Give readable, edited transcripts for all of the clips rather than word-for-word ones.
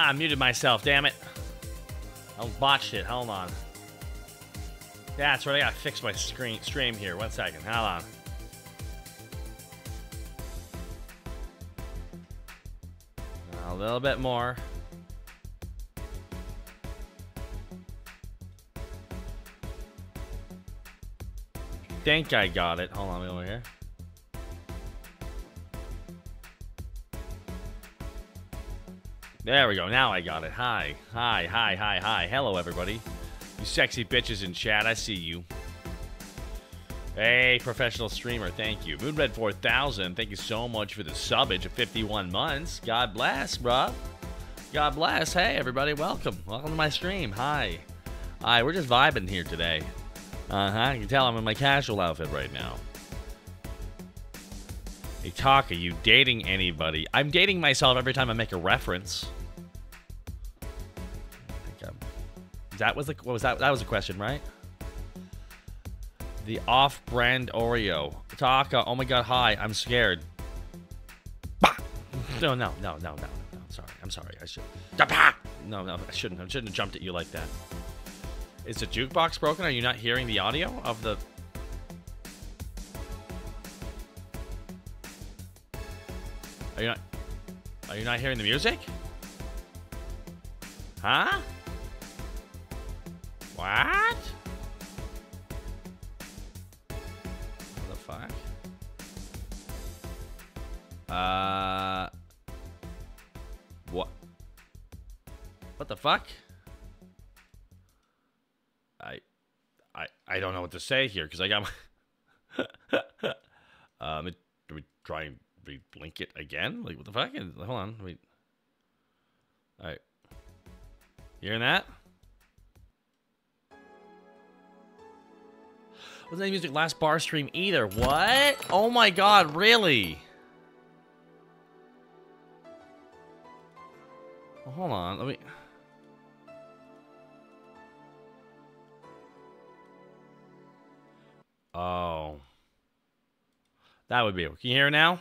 I muted myself, damn it. I botched it. Hold on. Yeah, that's right. I gotta fix my stream here. 1 second. Hold on. A little bit more. Think I got it. Hold on, over here. There we go. Now I got it. Hi. Hi, hi, hi, hi. Hello, everybody. You sexy bitches in chat. I see you. Hey, professional streamer. Thank you. Moonred4000. Thank you so much for the subbage of 51 months. God bless, bruh. God bless. Hey, everybody. Welcome. Welcome to my stream. Hi. Hi. We're just vibing here today. You can tell I'm in my casual outfit right now. Hey, Taka, you dating anybody? I'm dating myself every time I make a reference. That was what was that? That was a question, right? The off-brand Oreo. Taka, oh my god, hi. I'm scared. Bah! No. I'm sorry. I should. No, I shouldn't. I shouldn't have jumped at you like that. Is the jukebox broken? Are you not hearing the audio of the... Are you not hearing the music? Huh? What? What the fuck? What? What the fuck? I don't know what to say here because I got my... do we try and blink it again? Like, what the fuck? Hold on. Wait. Alright. You hearing that? Wasn't any music last bar stream either. What? Oh my god, really? Well, hold on, let me... Oh. That would be it. Can you hear it now?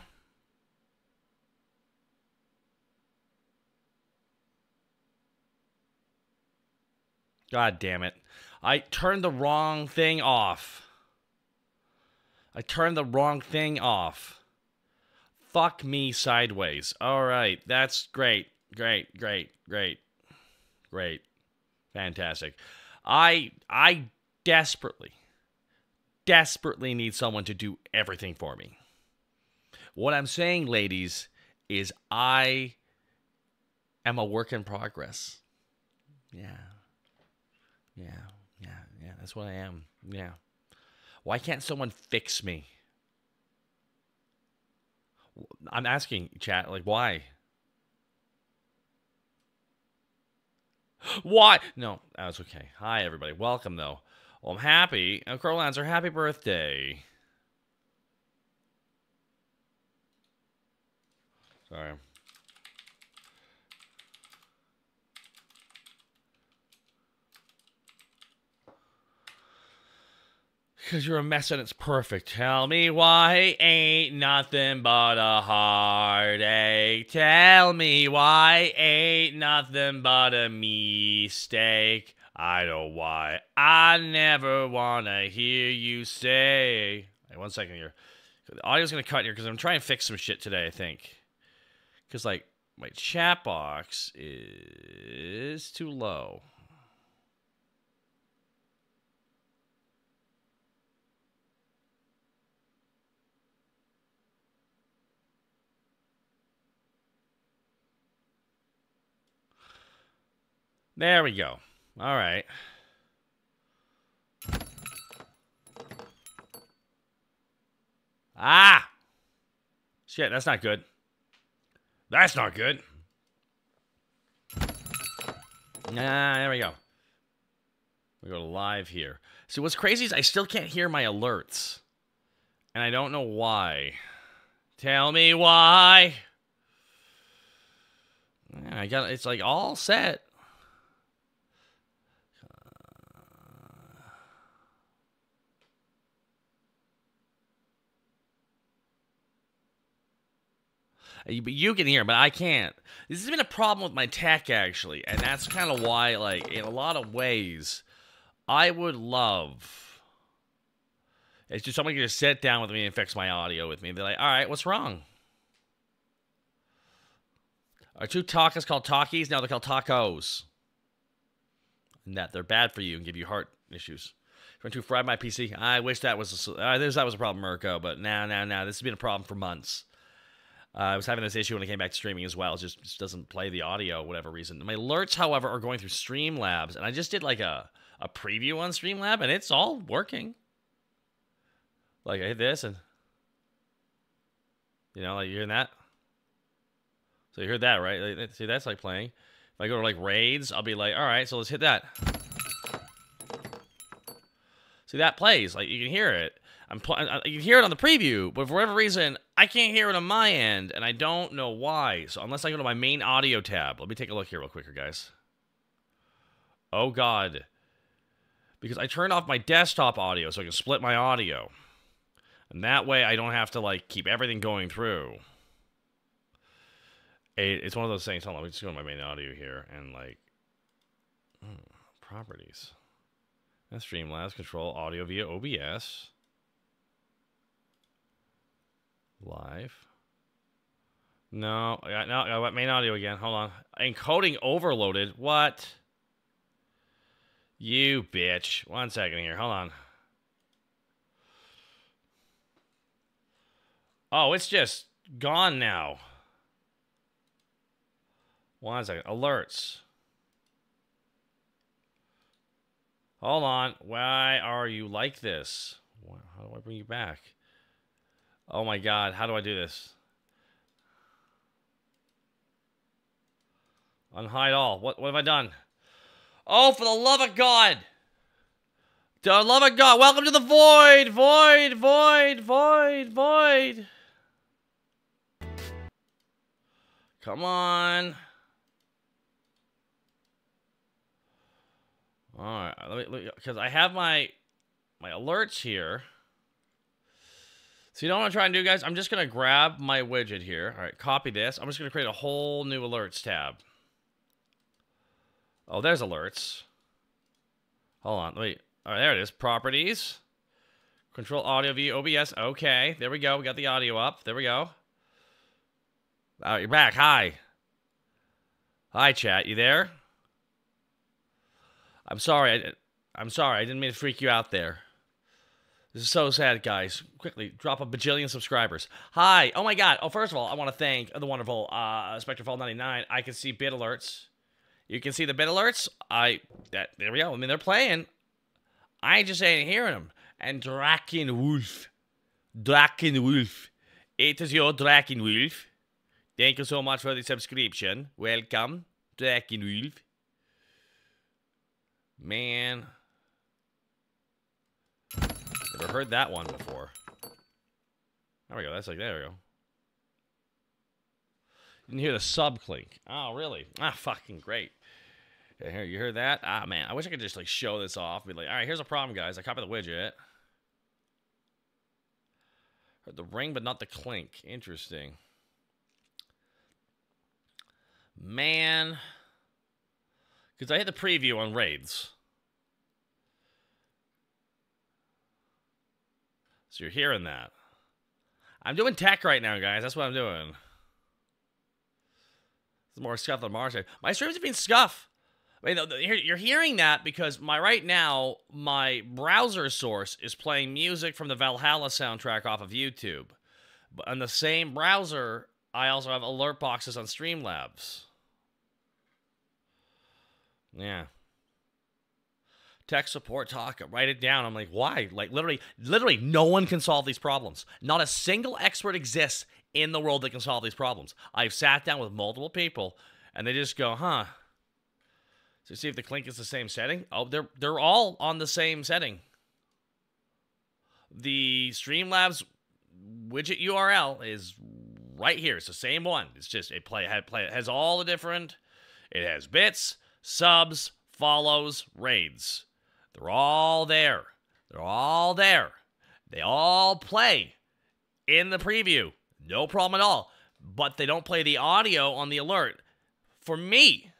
God damn it. I turned the wrong thing off. Fuck me sideways. Alright, that's great. Great. Fantastic. I desperately need someone to do everything for me. What I'm saying, ladies, is I am a work in progress. Yeah, that's what I am. Yeah. Why can't someone fix me? I'm asking, chat, like, why? Why? No, that's okay. Hi, everybody. Welcome, though. Well, I'm happy. Crowlancer, happy birthday. Sorry. Because you're a mess and it's perfect. Tell me why ain't nothing but a heartache. Tell me why ain't nothing but a mistake. I know why. I never want to hear you say... Hey, 1 second here. The audio's going to cut here because I'm trying to fix some shit today, I think. Because, like, my chat box is too low. There we go. All right. Ah! Shit, that's not good. That's not good. Nah, there we go. We go to live here. See, what's crazy is I still can't hear my alerts. And I don't know why. Tell me why. Yeah, I got it's like all set. But you can hear, but I can't. This has been a problem with my tech, actually, and that's kind of why, like, in a lot of ways, I would love... It's just somebody can just sit down with me and fix my audio with me. They're like, all right, what's wrong? Are two tacos called Takis? Now they're called tacos. And that they're bad for you and give you heart issues. Trying to fry my PC. I wish that was a problem, Mirko, but now. This has been a problem for months. I was having this issue when I came back to streaming as well. It just doesn't play the audio, whatever reason. My alerts, however, are going through Streamlabs, and I just did like a preview on Streamlab, and it's all working. Like, I hit this, and... You know, like, you hearing that? So you heard that, right? Like, see, that's like playing. If I go to, like, raids, I'll be like, all right, so let's hit that. See, that plays. Like, you can hear it. You can hear it on the preview, but for whatever reason, I can't hear it on my end, and I don't know why. So unless I go to my main audio tab. Let me take a look here real quicker, guys. Oh, God. Because I turned off my desktop audio so I can split my audio. And that way, I don't have to, like, keep everything going through. It's one of those things. Hold on, let me just go to my main audio here, and, like... properties. And Streamlabs, control audio via OBS. Live. No, I got main audio again. Hold on. Encoding overloaded. What? You bitch. 1 second here. Hold on. Oh, it's just gone now. 1 second. Alerts. Hold on. Why are you like this? How do I bring you back? Oh my God. How do I do this? Unhide all. What have I done? Oh, for the love of God. The love of God. Welcome to the void. Void, void, void, void. Come on. All right, let me because I have my alerts here. So you know what I'm trying to do, guys? I'm just gonna grab my widget here. All right, copy this. I'm just gonna create a whole new alerts tab. Oh, there's alerts. Hold on, wait. All right, there it is. Properties. Control audio via OBS. Okay, there we go. We got the audio up. There we go. All right, you're back. Hi. Hi, chat. You there? I'm sorry. I'm sorry. I didn't mean to freak you out there. This is so sad, guys. Quickly, drop a bajillion subscribers. Hi. Oh, my God. Oh, first of all, I want to thank the wonderful SpectreFall99. I can see bit alerts. You can see the bit alerts. There we go. I mean, they're playing. I just ain't hearing them. And Drakenwolf. It is your Drakenwolf. Thank you so much for the subscription. Welcome, Drakenwolf. Man. Never heard that one before. There we go. That's like, there we go. Didn't hear the sub clink. Oh, really? Ah, fucking great. Yeah, here, you heard that? Ah, man. I wish I could just, like, show this off. Be like, all right, here's a problem, guys. I copied the widget. Heard the ring, but not the clink. Interesting. Man. Because I hit the preview on raids. So you're hearing that. I'm doing tech right now, guys. That's what I'm doing. It's more scuff than Mars. My streams have been scuff. I mean, you're hearing that because right now, my browser source is playing music from the Valhalla soundtrack off of YouTube. But on the same browser, I also have alert boxes on Streamlabs. Yeah. Tech support talk. Write it down. I'm like, why? Like, literally, no one can solve these problems. Not a single expert exists in the world that can solve these problems. I've sat down with multiple people, and they just go, huh. So see if the clink is the same setting. Oh, they're all on the same setting. The Streamlabs widget URL is right here. It's the same one. It's just it has all the different. It has bits, subs, follows, raids. They're all there. They're all there. They all play in the preview. No problem at all. but they don't play the audio on the alert for me.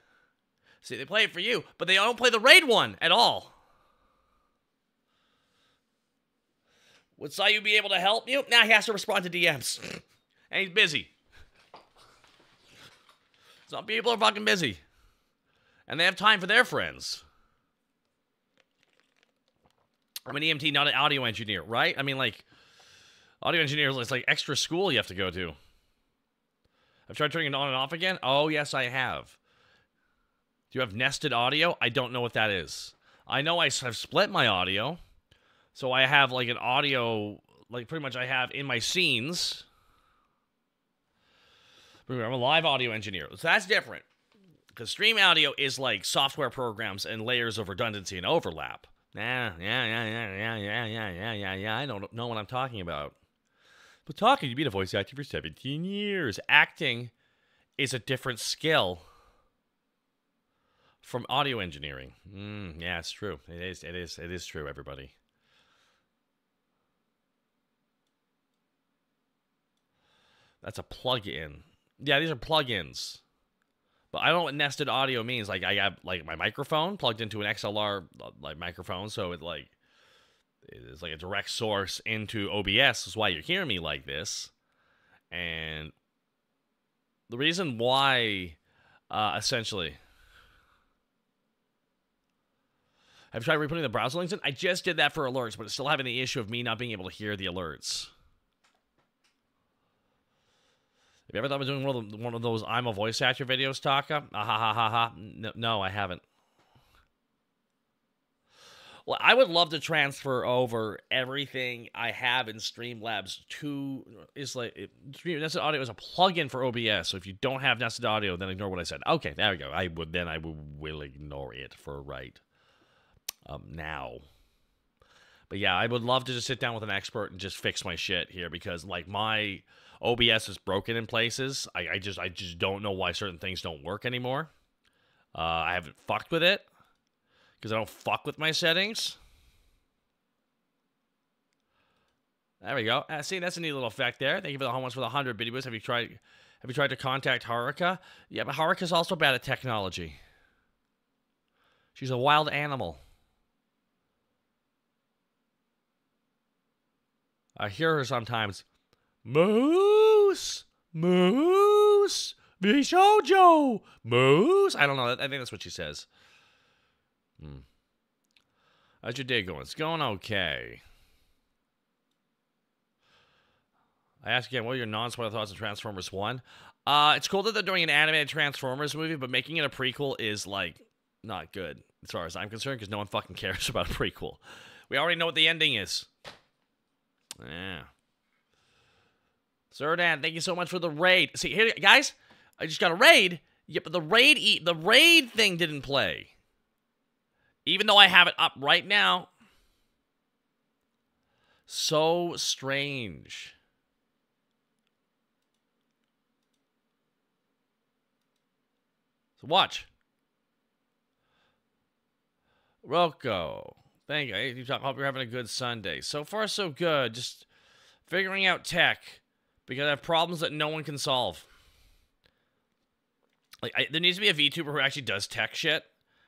See, they play it for you, but they don't play the raid one at all. Would Sayu be able to help you? Nah, he has to respond to DMs. And he's busy. Some people are fucking busy. And they have time for their friends. I'm an EMT, not an audio engineer, right? I mean, like, audio engineers, it's like extra school you have to go to. I've tried turning it on and off again. Oh, yes, I have. Do you have nested audio? I don't know what that is. I know I have split my audio. So I have, like, an audio, like, pretty much I have in my scenes. I'm a live audio engineer. So that's different. Because stream audio is, like, software programs and layers of redundancy and overlap. Yeah. I don't know what I'm talking about. But talking, you've been a voice actor for 17 years. Acting is a different skill from audio engineering. Yeah, it's true. It is true, everybody. That's a plug-in. Yeah, these are plug-ins. But I don't know what nested audio means. Like, I got, like, my microphone plugged into an XLR, like, microphone, so it, like, it's like a direct source into OBS is why you're hearing me like this. And the reason why, essentially... Have you tried re-putting the browser links in? I just did that for alerts, but it's still having the issue of me not being able to hear the alerts. Have you ever thought of doing one of those I'm a voice actor videos, Taka? No, I haven't. Well, I would love to transfer over everything I have in Streamlabs to nested audio is a plugin for OBS. So if you don't have nested audio, then ignore what I said. Okay, there we go. I will ignore it for now. But yeah, I would love to just sit down with an expert and just fix my shit here because like my OBS is broken in places. I just don't know why certain things don't work anymore. I haven't fucked with it because I don't fuck with my settings. There we go. See, that's a neat little effect there. Thank you for the much for the 100 videos. Have you tried to contact Haruka? Yeah, but Haruka's also bad at technology. She's a wild animal. I hear her sometimes. Moose! Moose! Bishojo! Moose! I don't know. I think that's what she says. How's your day going? It's going okay. I ask again, what are your non-spoiler thoughts on Transformers 1? It's cool that they're doing an animated Transformers movie, but making it a prequel is, like, not good, as far as I'm concerned, because no one fucking cares about a prequel. We already know what the ending is. Yeah. Zerdan, thank you so much for the raid. See, here, guys, I just got a raid. Yeah, but the raid thing didn't play. Even though I have it up right now. So strange. So watch. Rocco. Thank you. Hope you're having a good Sunday. So far, so good. Just figuring out tech. Because I have problems that no one can solve. Like, there needs to be a VTuber who actually does tech shit.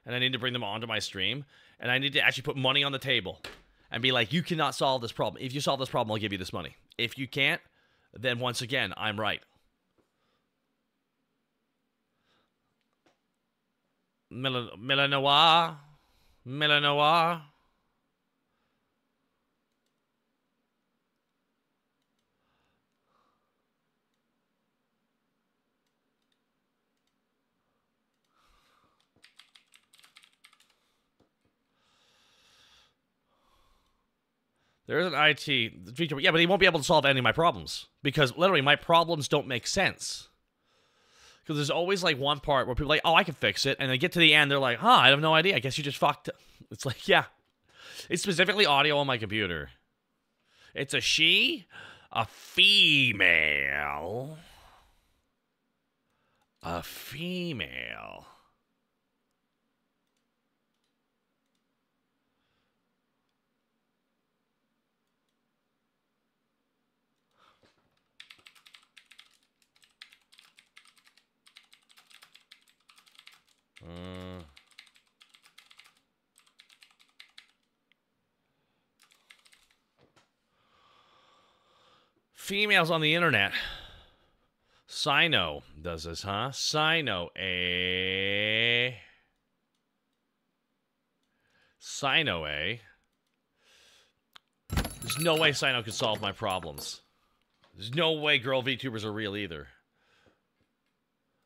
And I need to bring them onto my stream. And I need to actually put money on the table. And be like, you cannot solve this problem. If you solve this problem, I'll give you this money. If you can't, then once again, I'm right. Millanoire. Millanoire. There's an IT feature. Yeah, but he won't be able to solve any of my problems. Because literally, my problems don't make sense. Because there's always, like, one part where people are like, oh, I can fix it. And they get to the end, they're like, huh, I have no idea. I guess you just fucked it. It's like, yeah. It's specifically audio on my computer. It's a she, a female. A female. females on the internet. Sino does this, huh? Sino, eh? Sino, eh? There's no way Sino could solve my problems. There's no way girl VTubers are real either.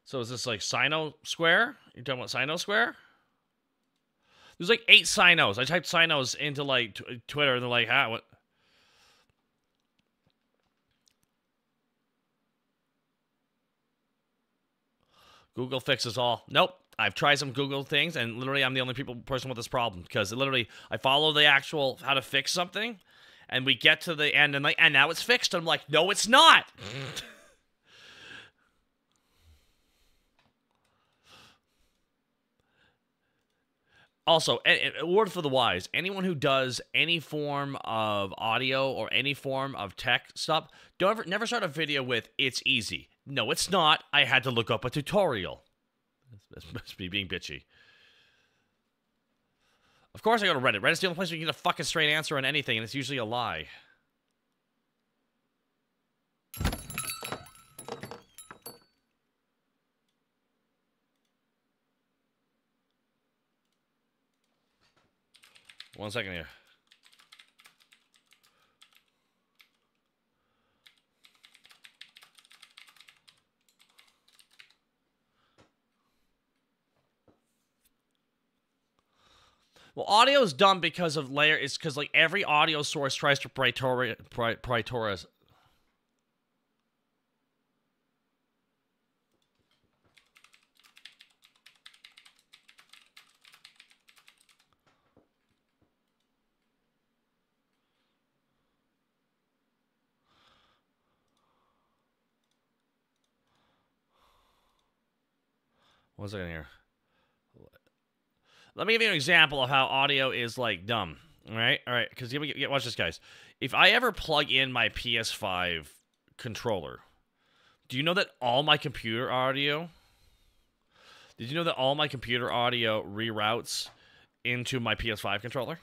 So is this like Sino Square? You're talking about Sino Square? There's like 8 Sinos. I typed Sinos into like Twitter and they're like, what? Google fixes all. Nope. I've tried some Google things and literally I'm the only person with this problem because literally I follow the actual how to fix something and we get to the end and like, and now it's fixed. I'm like, no, it's not. Also, a word for the wise, anyone who does any form of audio or any form of tech stuff, never start a video with, it's easy. No, it's not. I had to look up a tutorial. That's me being bitchy. Of course I go to Reddit. Reddit's the only place where you get a fucking straight answer on anything, and it's usually a lie. One second here. Well, audio is dumb because of layer. It's because like every audio source tries to prioritize. One second here. Let me give you an example of how audio is, like, dumb. All right? Because watch this, guys. If I ever plug in my PS5 controller, do you know that all my computer audio... Did you know that all my computer audio reroutes into my PS5 controller?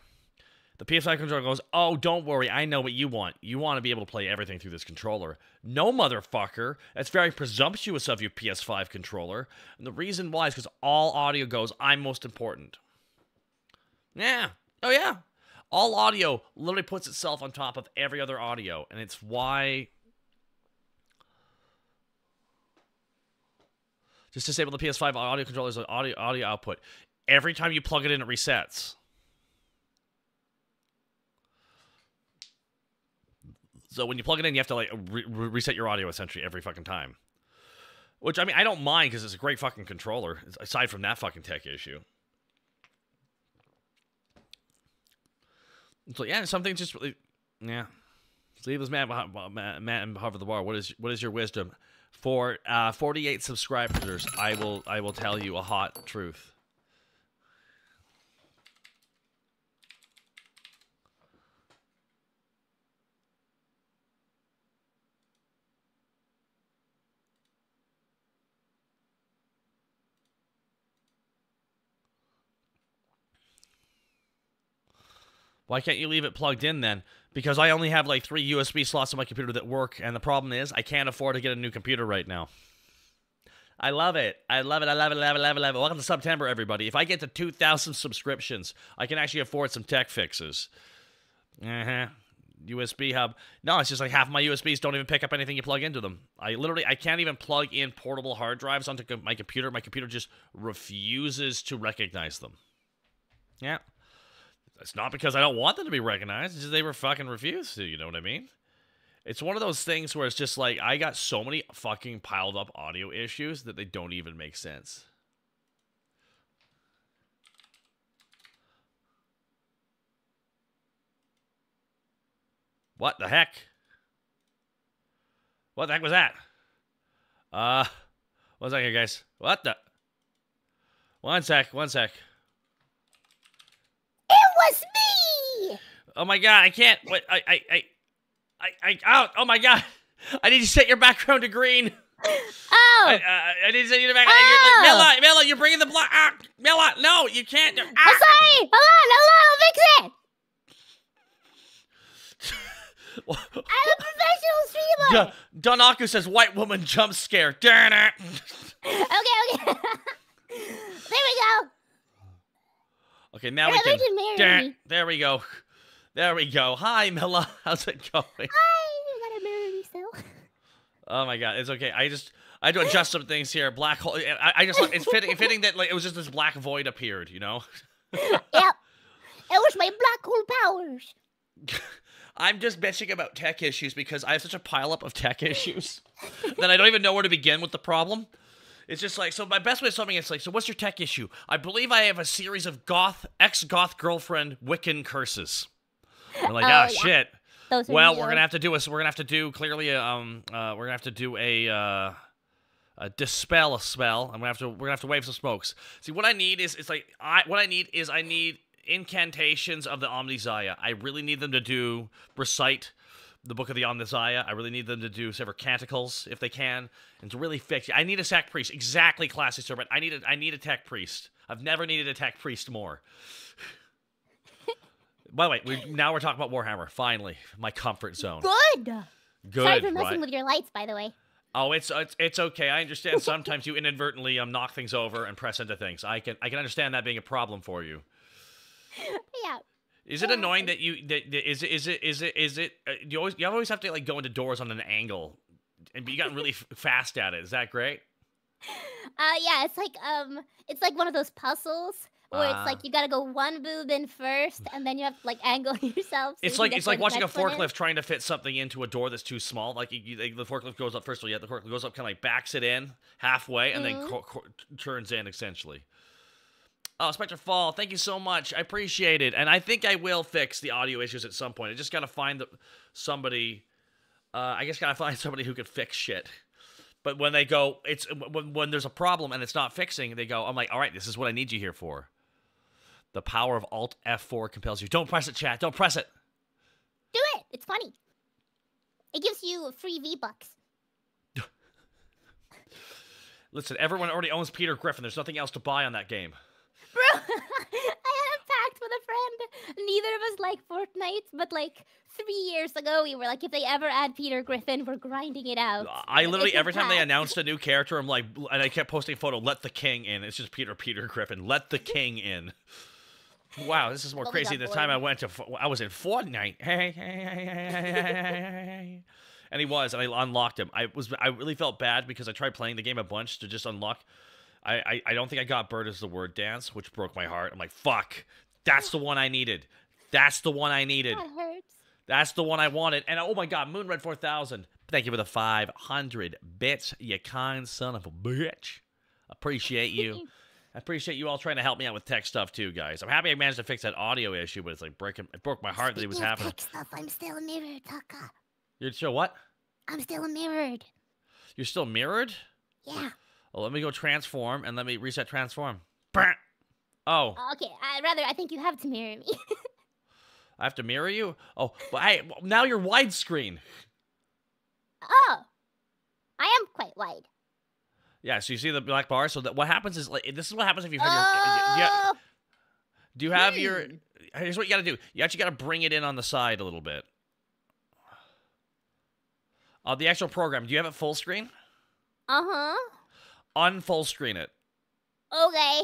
The PS5 controller goes, oh, don't worry, I know what you want. You want to be able to play everything through this controller. No, motherfucker. That's very presumptuous of you, PS5 controller. And the reason why is because all audio goes, I'm most important. Yeah. Oh, yeah. All audio literally puts itself on top of every other audio. And it's why... Just disable the PS5 audio controller's audio output. Every time you plug it in, it resets. So when you plug it in, you have to like reset your audio essentially every fucking time. Which, I mean, I don't mind because it's a great fucking controller, aside from that fucking tech issue. So yeah, some things just really, yeah. Sleeveless man hover the bar. What is your wisdom? For 48 subscribers, I will tell you a hot truth. Why can't you leave it plugged in then? Because I only have like 3 USB slots on my computer that work, and the problem is I can't afford to get a new computer right now. I love it. I love it. I love it. I love it. I love it. I love it. Welcome to September, everybody. If I get to 2,000 subscriptions, I can actually afford some tech fixes. USB hub. No, it's just like half my USBs don't even pick up anything you plug into them. I can't even plug in portable hard drives onto my computer. My computer just refuses to recognize them. Yeah. It's not because I don't want them to be recognized. It's just they were fucking refused to, you know what I mean? It's one of those things where it's just like, I got so many fucking piled up audio issues that they don't even make sense. What the heck? What the heck was that? One second here, guys. What the? One sec. Was me! Oh my god, I can't. Wait, oh my god. I need to set your background to green. Oh. I need to set you to background. Mela, you're bringing the block. Mela, no, you can't. I'm sorry. Hold on, I'll fix it. I'm a professional streamer. Donaku says white woman jump scare. Darn it. Okay. There we go. Okay, now we can. There we go. There we go. Hi, Milla. How's it going? Hi. You gotta marry me still. Oh my god, it's okay. I had to adjust some things here. Black hole. It's fitting that like it was just this black void appeared. You know. Yep. It was my black hole powers. I'm just bitching about tech issues because I have such a pileup of tech issues that I don't even know where to begin with the problem. It's just like, so my best way of solving it's like, so what's your tech issue? I believe I have a series of ex-goth girlfriend Wiccan curses. We're like, yeah. Shit. Well, we're gonna have to do clearly a dispel a spell. We're gonna have to wave some smokes. See, what I need is I need incantations of the Omnizaya. I really need them to recite the Book of the Omnizaya. I really need them to do several canticles if they can, and to really fix it. I need a tech priest. Exactly, classy servant. I need a tech priest. I've never needed a tech priest more. By the way, now we're talking about Warhammer. Finally, my comfort zone. Good. Sorry for messing right? with your lights, by the way. Oh, it's okay. I understand. Sometimes you inadvertently knock things over and press into things. I can understand that being a problem for you. Yeah. Is it annoying that you you always have to like go into doors on an angle, and you gotten really fast at it? Is that great? Yeah. It's like one of those puzzles where it's like you gotta go one boob in first, and then you have to like angle yourself. So it's like watching a forklift trying to fit something into a door that's too small. Like the forklift goes up first of all. Yeah, the forklift goes up, kind of like backs it in halfway, and then turns in essentially. Oh, Spectre Fall, thank you so much. I appreciate it. And I think I will fix the audio issues at some point. I just got to find somebody. I just got to find somebody who could fix shit. But when they go, when there's a problem and it's not fixing, they go, I'm like, all right, this is what I need you here for. The power of Alt F4 compels you. Don't press it, chat. Don't press it. Do it. It's funny. It gives you free V-Bucks. Listen, everyone already owns Peter Griffin. There's nothing else to buy on that game. Bro, I had a pact with a friend. Neither of us like Fortnite, but like 3 years ago, we were like, if they ever add Peter Griffin, we're grinding it out. I literally, every time they announced a new character, I'm like, and I kept posting a photo, let the king in. It's just Peter Griffin. Let the king in. Wow, this is more crazy than the time I was in Fortnite. And he was, and I unlocked him. I really felt bad because I tried playing the game a bunch to just unlock. I don't think I got Bird as the word dance, which broke my heart. I'm like, fuck. That's the one I needed. That's the one I needed. That hurts. That's the one I wanted. And oh my god, Moonred 4000. Thank you for the 500 bits, you kind son of a bitch. Appreciate you. I appreciate you all trying to help me out with tech stuff too, guys. I'm happy I managed to fix that audio issue, but it's like it broke my heart that it was happening. Tech stuff, I'm still mirrored, Taka. You're still what? I'm still mirrored. You're still mirrored? Yeah. Well, let me go transform, and let me reset transform. Oh. Okay, I think you have to mirror me. I have to mirror you? Oh, well, now you're widescreen. Oh. I am quite wide. Yeah, so you see the black bar? So what happens is, like, this is what happens if you have do you have your... Here's what you gotta do. You actually gotta bring it in on the side a little bit. The actual program, do you have it full screen? Uh-huh. Unfull screen it. Okay.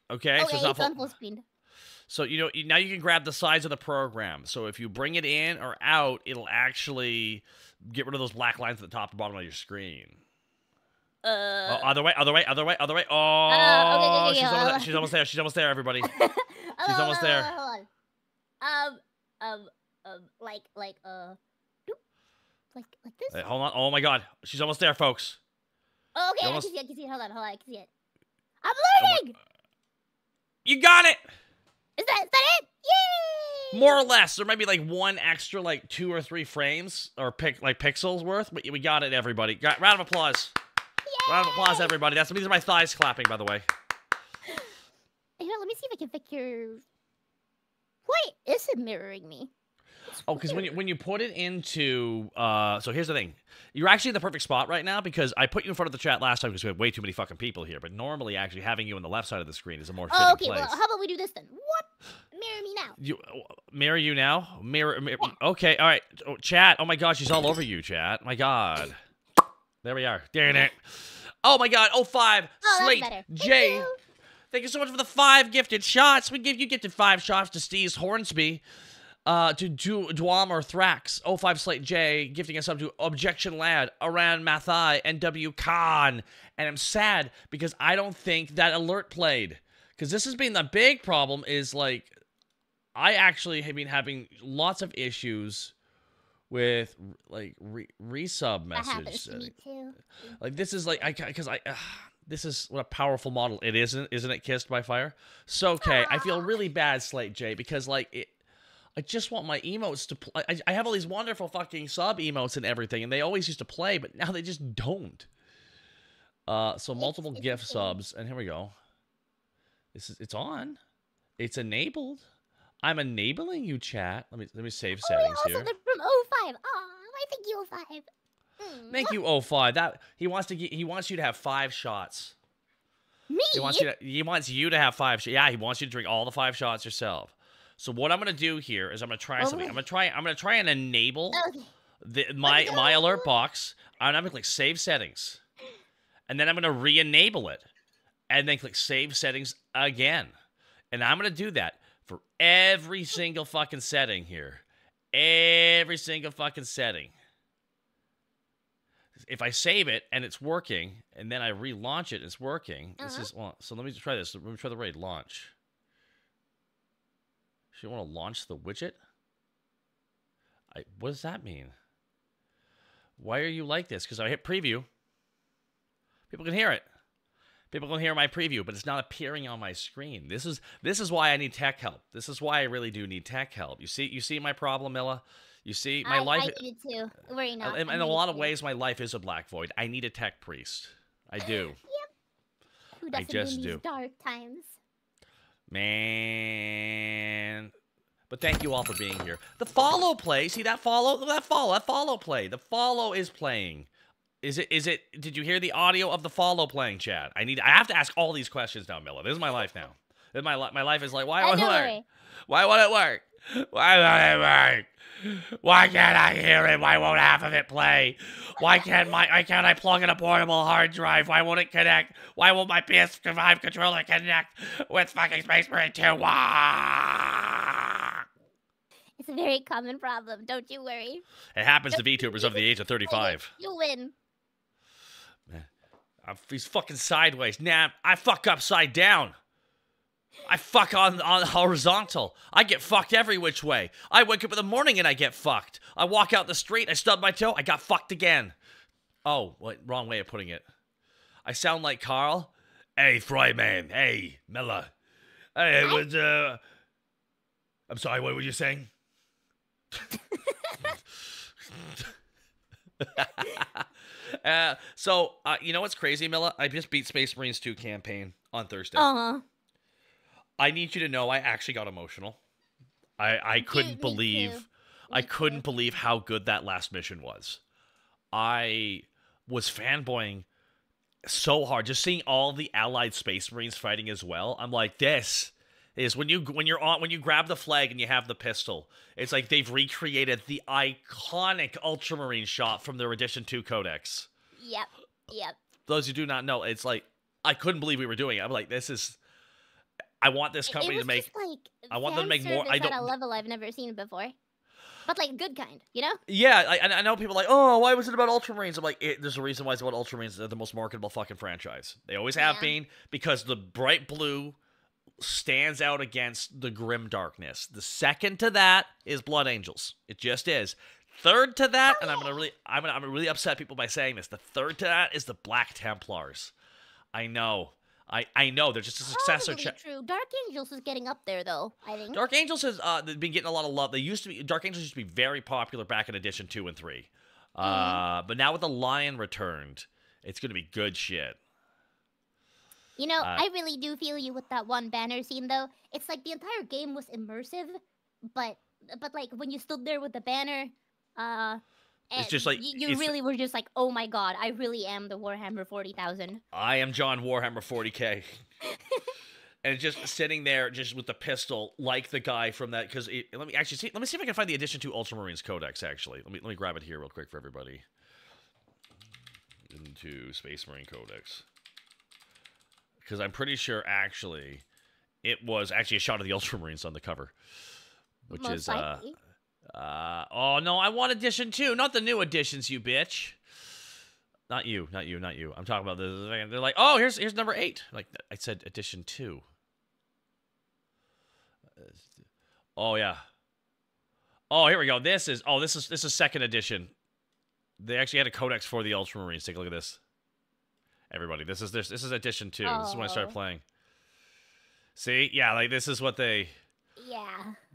Okay, so it's not full screen. So, now you can grab the size of the program. So if you bring it in or out, it'll actually get rid of those black lines at the top and bottom of your screen. Oh, other way. Oh, okay, she's almost there. She's almost there, everybody. She's almost there. Hold on. Like this? Hey, hold on. Oh my god. She's almost there, folks. Oh, okay, almost... I can see it. Hold on, I can see it. I'm learning! You got it! Is that it? Yay! More or less. There might be like one extra, like 2 or 3 frames or pixels worth, but we got it, everybody. Round of applause. Yay! Round of applause, everybody. These are my thighs clapping, by the way. Let me see if I can fix your... Why is it mirroring me? Oh, because when you put it into... so here's the thing. You're actually in the perfect spot right now because I put you in front of the chat last time because we have way too many fucking people here. But normally, actually, having you on the left side of the screen is a more fitting place. Well, how about we do this then? What? Mirror me now. You mirror you now? Mirror. Okay, all right. Oh, chat. Oh my God, she's all over you, chat. My God. There we are. Darn it. Oh my God. 05. Oh, that's Slate better. J. Thank you. Thank you so much for the 5 gifted shots. We give you gifted 5 shots to Steve's Hornsby. To Dwam or Thrax, 05 Slate J, gifting us up to Objection Lad, Aran Mathai, and W Khan. And I'm sad because I don't think that alert played. Because this has been the big problem is, like, I actually have been having lots of issues with, like, resub That happens messages. to me too. Like, this is, like, this is what a powerful model it isn't it, Kissed by Fire? So, okay, I feel really bad, Slate J, because, like, I just want my emotes to play. I have all these wonderful fucking sub emotes and everything, and they always used to play, but now they just don't. So multiple gift subs, and here we go. It's on. It's enabled. I'm enabling you, chat. Let me save settings also here. they're from 05. Aw, I think you 05. Thank you, 05. That he wants you to have 5 shots. Me? He wants you to have 5 shots. Yeah, he wants you to drink all the 5 shots yourself. So what I'm gonna do here is I'm gonna try something. I'm gonna try and enable my alert box. And I'm gonna click Save Settings, and then I'm gonna re-enable it, and then click Save Settings again. And I'm gonna do that for every single fucking setting here. Every single fucking setting. If I save it and it's working, and then I relaunch it, it's working. This is so. Let me try this. Let me try the raid launch. You want to launch the widget? What does that mean? Why are you like this? Because I hit preview. People can hear it. People can hear my preview, but it's not appearing on my screen. This is why I need tech help. This is why I really do need tech help. You see my problem, Milla? You see my life. I need to. Worry not. In a lot of ways, my life is a black void. I need a tech priest. I do. Yep. Who doesn't in these dark times? Man. But thank you all for being here. The follow play. See that follow? That follow play. The follow is playing. Is it did you hear the audio of the follow playing, Chad? I have to ask all these questions now, Milla. This is my life now. This is my life is like, why won't it work? Why won't it work? Why won't it work? Why can't I hear it? Why won't half of it play? Why can't I plug in a portable hard drive? Why won't it connect? Why won't my PS5 controller connect with fucking Space Marine 2? Wah! It's a very common problem. Don't you worry. It happens to VTubers of the age of 35. You win. He's fucking sideways. Nah, I fuck upside down. I fuck on horizontal. I get fucked every which way. I wake up in the morning and I get fucked. I walk out the street, I stub my toe, I got fucked again. Oh, what? Wrong way of putting it. I sound like Carl. Hey, Fryman. Hey, Milla. Hey, it was, I'm sorry, what were you saying? You know what's crazy, Milla? I just beat Space Marines 2 campaign on Thursday. I need you to know I actually got emotional. I couldn't believe how good that last mission was. I was fanboying so hard, just seeing all the allied Space Marines fighting as well. I'm like, this is when you grab the flag and you have the pistol. It's like they've recreated the iconic Ultramarine shot from their Edition 2 Codex. Yep. Those who do not know, it's like I couldn't believe we were doing it. I'm like, this is. I want this company to make. I want them to make more. At a level I've never seen before, but like good kind, you know? Yeah, I know people are like, oh, why was it about Ultramarines? I'm like, there's a reason why it's about Ultramarines. They're the most marketable fucking franchise. They always have been, because the bright blue stands out against the grim darkness. The second to that is Blood Angels. It just is. Third to that, and I'm gonna really upset people by saying this. The third to that is the Black Templars. I know. I know. They're just a successor. True. Dark Angels is getting up there, though, I think. Dark Angels has been getting a lot of love. Dark Angels used to be very popular back in Edition 2 and 3. But now with the Lion returned, it's going to be good shit. You know, I really do feel you with that one banner scene, though. It's like the entire game was immersive, but like when you stood there with the banner, it's just like you really were just like, oh my god, I really am the Warhammer 40,000. I am John Warhammer 40K. and just sitting there, just with the pistol, like the guy from that. Because let me actually see. Let me see if I can find the Edition 2 Ultramarines Codex. Actually, let me grab it here real quick for everybody. Into Space Marine Codex, because I'm pretty sure actually it was actually a shot of the Ultramarines on the cover, which Most is likely. oh no, I want Edition 2, not the new editions, you bitch. Not you. I'm talking about the. They're like, oh, here's number 8. Like I said, Edition 2. Oh yeah. Oh, here we go. This is second edition. They actually had a codex for the Ultramarines. Take a look at this. Everybody, this is edition 2. This is when I started playing. See? Yeah, like this is what they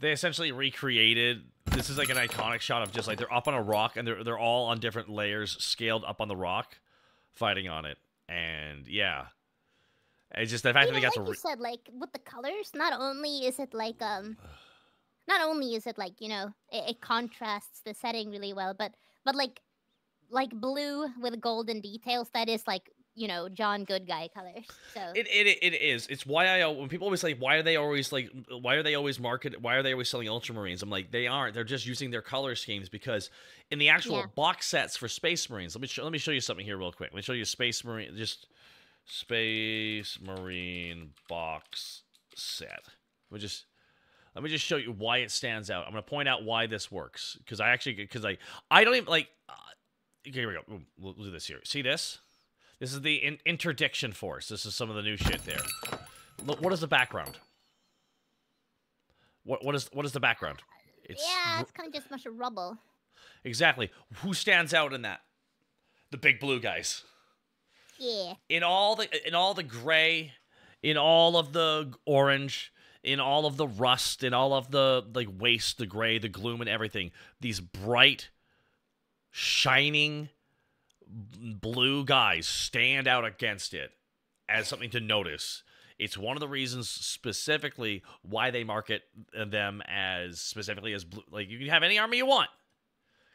essentially recreated. This is like an iconic shot of just like they're up on a rock and they're all on different layers scaled up on the rock fighting on it. And yeah. It's just the fact that they got like you said, like with the colors, not only is it like you know, it contrasts the setting really well, but like blue with golden details, that is like, you know, John Good Guy colors. So it is. It's why when people always like, why are they always selling Ultramarines? I'm like, they aren't. They're just using their color schemes, because in the actual box sets for Space Marines, let me show you something here real quick. Let me show you Space Marine box set. Let me just show you why it stands out. I'm gonna point out why this works, because I don't even like. Okay, here we go. We'll do this here. See this? This is the interdiction force. This is some of the new shit there. Look, what is the background? What is the background? It's kind of just a bunch of rubble. Exactly. Who stands out in that? The big blue guys. Yeah. In all the gray, in all of the orange, in all of the rust, in all of the like waste, the gray, the gloom, and everything. These bright, shining blue guys stand out against it as something to notice. It's one of the reasons specifically why they market them as specifically as blue. Like, you can have any army you want.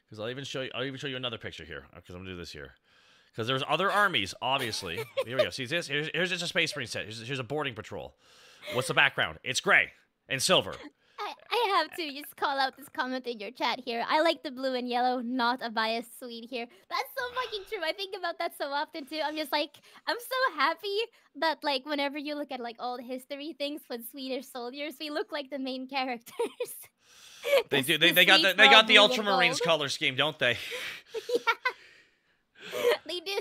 Because I'll even show you another picture here. Because I'm gonna do this here. Because there's other armies, obviously. Here we go. See this? Here's just a Space Marine set. Here's a boarding patrol. What's the background? It's gray and silver. I have to just call out this comment in your chat here. I like the blue and yellow, not a biased Swede here. That's so fucking true. I think about that so often too. I'm just like, I'm so happy that like whenever you look at like old history things with Swedish soldiers, we look like the main characters. They do. They got the Ultramarines color scheme, don't they? Yeah. They do.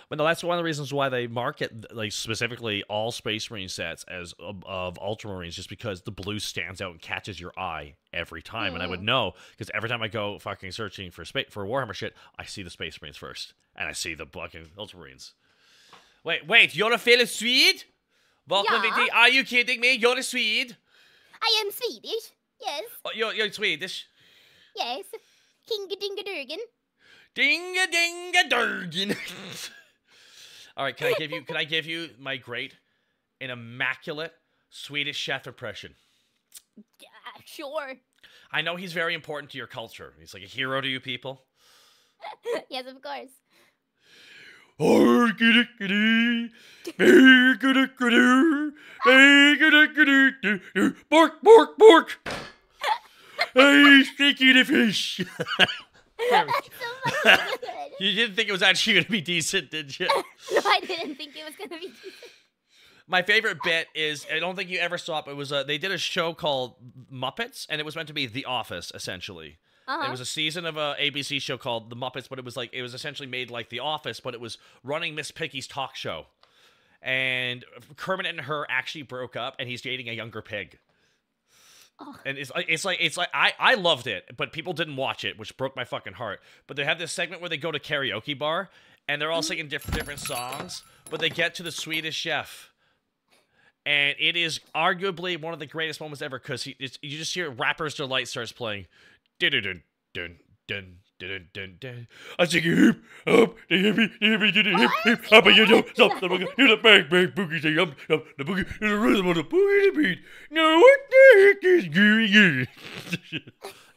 But no, that's one of the reasons why they market like specifically all Space Marine sets as of Ultramarines, just because the blue stands out and catches your eye every time. And I would know, because every time I go fucking searching for Warhammer shit, I see the Space Marines first, and I see the fucking Ultramarines. Wait, you're a fellow Swede? Yeah. Are you kidding me? You're a Swede? I am Swedish. Yes. Oh, you're Swedish. Yes. Kinga-dinga-durgan. Dinga-dinga-durgan. All right, can I give you my great and immaculate Swedish chef impression? Sure. I know he's very important to your culture. He's like a hero to you people. Yes, of course. Bork, bork, bork. Hey, sticky the fish. That's so fucking good. You didn't think it was actually going to be decent, did you? No, I didn't think it was going to be decent. My favorite bit is, I don't think you ever saw it, but it was they did a show called Muppets, and it was meant to be The Office, essentially. It was a season of a ABC show called The Muppets, but it was essentially made like The Office, but it was running Miss Piggy's talk show. And Kermit and her actually broke up, and he's dating a younger pig. Oh. And it's like I loved it, but people didn't watch it, which broke my fucking heart. But they have this segment where they go to karaoke bar, and they're all singing different songs, but they get to the Swedish Chef. And it is arguably one of the greatest moments ever, because you just hear Rapper's Delight starts playing. Dun dun dun dun dun dun dun. I sing hip up the hip up, you know, stop the boogie, hear the bang bang boogie, say up the boogie, the rhythm of the boogie the beat. Now what the heck is going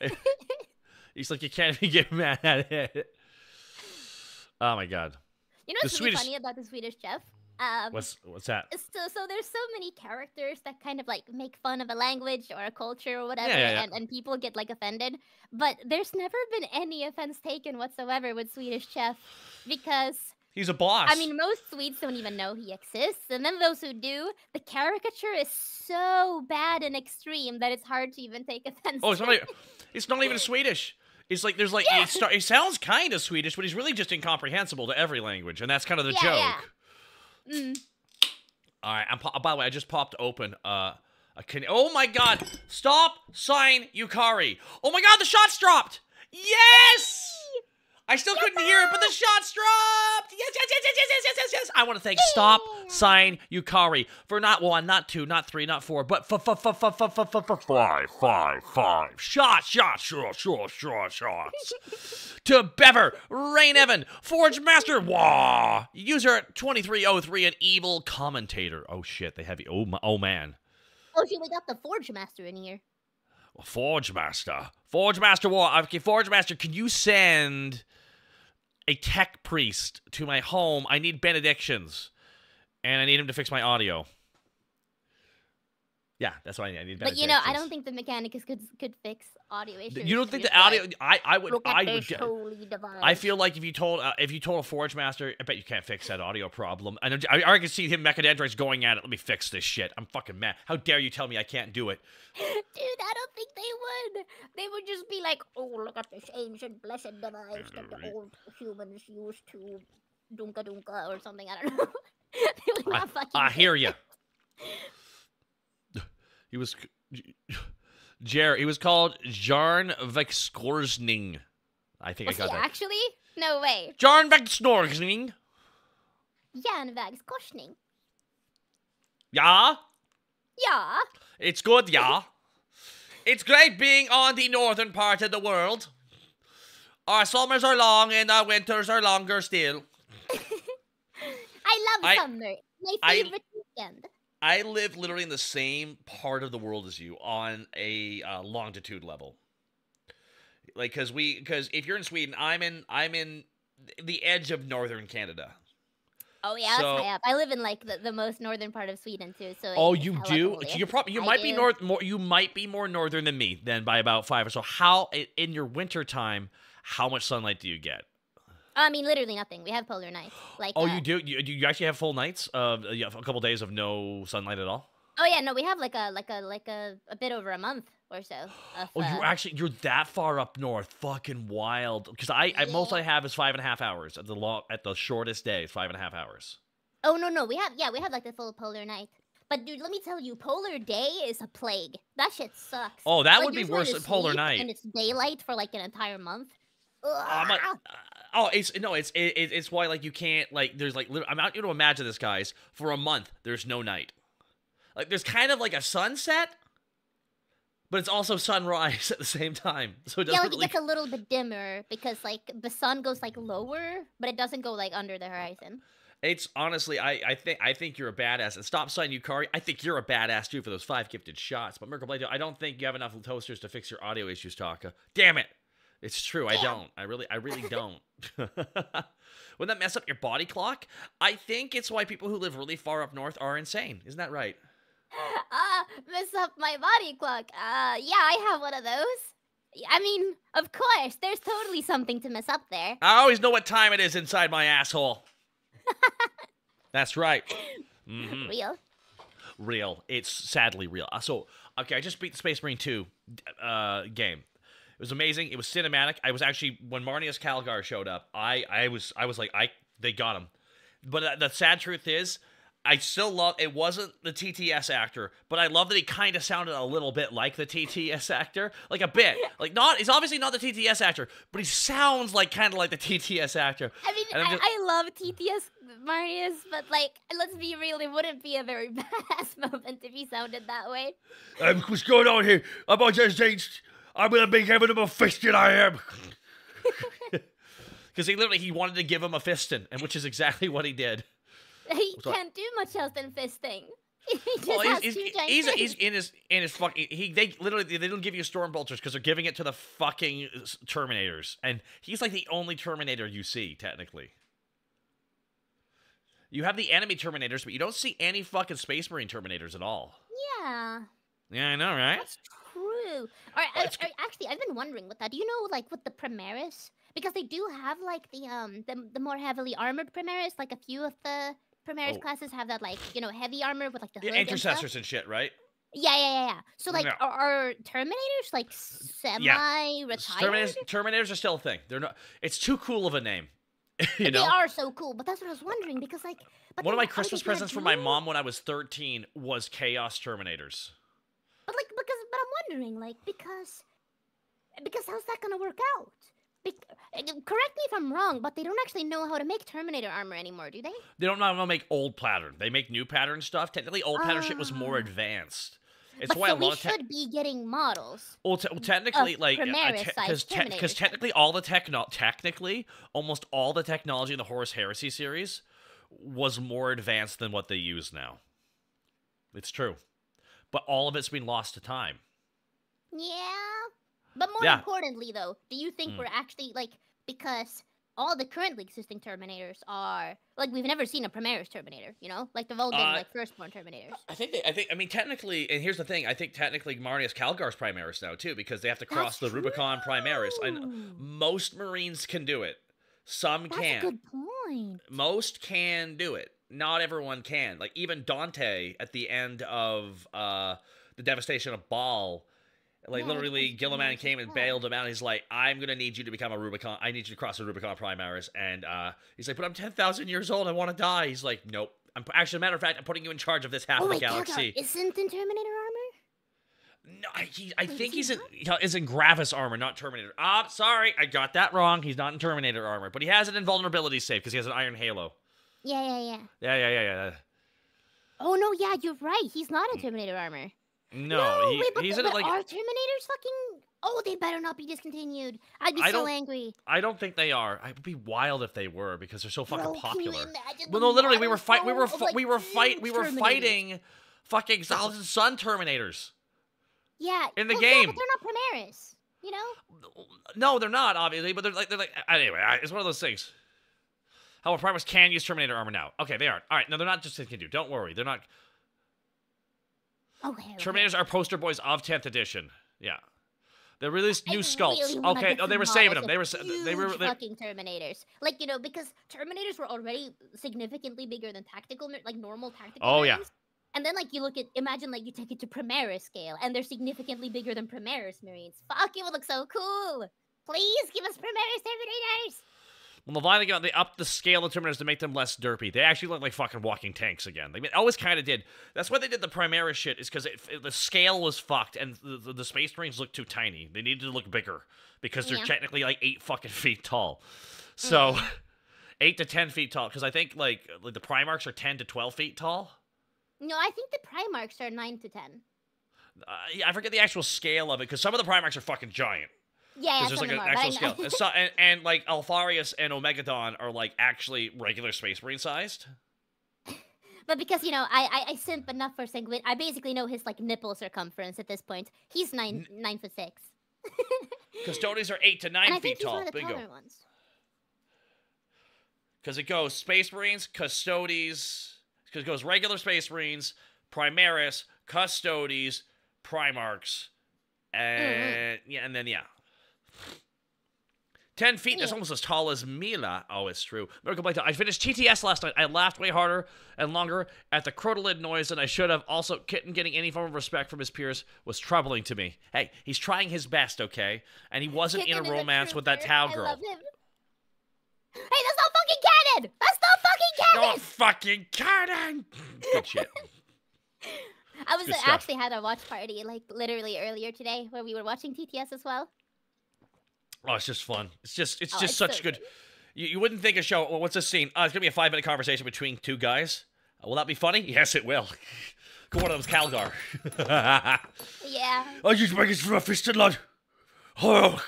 on? He's like, you can't even get mad at it. Oh my god. You know what's really funny about the Swedish Chef? What's that? So there's so many characters that kind of like make fun of a language or a culture or whatever, Yeah. and people get like offended. But there's never been any offense taken whatsoever with Swedish Chef because He's a boss. I mean most Swedes don't even know he exists, and then those who do, the caricature is so bad and extreme that it's hard to even take offense. Oh, it's not even Swedish. It's like there's like it sounds kind of Swedish, but he's really just incomprehensible to every language, and that's kind of the joke. Yeah. All right. By the way, I just popped open oh my god! Stop! Sign Yukari! Oh my god! The shots dropped! Yes! I still couldn't hear it, but the shots dropped! Yes! I want to thank Stop, Sign Yukari for not 1, not 2, not 3, not 4, but 5. Shots! To Bever, Rain Evan, Forge Master, wah! User 2303, an evil commentator. Oh shit, they have oh man. Oh shit, we got the Forge Master in here. Forge Master, okay, Forge Master, can you send a tech priest to my home? I need benedictions, and I need him to fix my audio. Yeah, that's what I need. I need benedictions. But you know, I don't think the mechanic could fix audio issues. You don't think the audio? I would. Look at this holy device. I feel like if you told a Forge Master, I bet you can't fix that audio problem. And I can see him Mechadendrites going at it. Let me fix this shit. I'm fucking mad. How dare you tell me I can't do it? Dude, I don't think they would. They would just be like, oh, look at this ancient blessed device that the old humans used to dunka dunka or something. I don't know. They would not fucking I hear you. He was he was called Jarn Vexkorsning. I think was I got that. Actually? No way. Jarn Vexkorsning. Jan Vagskorsning. Yeah? Yeah. It's good, yeah. It's great being on the northern part of the world. Our summers are long and our winters are longer still. I love summer. My favorite weekend. I live literally in the same part of the world as you on a longitude level. Like, because if you're in Sweden, I'm in the edge of northern Canada. Oh yeah, that's high up. I live in like the most northern part of Sweden too. So oh, you do? So you might be more northern than me then by about 5 or so. How in your winter time, how much sunlight do you get? I mean, literally nothing. We have polar nights. Like, oh, you do? You actually have full nights of a couple days of no sunlight at all? Oh yeah, no, we have like a bit over a month or so. Of, you're that far up north, fucking wild. Because I most I have is 5.5 hours at the shortest day, 5.5 hours. Oh no, we have like the full polar night. But dude, let me tell you, polar day is a plague. That shit sucks. Oh, that would be worse than polar night. And it's daylight for like an entire month. It's why like you can't like there's like I'm not going to imagine this, guys. For a month, there's no night. Like there's kind of like a sunset, but it's also sunrise at the same time. So it doesn't it gets a little bit dimmer because like the sun goes like lower, but it doesn't go like under the horizon. It's honestly, I think you're a badass. And Stop Sign Yukari, I think you're a badass too for those 5 gifted shots. But Merkel Blade, I don't think you have enough toasters to fix your audio issues, Taka. Damn it. It's true, I don't. I really don't. Wouldn't that mess up your body clock? I think it's why people who live really far up north are insane. Isn't that right? Mess up my body clock. Yeah, I have one of those. I mean, of course, there's totally something to mess up there. I always know what time it is inside my asshole. That's right. Mm-hmm. Real. It's sadly real. So, okay, I just beat the Space Marine 2 game. It was amazing. It was cinematic. I was actually, when Marnius Calgar showed up, I was like, they got him. But the sad truth is, I still love, it wasn't the TTS actor, but I love that he kind of sounded a little bit like the TTS actor. Like a bit. Like he's obviously not the TTS actor, but he sounds like kind of like the TTS actor. I mean, I love TTS Marius, but like, let's be real, it wouldn't be a very badass moment if he sounded that way. What's going on here? I'm gonna be giving him a fisting, I am. Because he wanted to give him a fisting, and which is exactly what he did. He can't do much else than fisting. He's in his fucking. They don't give you storm bolters because they're giving it to the fucking Terminators, and he's like the only Terminator you see technically. You have the enemy Terminators, but you don't see any fucking Space Marine Terminators at all. Yeah. Yeah, I know, right? That's true. Actually, I've been wondering with that. Do you know, like, with the Primaris? Because they do have, like, the more heavily armored Primaris. Like, a few of the Primaris classes have that, like, you know, heavy armor with, like, the hood Intercessors and shit, right? Yeah. So, like, are Terminators, like, semi-retired? Terminators are still a thing. They're not. It's too cool of a name. You know? They are so cool, but that's what I was wondering, because, like... One of my Christmas presents from my mom when I was 13 was Chaos Terminators. But I'm wondering, like, because how's that gonna work out? Correct me if I'm wrong, but they don't actually know how to make Terminator armor anymore, do they? They don't know how to make old pattern. They make new pattern stuff. Technically, old pattern shit was more advanced. It's but why so a lot we should be getting models. Well, technically, like, because technically, almost all the technology in the Horus Heresy series was more advanced than what they use now. It's true, but all of it's been lost to time. Yeah, but more importantly, though, do you think we're actually, like, because all the currently existing Terminators are, like, we've never seen a Primaris Terminator, you know? Like, they've all been, like, firstborn Terminators. I mean, technically, and here's the thing, I think technically Marnius Calgar's Primaris now, too, because they have to cross the Rubicon Primaris. And most Marines can do it. Some can't. That's a good point. Most can do it. Not everyone can. Like, even Dante, at the end of the devastation of Baal, like, literally, Gilliman came and bailed him out. He's like, I'm going to need you to become a Rubicon. I need you to cross the Rubicon Primaris. And he's like, but I'm 10,000 years old. I want to die. He's like, nope. Actually, as a matter of fact, I'm putting you in charge of this half of the galaxy. Isn't in Terminator armor? No, I think he's in Gravis armor, not Terminator. Sorry, I got that wrong. He's not in Terminator armor. But he has an invulnerability save because he has an iron halo. Yeah. Oh, no, yeah, you're right. He's not in Terminator armor. No, he's in it, like... Are Terminators fucking... Oh, they better not be discontinued. I'd be so angry. I don't think they are. It would be wild if they were because they're so fucking popular. Well, no, literally, we were fighting fucking Thousand Sun Terminators. Yeah. In the game. Yeah, but they're not Primaris. You know? No, they're not, obviously, but they're like anyway, it's one of those things. How Primaris can use Terminator armor now. Okay, they aren't. All right, no, they're not just discontinued. Don't worry. They're not... Okay. Terminators are poster boys of 10th edition. Yeah. They released new sculpts. Okay, they were saving them. They were fucking Terminators. Like, you know, because Terminators were already significantly bigger than normal tactical Marines. And then, like, you look at, imagine, like, you take it to Primaris scale, and they're significantly bigger than Primaris Marines. Fuck, it would look so cool. Please give us Primaris Terminators. Well, they upped the scale of Terminators to make them less derpy. They actually look like fucking walking tanks again. They always kind of did. That's why they did the Primaris shit, is because the scale was fucked, and the Space Marines looked too tiny. They needed to look bigger, because they're technically, like, 8 fucking feet tall. So, 8 to 10 feet tall, because I think, like, the Primarchs are 10 to 12 feet tall. No, I think the Primarchs are 9 to 10. Yeah, I forget the actual scale of it, because some of the Primarchs are fucking giant. Yeah, there's like an actual scale. And like Alfarius and Omegadon are like actually regular Space Marine sized. But because, you know, I simp enough for Sanguine, I basically know his like nipple circumference at this point. He's 9'6". Custodians are 8 to 9 feet tall. Bingo. Because it goes Space Marines, Custodes, because it goes regular Space Marines, Primaris, Custodes, Primarchs, and and then 10 feet, that's almost as tall as Mila. Oh, it's true. Miracle Blade, I finished TTS last night. I laughed way harder and longer at the crotolid noise than I should have. Also, Kitten getting any form of respect from his peers was troubling to me. Hey, he's trying his best, okay? And he wasn't in a romance with that Tau girl. I love him. Hey, that's not fucking canon! That's not fucking canon! Not fucking canon! Good shit. I actually had a watch party, like, literally earlier today, where we were watching TTS as well. Oh, it's just fun. It's just such so good. You wouldn't think a show. Well, what's this scene? It's gonna be a 5-minute conversation between two guys. Will that be funny? Yes, it will. Go one of them's Calgar. Yeah. I just make it for a fisted lad. Oh.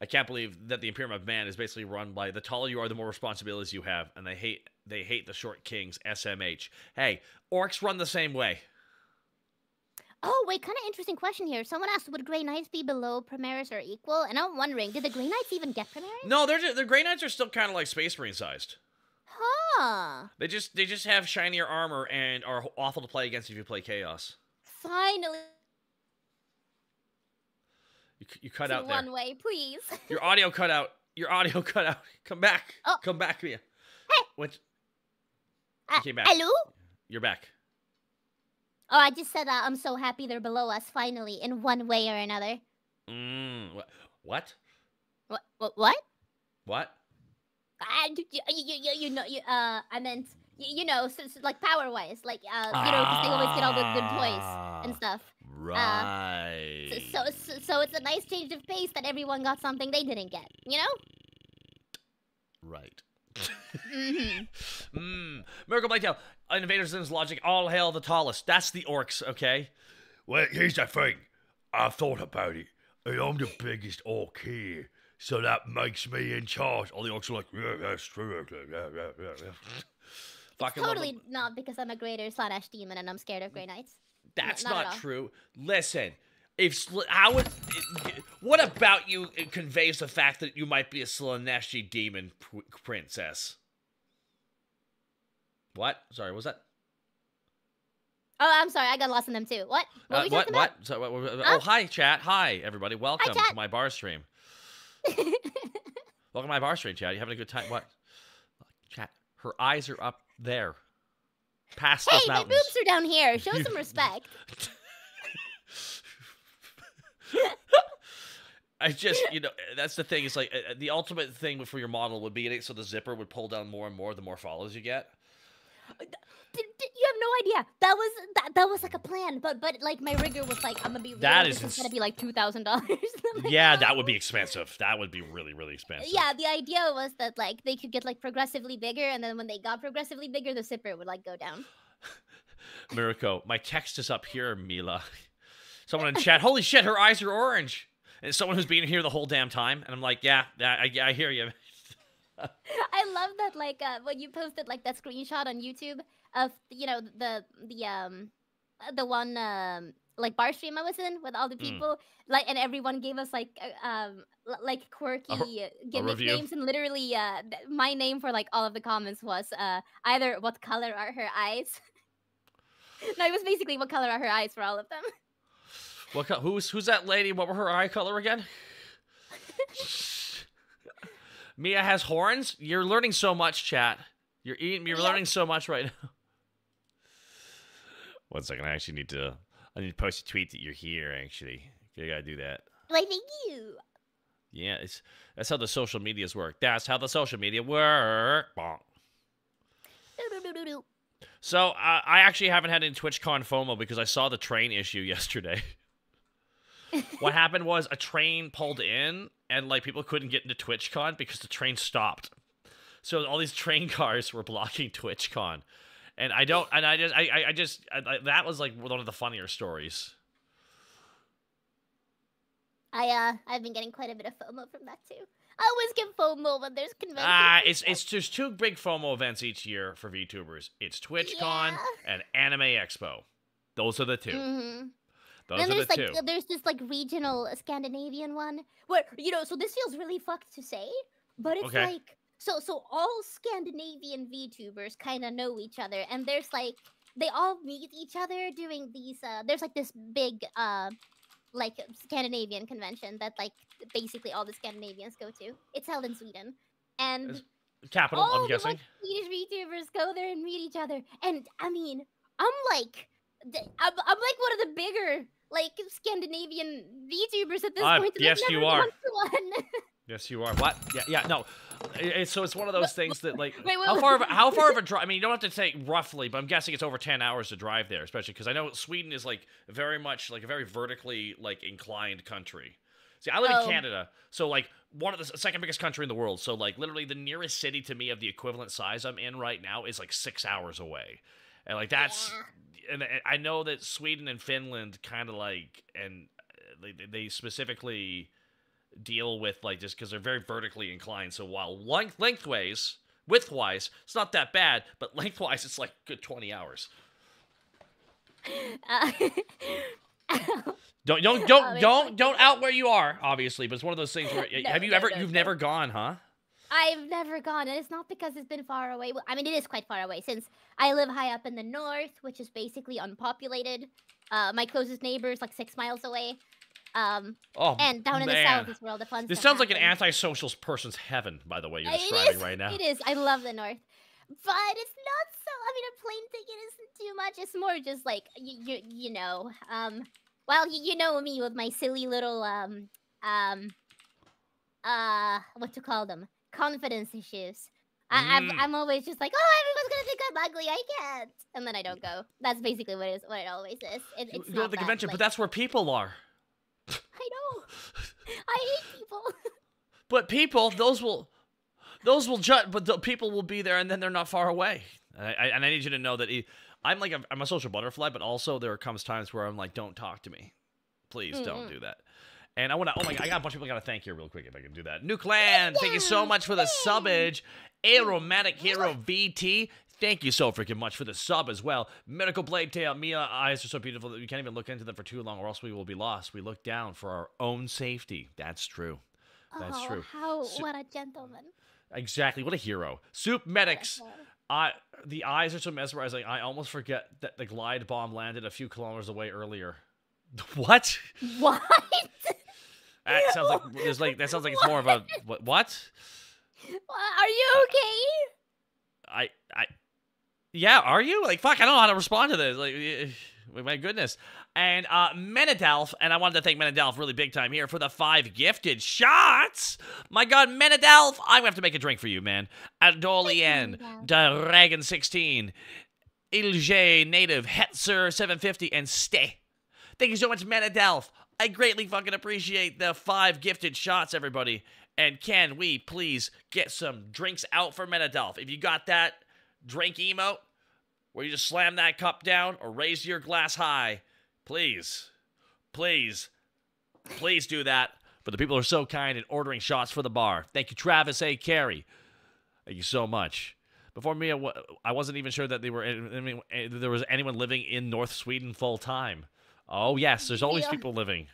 I can't believe that the Imperium of Man is basically run by the taller you are, the more responsibilities you have, and they hate the short kings. SMH. Hey, orcs run the same way. Oh, wait, kind of interesting question here. Someone asked, would Grey Knights be below Primaris or equal? And I'm wondering, did the Grey Knights even get Primaris? No, the Grey Knights are still kind of like Space Marine sized. Huh. They just have shinier armor and are awful to play against if you play Chaos. Finally. You cut out there. One way, please. Your audio cut out. Your audio cut out. Come back. Oh. Come back, Mia. Hey. What? You came back. Hello? You're back. Oh, I just said I'm so happy they're below us finally in one way or another. What? What? What? You know, I meant, you know, so like power-wise, like, you know, because they always get all the good toys and stuff. Right. So it's a nice change of pace that everyone got something they didn't get, you know? Right. Miracle Blank Tail. Invader Zim's logic, all hail the tallest. That's the orcs, okay? Well, here's the thing. I thought about it, and I'm the biggest orc here, so that makes me in charge. All the orcs are like, yeah, that's true. Fucking totally not because I'm a greater / demon and I'm scared of Grey Knights. That's not not true. Listen, what about you conveys the fact that you might be a Slaaneshi demon princess? What? Sorry, what was that? Oh, I'm sorry. I got lost in them too. What? What were we talking about? So, oh, hi, chat. Hi, everybody. Welcome chat. to my bar stream. Welcome to my bar stream, chat. You having a good time? What? Chat. Her eyes are up there. Past those mountains. My boobs are down here. Show some respect. I just, you know, that's the thing. It's like the ultimate thing for your model would be it so the zipper would pull down more and more the more follows you get. You have no idea. That was like a plan, but like my rigger was like, I'm gonna be. It's gonna be like $2,000. Yeah, that would be expensive. That would be really, really expensive. Yeah, the idea was that like they could get like progressively bigger, and then when they got progressively bigger, the zipper would like go down. Mirko, my text is up here, Mila. Someone in chat, holy shit, her eyes are orange. And someone who's been here the whole damn time, and I'm like, yeah, I hear you. I love that, like, when you posted like that screenshot on YouTube of, you know, the one like bar stream I was in with all the people, like, and everyone gave us like quirky gimmick names, and literally my name for like all of the comments was either what color are her eyes. No, it was basically what color are her eyes for all of them. Who's that lady? What were her eye color again? Mia has horns? You're learning so much, chat. You're learning so much right now. 1 second, I need to post a tweet that you're here, actually. You gotta do that. Why, thank you. Yeah, that's how the social medias work. That's how the social media work. Bonk. So, I actually haven't had any TwitchCon FOMO because I saw the train issue yesterday. What happened was a train pulled in, and like people couldn't get into TwitchCon because the train stopped. So all these train cars were blocking TwitchCon, and I just that was like one of the funnier stories. I've been getting quite a bit of FOMO from that too. I always get FOMO when there's conventions. It's there's 2 big FOMO events each year for VTubers. It's TwitchCon and Anime Expo. Those are the 2. Mm-hmm. Those then are there's the like 2. there's this like regional Scandinavian one where, you know, so this feels really fucked to say, but it's like so all Scandinavian VTubers kind of know each other, and there's like they all meet each other doing these there's like this big like Scandinavian convention that like basically all the Scandinavians go to. It's held in Sweden, and capital, all I'm guessing. Like, Swedish VTubers go there and meet each other, and I mean, I'm like one of the bigger like Scandinavian VTubers at this point. Yes, you are. One. Yes, you are. What? Yeah, no. So it's one of those things that like wait, how far of a drive? I mean, you don't have to take roughly, but I'm guessing it's over 10 hours to drive there, especially because I know Sweden is like very much like a very vertically like inclined country. See, I live in Canada, so like one of the second biggest country in the world. So like literally the nearest city to me of the equivalent size I'm in right now is like 6 hours away, and like that's. Yeah. And I know that Sweden and Finland kind of like, and they specifically deal with like just because they're very vertically inclined. So while widthwise, it's not that bad, but lengthwise, it's like good 20 hours. Don't out where you are, obviously. But it's one of those things where you've never gone, huh? I've never gone, and it's not because it's been far away. Well, I mean, it is quite far away since I live high up in the north, which is basically unpopulated. My closest neighbor is like 6 miles away. Oh, And down in the man. south is where all the fun This stuff sounds like an happens. antisocial person's heaven, by the way you're It describing is. right now. It is. I love the north, but it's not so. I mean, a plane ticket isn't too much. It's more just like you know. Well, you know me with my silly little what to call them, confidence issues. I'm always just like, oh, everyone's gonna think I'm ugly. I can't, and then I don't go. That's basically what it always is. It's You go to not the that, convention, like, but that's where people are. I know. I hate people. But people, those will judge. But the people will be there, and then they're not far away. And I need you to know that I'm a social butterfly, but also there comes times where I'm like, don't talk to me, please don't do that. And I want to. Oh my god, I got a bunch of people I got to thank here real quick if I can do that. Nuke Land, thank you so much for the subage. Aromatic Hero VT. Thank you so freaking much for the sub as well. Medical Blade Tail, Mia, eyes are so beautiful that we can't even look into them for too long or else we will be lost. We look down for our own safety. That's true. That's true. What a gentleman. Exactly. What a hero. Soup Medics. The eyes are so mesmerizing. I almost forget that the glide bomb landed a few kilometers away earlier. What? What? That sounds like that sounds like it's more of a what? Are you okay? Yeah, are you? Like, fuck, I don't know how to respond to this. Like, my goodness. And Menadalf, and I wanted to thank Menadalf really big time here for the 5 gifted shots. My god, Menadalf, I'm gonna have to make a drink for you, man. Adolien, Dragon 16, Ilge Native, Hetzer 750, and Stay. Thank you so much, Menadalf. I greatly fucking appreciate the 5 gifted shots, everybody. And can we please get some drinks out for Menadalf? If you got that drink emote where you just slam that cup down or raise your glass high, please do that. But the people are so kind in ordering shots for the bar. Thank you, Travis A. Carey. Thank you so much. Before me, I wasn't even sure that there was anyone living in North Sweden full time. Oh yes, there's always people living.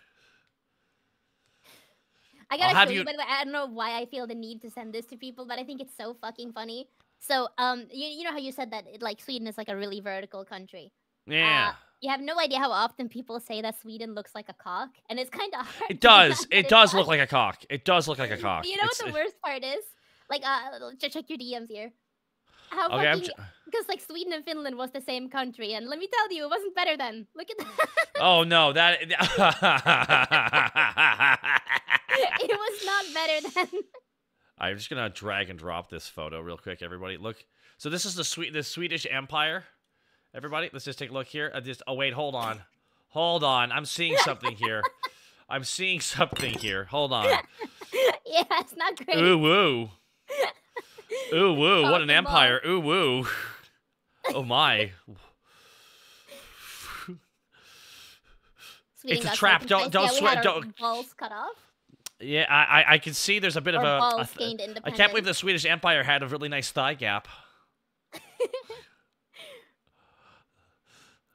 I gotta show you, by the way, I don't know why I feel the need to send this to people, but I think it's so fucking funny. So, you know how you said that like Sweden is like a really vertical country. Yeah. You have no idea how often people say that Sweden looks like a cock, and it's kind of hard. It does. It does look like a cock. It does look like a cock. You know what the worst part is? Like, check your DMs here. How okay, fucking... Because, like, Sweden and Finland was the same country, and let me tell you, it wasn't better then. Look at that. Oh, no, that... It was not better then. I'm just gonna drag and drop this photo real quick, everybody. Look. So this is the Swedish Empire. Everybody, let's just take a look here. Oh, wait, hold on. Hold on. I'm seeing something here. I'm seeing something here. Hold on. Yeah, it's not great. Ooh, woo. Ooh, woo. What an empire. Ooh, woo. Oh, my. It's a trap. Don't sweat. Don't. Balls cut off. Yeah, I can see there's a bit of a... balls gained I independence. can't believe the Swedish Empire had a really nice thigh gap.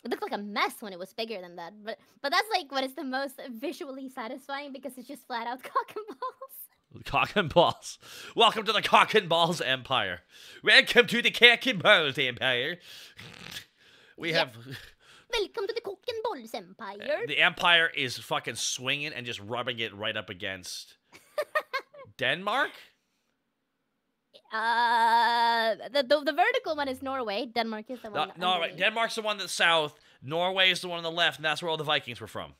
It looked like a mess when it was bigger than that, but that's like what is the most visually satisfying because it's just flat out cock and balls. Cock and balls. Welcome to the Cock and Balls Empire. Welcome to the Cock and Balls Empire. We have... Welcome to the Cock and Balls Empire. The Empire is fucking swinging and just rubbing it right up against Denmark. The vertical one is Norway. Denmark is the one. No, right. Denmark's the one that's south. Norway is the one on the left, and that's where all the Vikings were from.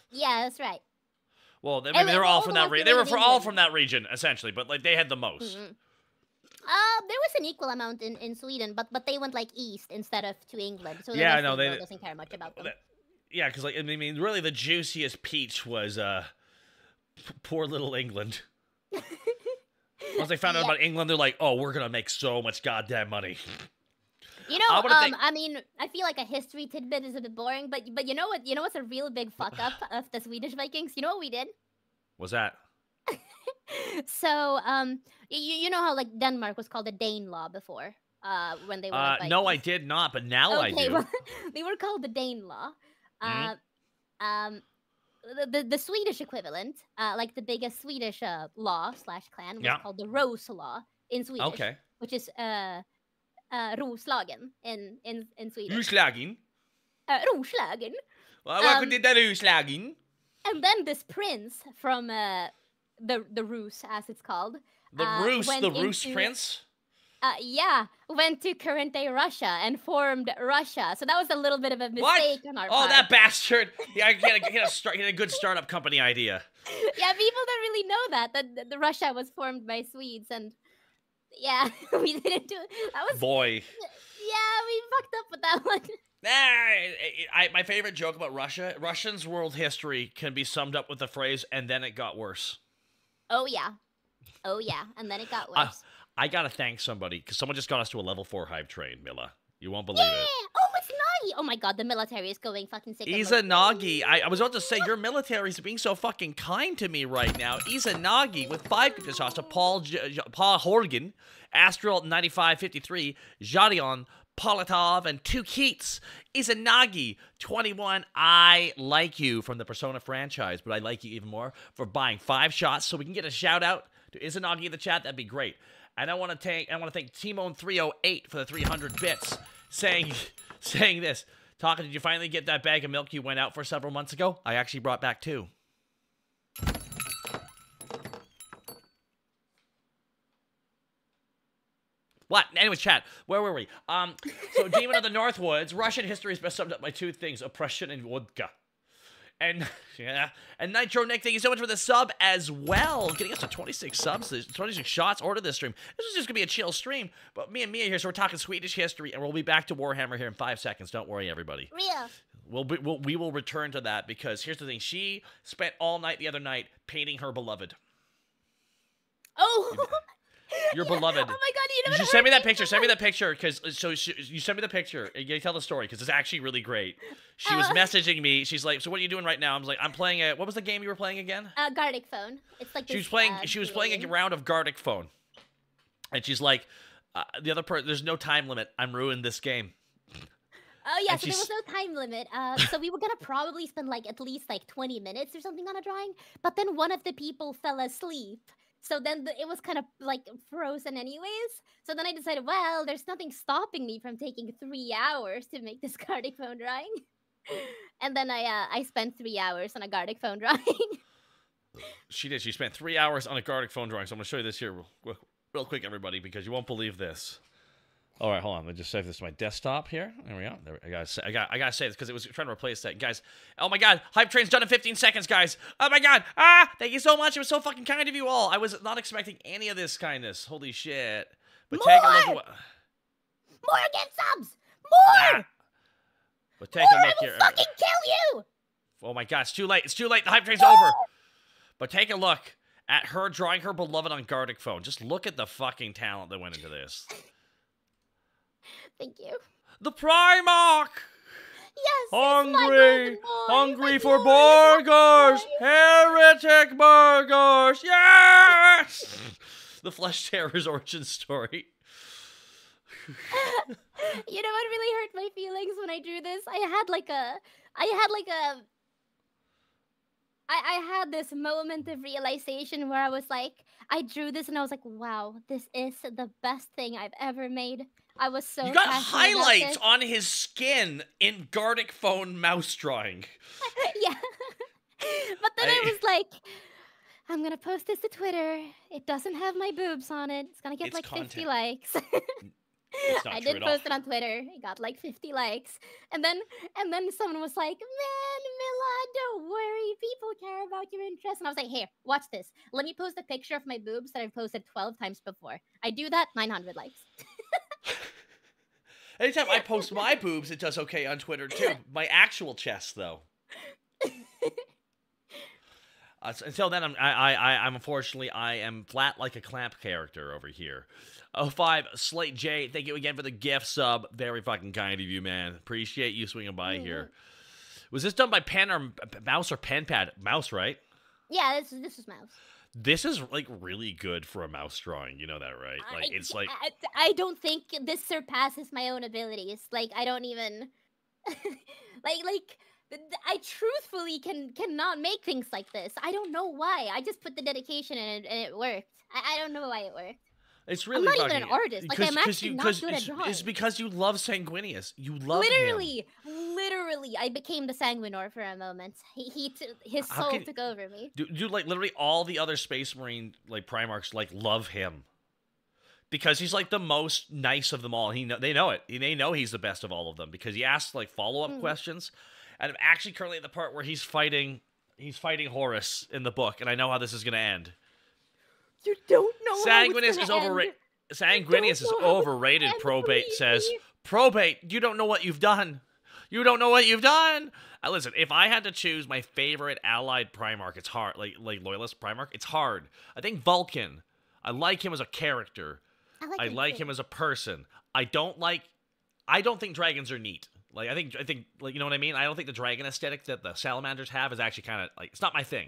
Yeah, that's right. Well, they were all from that region. They were all from that region, essentially, but like they had the most. There was an equal amount in Sweden, but they went like east instead of to England. So yeah, no, they doesn't care much about them. Yeah, because like I mean, really, the juiciest peach was poor little England. Once they found out about England, they're like, "Oh, we're gonna make so much goddamn money." You know, I mean, I feel like a history tidbit is a bit boring, but you know what? You know what's a real big fuck up of the Swedish Vikings? You know what we did? What's that? So, you know how like Denmark was called the Danelaw before, when they were no, I did not, but now I do. Well, they were called the Danelaw. the Swedish equivalent, like the biggest Swedish law slash clan was Yeah. called the Rose Law in Swedish, Okay. which is Roslagen in Swedish. Roslagen. Roslagen. Welcome to the Roslagen. And then this prince from the Rus, as it's called. The Rus prince? Went to current day Russia and formed Russia. So that was a little bit of a mistake on our part. Oh, that bastard! Yeah, he had a good startup company idea. Yeah, people don't really know that the Russia was formed by Swedes, and yeah, we didn't do it. That was Boy. Yeah, we fucked up with that one. My favorite joke about Russia: Russians' world history can be summed up with the phrase, "and then it got worse." Oh yeah, and then it got worse. I gotta thank somebody because someone just got us to a level 4 hype train, Milla. You won't believe it. Oh, it's Nagi. Oh my god, the military is going fucking sick. Izanagi. I was about to say, your military is being so fucking kind to me right now. Izanagi with 5 gift shots to Paul Horgan, Astral 9553, Jadion, Politov, and 2 Keats. Izanagi 21. I like you from the Persona franchise, but I like you even more for buying 5 shots so we can get a shout out to Izanagi in the chat. That'd be great. And I want to thank Timon308 for the 300 bits, saying this. Taka, did you finally get that bag of milk you went out for several months ago? I actually brought back 2. What? Anyways, chat. Where were we? So Demon of the Northwoods. Russian history is best summed up by 2 things: oppression and vodka. And Nitro Nick, thank you so much for the sub as well. Getting us to 26 subs, 26 shots. Order this stream. This is just gonna be a chill stream. But me and Mia here, so we're talking Swedish history, and we'll be back to Warhammer here in 5 seconds. Don't worry, everybody. Real. We will return to that because here's the thing: she spent all night the other night painting her beloved. Oh. Your beloved. Oh my god, you know what? Send me that picture. Send me that picture, because you send me the picture. And you tell the story, because it's actually really great. She was messaging me. She's like, "So what are you doing right now?" I was like, "I'm playing a." What was the game you were playing again? Gardic Phone. It's like she was playing. She was playing a round of Gardic Phone, and she's like, "The other person, there's no time limit. I'm ruining this game." Oh yeah, so there was no time limit. So we were gonna probably spend like at least like 20 minutes or something on a drawing, but then one of the people fell asleep. So then it was kind of like frozen anyways. So then I decided, well, there's nothing stopping me from taking 3 hours to make this Gardic Phone drawing. And then I spent 3 hours on a Gardic Phone drawing. She did. She spent 3 hours on a Gardic Phone drawing. So I'm going to show you this here real quick, everybody, because you won't believe this. All right, hold on. Let me just save this to my desktop here. There we go. I gotta say this because it was trying to replace that, guys. Oh my god, hype train's done in 15 seconds, guys. Oh my god. Thank you so much. It was so fucking kind of you all. I was not expecting any of this kindness. Holy shit. But More! take a look at what. More, get subs. More. But take a look I will here. fucking kill you. Oh my god, it's too late. It's too late. The hype train's over. But take a look at her drawing her beloved on Gardic Phone. Just look at the fucking talent that went into this. Thank you. The Primarch! Yes, Hungry for burgers! Heretic burgers! Yes! The Flesh Terror's origin story. You know what really hurt my feelings when I drew this? I had this moment of realization where I was like, I drew this and I was like, wow, this is the best thing I've ever made. I was so You got passionate about highlights this. on his skin in Gardic Phone mouse drawing. Yeah. But then I was like, I'm gonna post this to Twitter. It doesn't have my boobs on it. It's gonna get like 50 likes. It's not I true did at all. post it on Twitter. It got like 50 likes. And then someone was like, man, Milla, don't worry. People care about your interests. And I was like, here, watch this. Let me post a picture of my boobs that I've posted 12 times before. I do that, 900 likes. Anytime I post my boobs, it does okay on Twitter too. My actual chest, though. Until then, I'm unfortunately I am flat like a clamp character over here. 05 Slate J, thank you again for the gift sub. Very fucking kind of you, man. Appreciate you swinging by here. Was this done by pen or mouse or pen pad? Mouse, right? Yeah, this is mouse. This is like really good for a mouse drawing. You know that, right? Like it's like I don't think this surpasses my own abilities. Like I don't even like I truthfully cannot make things like this. I don't know why. I just put the dedication in it and it worked. I don't know why it worked. It's I'm really not fucking, even an artist. Like, I'm actually not good at drawing. It's because you love Sanguinius. You love him. Literally, I became the Sanguinoire for a moment. His soul took over me. Dude, like literally all the other Space Marine like Primarchs like love him because he's like the most nice of them all. They know it. They know he's the best of all of them because he asks like follow-up questions. And I'm actually currently at the part where he's fighting Horus in the book, and I know how this is gonna end. You don't know. Sanguinius is overrated. Sanguinius is overrated. Probate says. Probate, you don't know what you've done. You don't know what you've done. Listen, if I had to choose my favorite allied Primarch, it's hard. Like Loyalist Primarch, it's hard. I think Vulcan. I like him as a character. I like him as a person. I don't think dragons are neat. Like I think like you know what I mean? I don't think the dragon aesthetic that the salamanders have is actually kind of like it's not my thing.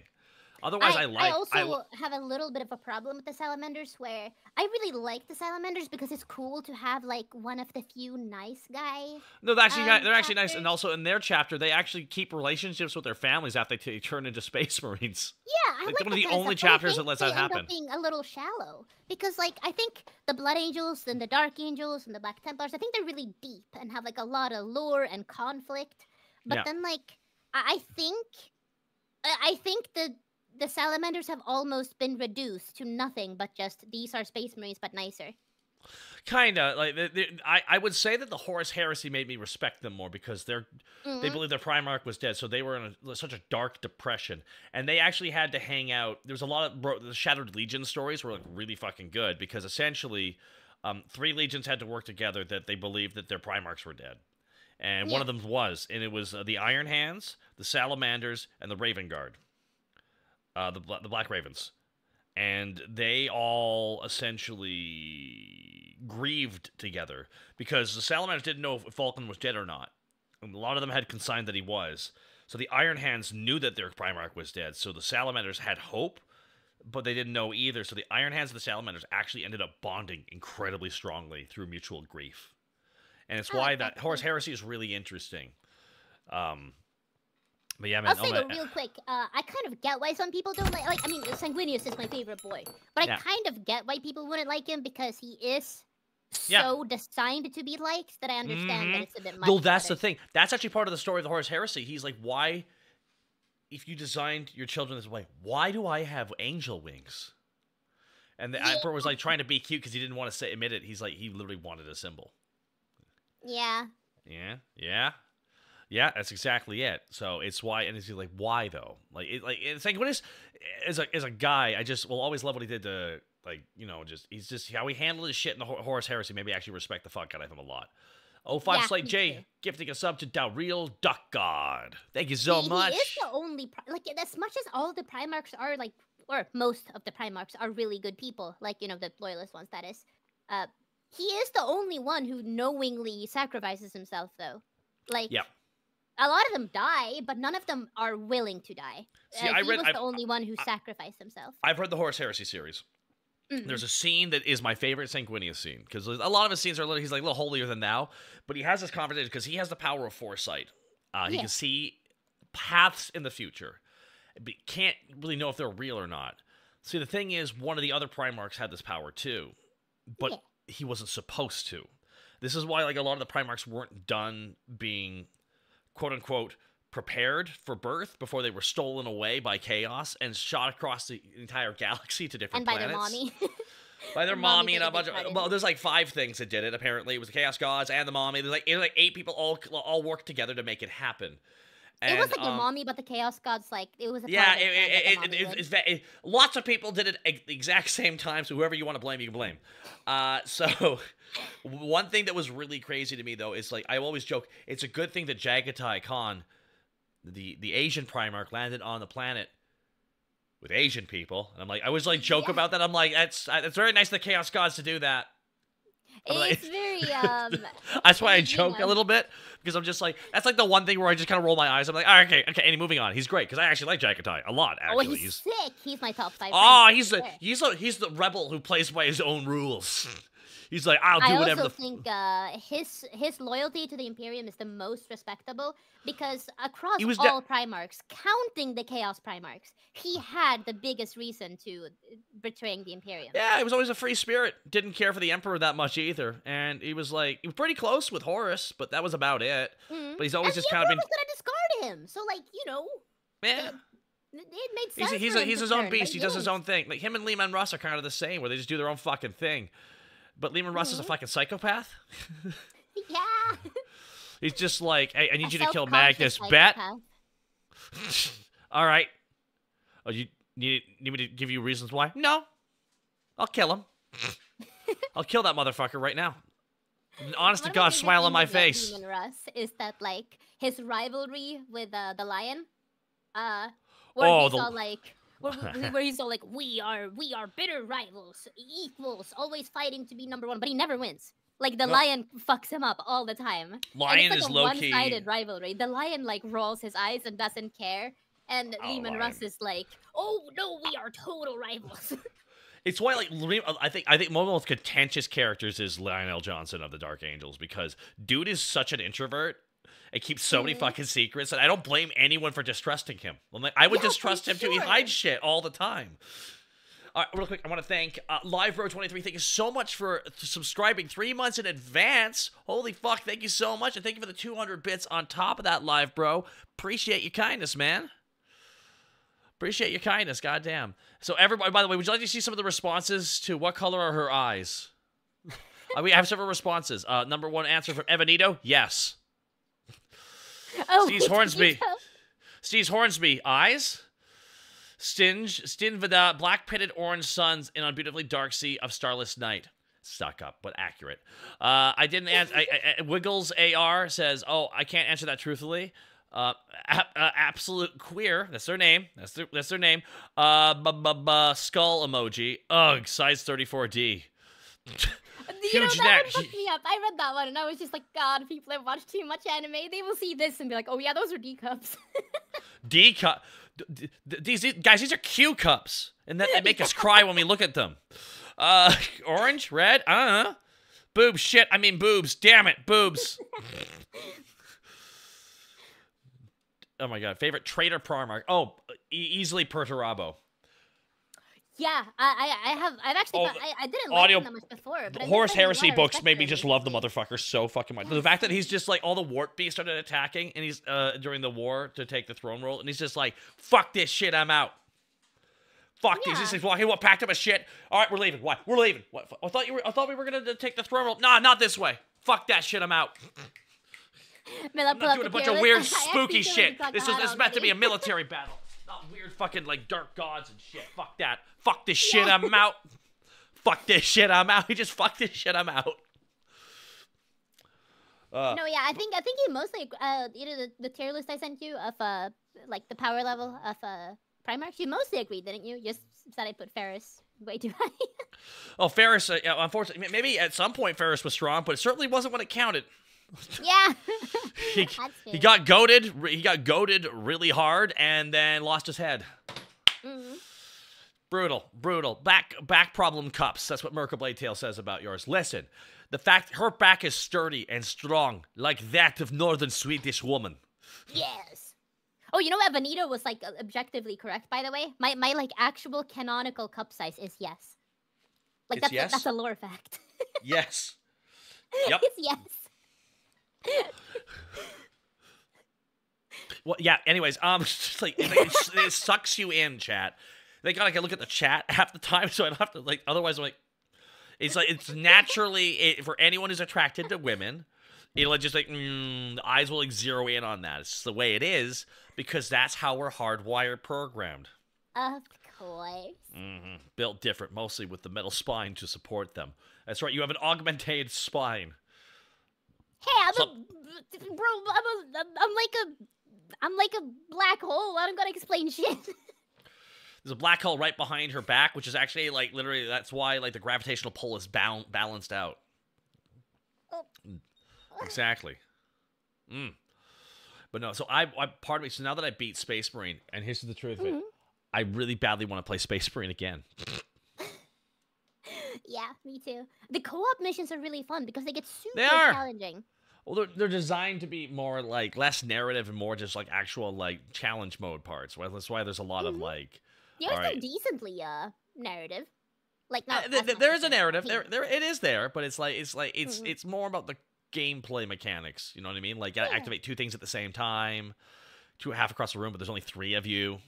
Otherwise, I also have a little bit of a problem with the salamanders where I really like the salamanders because it's cool to have like one of the few nice guys. No, they're actually nice, and also in their chapter, they actually keep relationships with their families after they turn into Space Marines. Yeah, I like one of the kind only stuff, chapters that lets that happen. End up being a little shallow because like I think the Blood Angels and the Dark Angels and the Black Templars, I think they're really deep and have like a lot of lore and conflict. But then like I think the salamanders have almost been reduced to nothing but just these are Space Marines but nicer. Kinda like I would say that the Horus Heresy made me respect them more because they believe their Primarch was dead, so they were in such a dark depression, and they actually had to hang out. There was a lot of the Shattered Legion stories were like really fucking good because essentially, 3 legions had to work together that they believed that their Primarchs were dead, and one of them was, and it was the Iron Hands, the Salamanders, and the Raven Guard. The Black Ravens, and they all essentially grieved together because the Salamanders didn't know if Vulcan was dead or not. And a lot of them had consigned that he was. So the Iron Hands knew that their Primarch was dead, so the Salamanders had hope, but they didn't know either. So the Iron Hands and the Salamanders actually ended up bonding incredibly strongly through mutual grief. And it's why that Horus Heresy is really interesting. But yeah, man, I'll say though, real quick, I kind of get why some people don't like. I mean, Sanguinius is my favorite boy, but I kind of get why people wouldn't like him because he is so designed to be liked that I understand that it's a bit much. Well, that's the thing. That's actually part of the story of the Horus Heresy. He's like, why, if you designed your children this way, why do I have angel wings? And the Emperor was like trying to be cute because he didn't want to admit it. He's like, he literally wanted a symbol. Yeah. Yeah, that's exactly it. So it's why, and it's like, why though? Like, it's like, what is, as a guy, I just will always love what he did to, like, you know, he's just how he handled his shit in the Horus Heresy. Maybe actually respect the fuck out of him a lot. 05 Slate J gifting a sub to Dalreal Duck God. Thank you so much. He is the only, like, as much as all the Primarchs are like, or most of the Primarchs are really good people, like, you know, the loyalist ones, that is. He is the only one who knowingly sacrifices himself, though. Like, a lot of them die, but none of them are willing to die. See, he was the only one who sacrificed himself. I've read the Horus Heresy series. There's a scene that is my favorite Sanguinius scene, because a lot of his scenes are he's like a little holier than thou, but he has this conversation because he has the power of foresight. He can see paths in the future, but can't really know if they're real or not. See, the thing is, one of the other Primarchs had this power too, but he wasn't supposed to. This is why like a lot of the Primarchs weren't done being quote-unquote prepared for birth before they were stolen away by chaos and shot across the entire galaxy to different planets. And by their mommy. By their mommy and a bunch of... Well, there's like 5 things that did it, apparently. It was the Chaos Gods and the mommy. There's like 8 people all worked together to make it happen. And, it was like the mommy, but the Chaos Gods, like, it was a lots of people did it at the exact same time, so whoever you want to blame, you can blame. So, one thing that was really crazy to me, though, is, like, I always joke, it's a good thing that Jagatai Khan, the Asian Primarch, landed on the planet with Asian people. And I'm like, I always, like, joke about that. I'm like, it's very nice of the Chaos Gods to do that. It's very, That's why I joke a little bit, because I'm just like, that's like the one thing where I just kind of roll my eyes. I'm like, all right, okay, and moving on. He's great, because I actually like Jagatai a lot, actually. Oh, he's sick. He's my top 5. Oh, he's the rebel who plays by his own rules. He's like, I'll do I whatever also think his loyalty to the Imperium is the most respectable because across He was all Primarchs, counting the Chaos Primarchs, he had the biggest reason to betraying the Imperium. Yeah, he was always a free spirit. Didn't care for the Emperor that much either. And he was pretty close with Horus, but that was about it. Mm. But he's always and just the kind of Emperor been. was gonna discard him, so like Yeah. it made sense. He's for him he's to his own turn, beast. but He does his didn't. own thing. Like him and Lehman Russ are kind of the same, where they just do their own fucking thing. But Lehman Russ is a fucking psychopath. Yeah. He's just like, hey, I need A you to kill self-conscious Magnus. Bet. psychopath. All right. Oh, you need me to give you reasons why? No. I'll kill him. I'll kill that motherfucker right now. Honest to One of my God, favorite smile on things my about face. Demon Russ is that like his rivalry with the lion, where Oh, he's all like, where he's all like, we are bitter rivals, equals, always fighting to be number one, but he never wins. Like the No. lion fucks him up all the time. Lion and it's is like a low-key- one-sided rivalry. The lion like rolls his eyes and doesn't care, and Oh, Demon Lion. Russ is like, oh no, we are total rivals. It's why, like, I think one of the most contentious characters is Lionel Johnson of the Dark Angels, because dude is such an introvert and keeps so many fucking secrets, and I don't blame anyone for distrusting him. I'm like, I would Yeah, distrust for him too. He sure. hides shit all the time. All right, real quick, I want to thank LiveBro23. Thank you so much for subscribing 3 months in advance. Holy fuck, thank you so much, and thank you for the 200 bits on top of that, LiveBro. Appreciate your kindness, man. Appreciate your kindness, goddamn. So everybody, by the way, would you like to see some of the responses to what color are her eyes? We have several responses. Number one answer from Evanito, yes. Oh, Steve Hornsby. Steve Hornsby, eyes. Stinvida, black-pitted orange suns in a beautifully dark sea of starless night. Stuck up, but accurate. I didn't answer. Wiggles AR says, "Oh, I can't answer that truthfully." Absolute queer. That's their name. That's their name. Skull emoji. Ugh. Size 34D. Huge that neck. one fucked me up. I read that one and I was just like, God, people have watched too much anime. They will see this and be like, oh yeah, those are D cups. D cup. These guys, these are Q cups, and that they make us cry when we look at them. Orange, red. I don't know. Boobs. Shit. I mean boobs. Damn it, boobs. Oh my god, favorite Trader Primarch. Oh, easily Perturabo. Yeah, I've actually I didn't like audio- him that much before. But The I Horus think there's a Heresy lot of books respect made for me him just in love the this motherfucker so fucking much. The fact that he's just like, all the Warp Beasts started attacking, and he's during the war to take the throne roll, and he's just like, fuck this shit, I'm out. Fuck these. Yeah. He's walking, what, packed up a shit. All right, we're leaving. Why? We're leaving. What? I thought we were gonna take the throne roll. Nah, not this way. Fuck that shit, I'm out. Mila, I'm pull not up doing a the bunch tier of list. weird, I actually spooky feel shit. like This is meant to be a military battle. Not weird fucking, like, dark gods and shit. Fuck that. Fuck this shit, Yeah. I'm out. Fuck this shit, I'm out. He just fuck this shit, I'm out. No, yeah, I think you mostly the tier list I sent you of like the power level of Primarch. You mostly agreed, didn't you? Just said I put Ferris way too high. Oh, Ferris, unfortunately, maybe at some point Ferris was strong, but it certainly wasn't when it counted. Yeah. He got goated. He got goated really hard, and then lost his head. Mhm. Brutal. Back problem cups. That's what Merca Bladetail says about yours. Listen, the fact her back is sturdy and strong, like that of northern Swedish woman. Yes. Oh, you know what? Vanita was like objectively correct, by the way. My like actual canonical cup size is yes. Like It's yes? that's a lore fact. Yes. Yep. It's yes. Well, yeah. Anyways, just like it sucks you in, chat. They gotta look at the chat half the time, so I don't have to like. Otherwise, I'm like, it's naturally for anyone who's attracted to women. It'll just like the eyes will like zero in on that. It's just the way it is because that's how we're hardwired programmed. Of course. Built different, mostly with the metal spine to support them. That's right. You have an augmented spine. Hey, So- I'm like a black hole. I don't gotta explain shit. There's a black hole right behind her back, which is actually like literally that's why like the gravitational pull is balanced out. Exactly. But no, so I part of me. So now that I beat Space Marine, and here's the truth of it, I really badly want to play Space Marine again. Yeah. me too. The co-op missions are really fun because they get super They are. challenging. Well, they're designed to be more like less narrative and more just like actual like challenge mode parts. Well, that's why there's a lot of like. They're all still right. decently narrative. Like not. There is a narrative. There. There it is there, but it's more about the gameplay mechanics. You know what I mean? Like, you gotta activate 2 things at the same time, 2 half across the room, but there's only 3 of you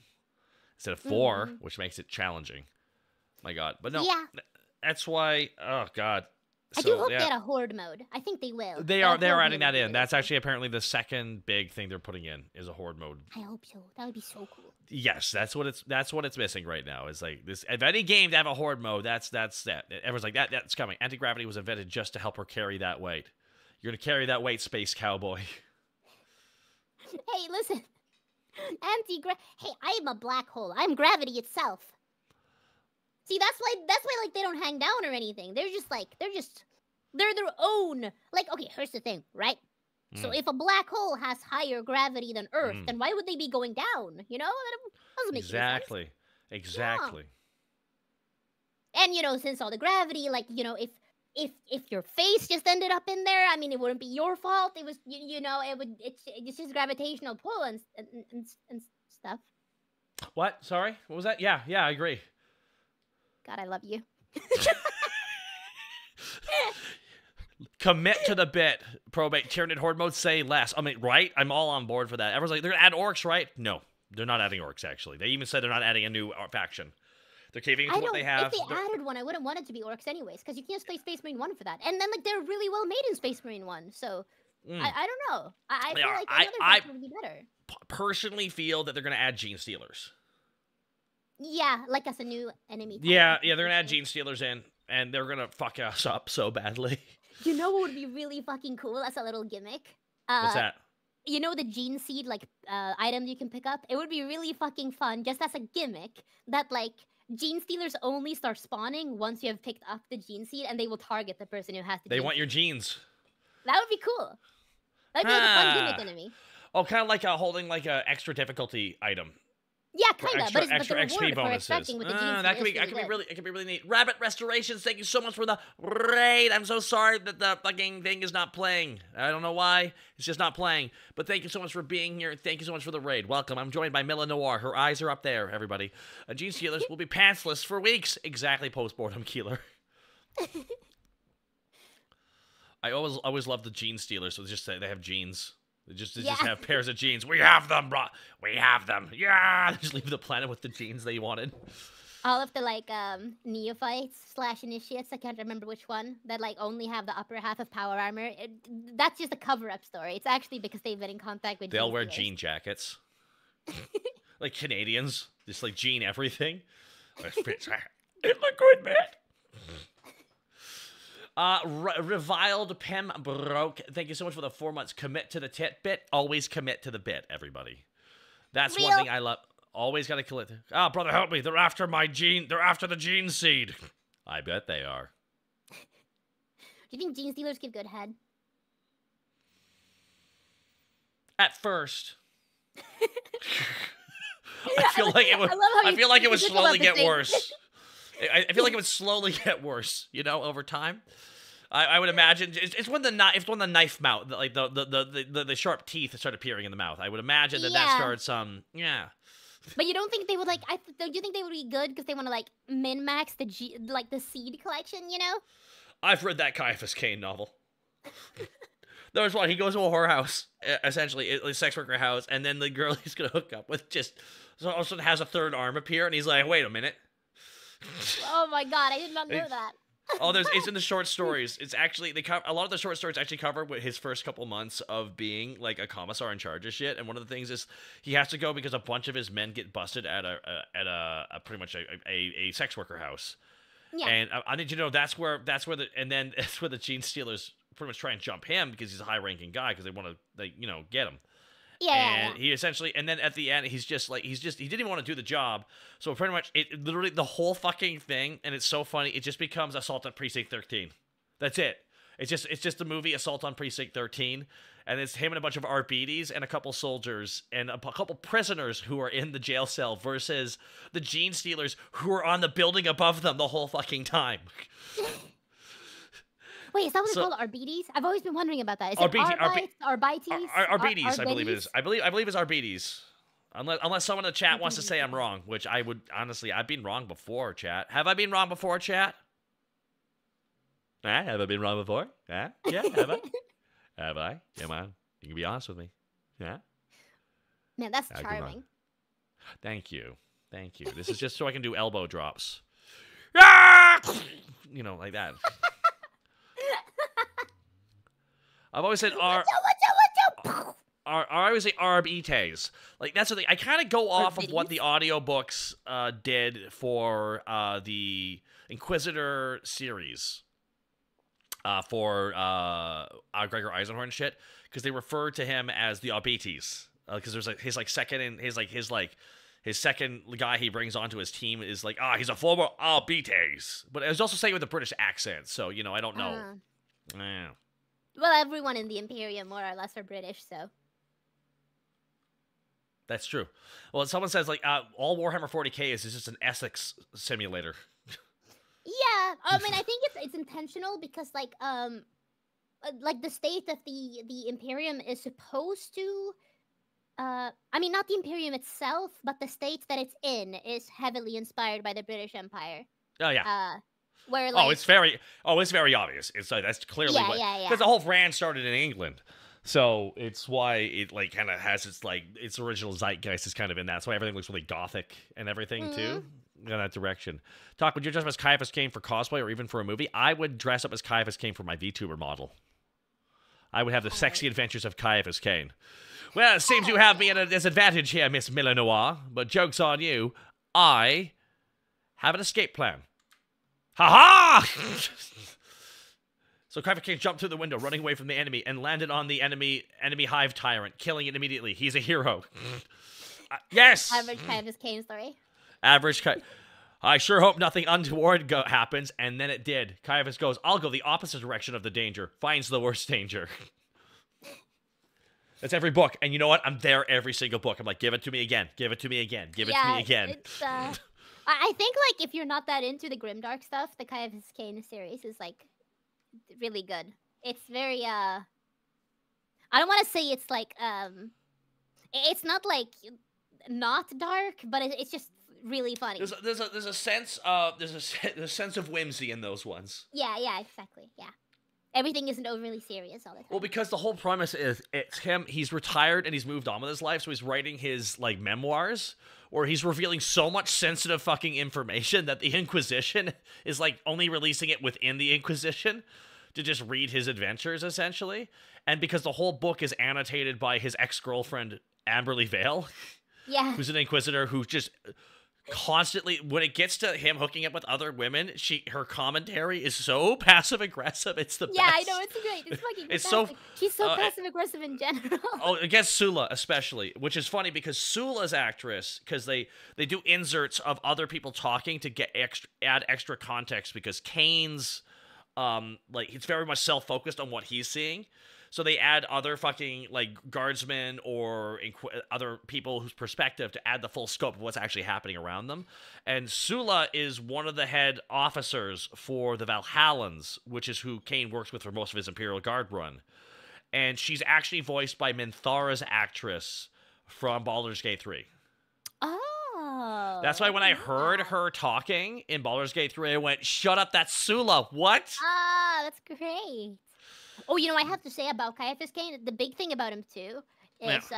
instead of 4, which makes it challenging. My God, but no, that's why. Oh God, I do hope they had a horde mode. I think they will. They are adding that in. That's actually apparently the second big thing they're putting in is a horde mode. I hope so. That would be so cool. Yes, that's what it's missing right now. Is like this. If any game to have a horde mode, that's that. Everyone's like that's coming. Anti-gravity was invented just to help her carry that weight. You're gonna carry that weight, space cowboy. Hey, listen. Hey, I am a black hole. I'm gravity itself. See, that's why like they don't hang down or anything. They're their own. Like, okay, here's the thing, right? So if a black hole has higher gravity than Earth, then why would they be going down? You know, that doesn't make sense. Exactly. And since all the gravity, like, if your face just ended up in there, I mean, it wouldn't be your fault. It was, it's just gravitational pull and stuff. What? Sorry, what was that? Yeah, I agree. God, I love you. Commit to the bit. Probate, Tyranid horde mode, say less. I mean, right? I'm all on board for that. Everyone's like, they're gonna add orcs, right? No, they're not adding orcs, actually. They even said they're not adding a new faction. They're keeping to what they have. If they added one, I wouldn't want it to be orcs anyways, because you can't play Space Marine 1 for that. And then, like, they're really well made in Space Marine 1, so I don't know. I feel like another faction would be better. Personally feel that they're gonna add Gene Stealers. Yeah, like as a new enemy type. Yeah, they're gonna add Gene Stealers in, and they're gonna fuck us up so badly. You know what would be really fucking cool as a little gimmick? What's that? You know the gene seed, like, item you can pick up? It would be really fucking fun, just as a gimmick, that, like, gene stealers only start spawning once you have picked up the gene seed, and they will target the person who has the They want your genes. That would be cool. That would be like a fun gimmick enemy. Oh, kind of like holding, like, a extra difficulty item. Yeah, kind of, but extra the reward XP bonuses. For extracting with the gene That could be really neat. Rabbit Restorations, thank you so much for the raid. I'm so sorry that the fucking thing is not playing. I don't know why. It's just not playing. But thank you so much for being here. Thank you so much for the raid. Welcome. I'm joined by Millanoire. Her eyes are up there, everybody. Gene Stealers will be pantsless for weeks. Exactly, postmortem Keeler. I always love the Gene Stealers. So just say they have genes. They just have pairs of jeans. We have them, bro. We have them. Yeah. Just leave the planet with the jeans they wanted. All of the, like, neophytes / initiates, I can't remember which one, that, like, only have the upper half of power armor. That's just a cover-up story. It's actually because they've been in contact with They'll wear jean jackets. Like Canadians. Just, like, jean everything. It look good, man. Reviled Pim Broke. Thank you so much for the 4 months. Commit to the tit bit. Always commit to the bit, everybody. That's one thing I love. Always gotta kill it. Oh, brother, help me. They're after my gene. They're after the gene seed. I bet they are. Do you think gene stealers give good head? At first. I feel like it would slowly get worse. I feel like it would slowly get worse, over time. I would imagine it's when the knife mouth, like the sharp teeth start appearing in the mouth. I would imagine that starts yeah. But you don't think they would do you think they would be good because they want to like min max the seed collection? I've read that Caiaphas Cain novel. There was one. He goes to a whorehouse, essentially a sex worker house, and then the girl he's gonna hook up with just all of a sudden has a third arm appear, and he's like, "Wait a minute." Oh my God, I did not know that. It's in the short stories. It's actually a lot of the short stories actually cover his first couple months of being like a commissar in charge of shit. And one of the things is he has to go because a bunch of his men get busted at a pretty much a sex worker house. Yeah. And I need you to know that's where the Gene Stealers pretty much try and jump him because he's a high ranking guy because they want to get him. Yeah. He essentially, and then at the end, he didn't even want to do the job. So pretty much, literally the whole fucking thing, and it's so funny, it just becomes Assault on Precinct 13. That's it. It's just the movie Assault on Precinct 13, and it's him and a bunch of RBDs and a couple soldiers and a couple prisoners who are in the jail cell versus the Gene Stealers who are on the building above them the whole fucking time. Wait, is that what So- they're called? Arbites? I've always been wondering about that. Is Arbites- it Arbites? Arbites, I believe it is. I believe it's Arbites. Unless someone in the chat wants to say I'm wrong, which I would honestly, I've been wrong before, chat. Have I been wrong before, chat? Have I been wrong before? Yeah, have I? Have I? Come on, you can be honest with me. Yeah. Man, that's I've been wrong. charming. Thank you. This is just so I can do elbow drops. Ah! You know, like that. I've always said I always say Arbites. Like that's the thing. I kind of go off of what the audiobooks did for the Inquisitor series. For Gregor Eisenhorn shit, because they refer to him as the Arbites. Because there's like his second guy he brings onto his team is like, he's a former Arbites. But I was also saying with a British accent, so you know, I don't know. Well, everyone in the Imperium more or less are British, so. That's true. Well, someone says like all Warhammer 40k is just an Essex simulator. Yeah, I mean, I think it's intentional because like the state of the Imperium is supposed to, I mean, not the Imperium itself, but the state that it's in is heavily inspired by the British Empire. Oh yeah. Where like, it's very obvious. It's like that's clearly because the whole brand started in England. So it's why it like kind of has its original zeitgeist is kind of in that. That's why everything looks really gothic and everything too. In that direction. Talk, would you dress up as Caiaphas Cain for cosplay or even for a movie? I would dress up as Caiaphas Cain for my VTuber model. I would have the sexy adventures of Caiaphas Cain. Well, it seems you have me at a disadvantage here, Miss Millanoire, but joke's on you. I have an escape plan. Ha-ha! So Caiaphas Cain jumped through the window, running away from the enemy, and landed on the enemy hive tyrant, killing it immediately. He's a hero. Yes! Average Caiaphas Cain story. Average cut. I sure hope nothing untoward happens, and then it did. Caiaphas goes, I'll go the opposite direction of the danger. Finds the worst danger. That's every book. And you know what? I'm there every single book. I'm like, give it to me again. Give it to me again. Give it to me again. It's, I think, like, if you're not that into the grimdark stuff, the Caiaphas Cain series is, like, really good. It's very, I don't want to say it's, like, it's not, like, not dark, but it's just really funny. There's a sense of there's a sense of whimsy in those ones. Yeah, exactly. Yeah, everything isn't overly serious all the time. Well, because the whole premise is it's him. He's retired and he's moved on with his life, so he's writing his like memoirs, where he's revealing so much sensitive fucking information that the Inquisition is like only releasing it within the Inquisition to just read his adventures essentially, and because the whole book is annotated by his ex-girlfriend Amberly Vale. Yeah. Who's an Inquisitor who just constantly, when it gets to him hooking up with other women, her commentary is so passive aggressive. It's the best. Yeah, I know, it's great. It's fucking fantastic. She's so passive aggressive in general. Against Sula especially, which is funny because Sula's actress, because they do inserts of other people talking to add extra context, because Kane's like it's very much self-focused on what he's seeing. So they add other fucking, like, guardsmen or other people whose perspective to add the full scope of what's actually happening around them. And Sula is one of the head officers for the Valhallans, which is who Kane works with for most of his Imperial Guard run. And she's actually voiced by Minthara's actress from Baldur's Gate 3. Oh. That's why when I heard her talking in Baldur's Gate 3, I went, shut up, that's Sula, what? Ah, that's great. Oh, you know, I have to say about Caiaphas Cain, the big thing about him, too, is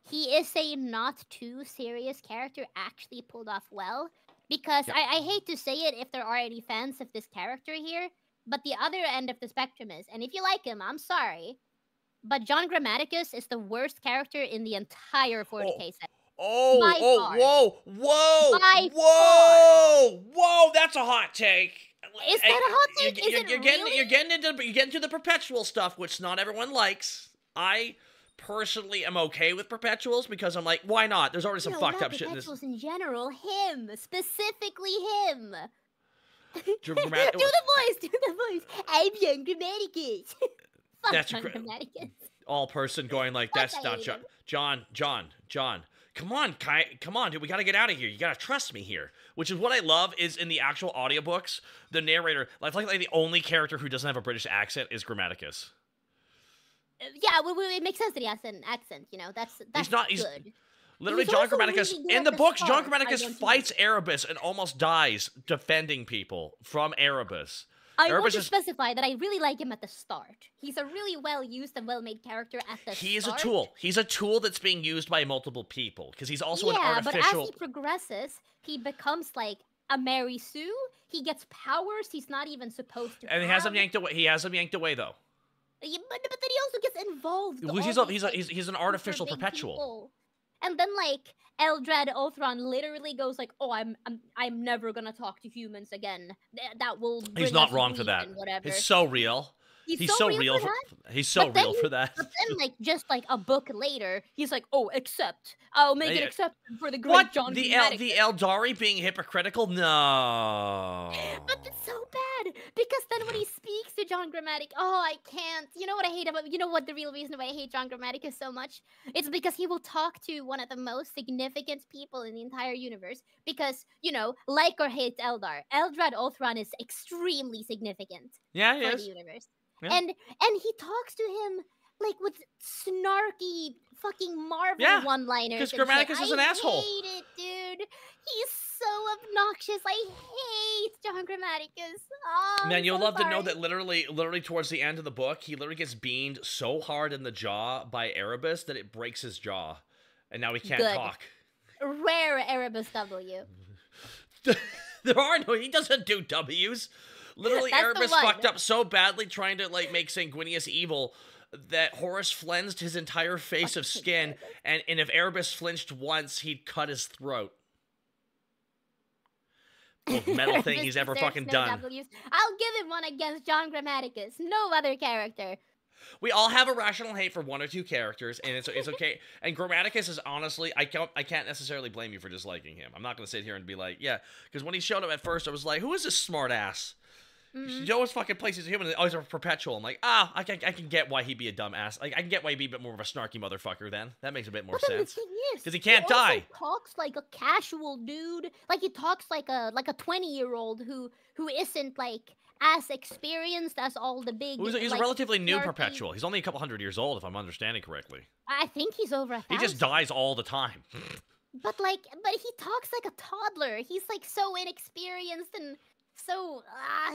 he is a not too serious character, actually pulled off well. Because I hate to say it if there are any fans of this character here, but the other end of the spectrum is, and if you like him, I'm sorry, but John Grammaticus is the worst character in the entire 40k set. Whoa, that's a hot take. Is that a hot take? You're getting into the perpetual stuff, which not everyone likes. I personally am okay with perpetuals because I'm like, why not? There's already some fucked up shit in this. Perpetuals in general, him, specifically him. Do the voice. I'm John Grammaticus. Fuck That's John Grammaticus. All person going like, that's not John. John. come on, Kai, come on, dude, we gotta get out of here. You gotta trust me here. Which is what I love is in the actual audiobooks, the narrator, like the only character who doesn't have a British accent is Grammaticus. Yeah, it makes sense that he has an accent. You know, that's good. Literally, He's John also Grammaticus, really good in at the the books, John start, I Grammaticus don't fights Erebus and almost dies defending people from Erebus. I want Erebus to is, specify that I really like him at the start. He's a really well-used and well-made character at the start. he is a tool. He's a tool that's being used by multiple people, because he's also an artificial... but as he progresses, he becomes like a Mary Sue. He gets powers he's not even supposed to And have. he has them yanked away. He has them yanked away, though. Yeah, but then he also gets involved. Well, he's an artificial perpetual. People. And then like Eldred Othron literally goes like, "Oh, I'm never gonna talk to humans again. That will." He's not wrong for that. Whatever. It's so real. He's so real for that. He's so real for that. But then, like, just like a book later, he's like, "Oh, except I'll make an exception for the great John Grammaticus." The Eldari being hypocritical? No. But it's so bad because then when he speaks to John Grammaticus, oh, I can't. You know what I hate about? You know what the real reason why I hate John Grammaticus so much? It's because he will talk to one of the most significant people in the entire universe. Because like or hate Eldar, Eldred Othron is extremely significant for the universe. Yeah. And he talks to him like with snarky fucking Marvel one-liners. Because Grammaticus is an asshole. I hate it, dude. He's so obnoxious. I hate John Grammaticus. Oh, man, you'll love to know that literally towards the end of the book, he literally gets beamed so hard in the jaw by Erebus that it breaks his jaw, and now he can't talk. Rare Erebus W. There are no. He doesn't do W's. Literally, Erebus fucked up so badly trying to like make Sanguinius evil that Horus flensed his entire face of skin, and if Erebus flinched once, he'd cut his throat. Most metal thing he's ever fucking done. W's. I'll give him one against John Grammaticus. No other character. We all have a rational hate for one or two characters, and it's okay. And Grammaticus is honestly, I can't necessarily blame you for disliking him. I'm not going to sit here and be like, yeah, because when he showed up at first, I was like, who is this smart ass? You always fucking places human and always a perpetual. I'm like, I can get why he'd be a dumbass. Like, I can get why he'd be a bit more of a snarky motherfucker then. That makes a bit more sense. Because he can't die. He talks like a casual dude. Like, he talks like a 20-year-old who isn't, like, as experienced as all the big... He's a relatively new perpetual. He's only a couple hundred years old, if I'm understanding correctly. I think he's over 1,000. He just dies all the time. But he talks like a toddler. He's, like, so inexperienced and... So,